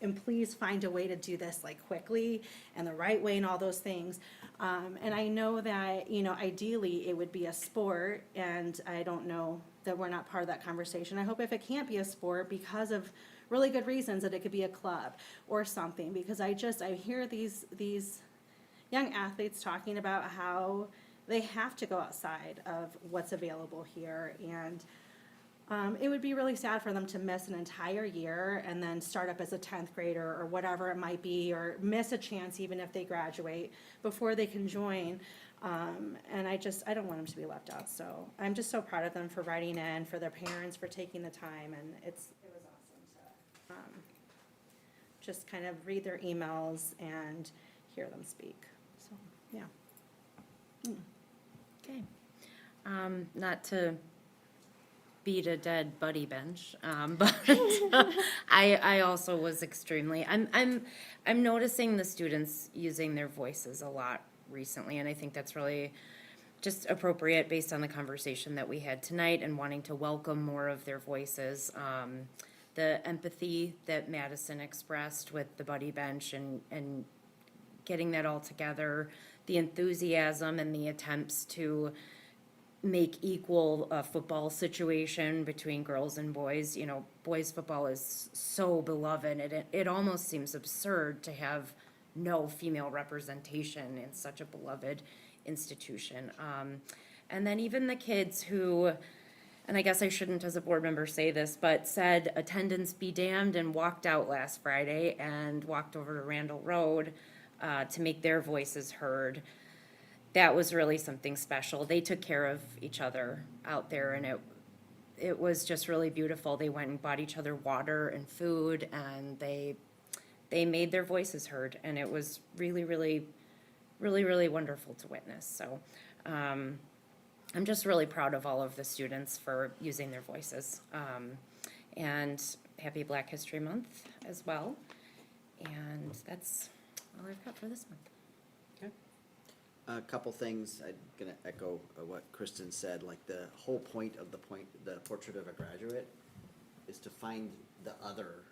and please find a way to do this like quickly and the right way and all those things. And I know that, you know, ideally it would be a sport, and I don't know that we're not part of that conversation. I hope if it can't be a sport because of really good reasons, that it could be a club or something, because I hear these young athletes talking about how they have to go outside of what's available here, and it would be really sad for them to miss an entire year and then start up as a 10th grader or whatever it might be, or miss a chance even if they graduate before they can join. And I don't want them to be left out. So I'm just so proud of them for writing in, for their parents for taking the time, and it was awesome to just kind of read their emails and hear them speak. So, yeah. Okay. Not to beat a dead buddy bench, but I also was extremely, I'm noticing the students using their voices a lot recently, and I think that's really just appropriate based on the conversation that we had tonight and wanting to welcome more of their voices. The empathy that Madison expressed with the buddy bench and getting that all together, the enthusiasm and the attempts to make equal football situation between girls and boys. You know, boys football is so beloved. It almost seems absurd to have no female representation in such a beloved institution. And then even the kids who, and I guess I shouldn't as a board member say this, but said attendance be damned and walked out last Friday and walked over to Randall Road to make their voices heard. That was really something special. They took care of each other out there, and it was just really beautiful. They went and bought each other water and food, and they made their voices heard, and it was really, really, really, really wonderful to witness. So I'm just really proud of all of the students for using their voices. And happy Black History Month as well. And that's all I've got for this month. A couple things, I'm gonna echo what Kristen said, like the whole point of the portrait of a graduate is to find the other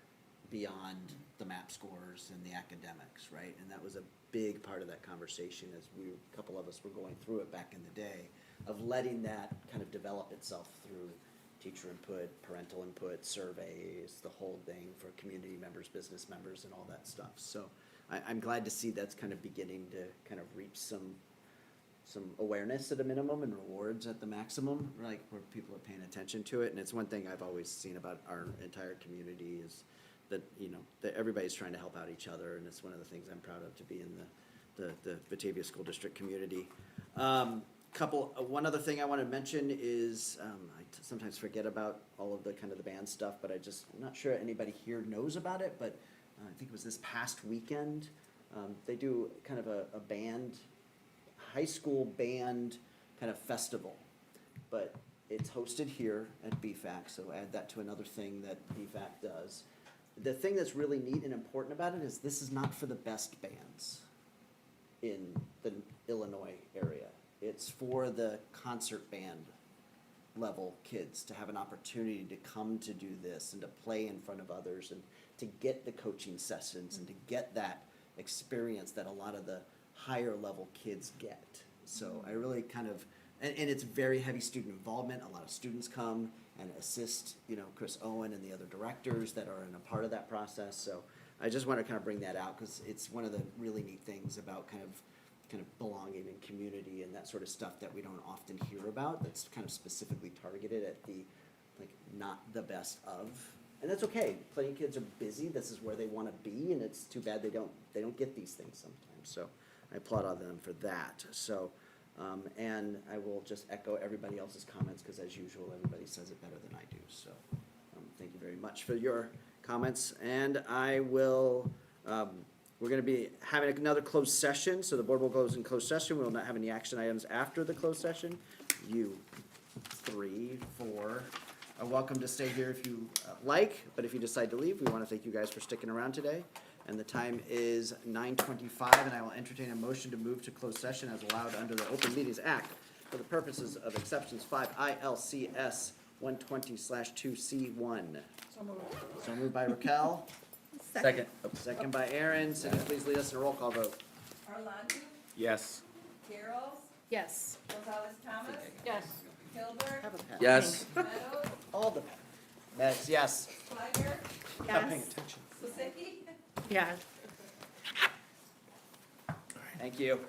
beyond the MAP scores and the academics, right? And that was a big part of that conversation as a couple of us were going through it back in the day, of letting that kind of develop itself through teacher input, parental input, surveys, the whole thing for community members, business members, and all that stuff. So I'm glad to see that's kind of beginning to kind of reach some awareness at a minimum and rewards at the maximum, like where people are paying attention to it. And it's one thing I've always seen about our entire community is that, you know, that everybody's trying to help out each other, and it's one of the things I'm proud of to be in the Batavia School District community. One other thing I want to mention is I sometimes forget about all of the kind of the band stuff, but I'm not sure anybody here knows about it, but I think it was this past weekend. They do kind of a band, high school band kind of festival, but it's hosted here at BFAC, so add that to another thing that BFAC does. The thing that's really neat and important about it is this is not for the best bands in the Illinois area. It's for the concert band level kids to have an opportunity to come to do this and to play in front of others and to get the coaching sessions and to get that experience that a lot of the higher level kids get. So I really kind of, and it's very heavy student involvement. A lot of students come and assist, you know, Chris Owen and the other directors that are in a part of that process. So I just want to kind of bring that out because it's one of the really neat things about kind of belonging and community and that sort of stuff that we don't often hear about, that's kind of specifically targeted at the, like, not the best of. And that's okay. Plenty of kids are busy. This is where they want to be, and it's too bad they don't get these things sometimes. So I applaud all them for that. So, and I will just echo everybody else's comments, because as usual, everybody says it better than I do. So, thank you very much for your comments. And I will, we're gonna be having another closed session, so the board will close in closed session. We will not have any action items after the closed session. You 3, 4 are welcome to stay here if you like, but if you decide to leave, we want to thank you guys for sticking around today. And the time is 9:25, and I will entertain a motion to move to closed session as allowed under the Open Meetings Act for the purposes of exceptions 5 ILCS 120/2C1. So moved by Raquel. Second. Second by Aaron. Cindy, please lead us in a roll call vote. Arlandi, Yes. Garrels, Yes. Gonzalez Thomas, Yes. Hilberg, Yes. Meadows, All the, yes. Schleiger, Not paying attention. Sosicki, Yeah. Thank you.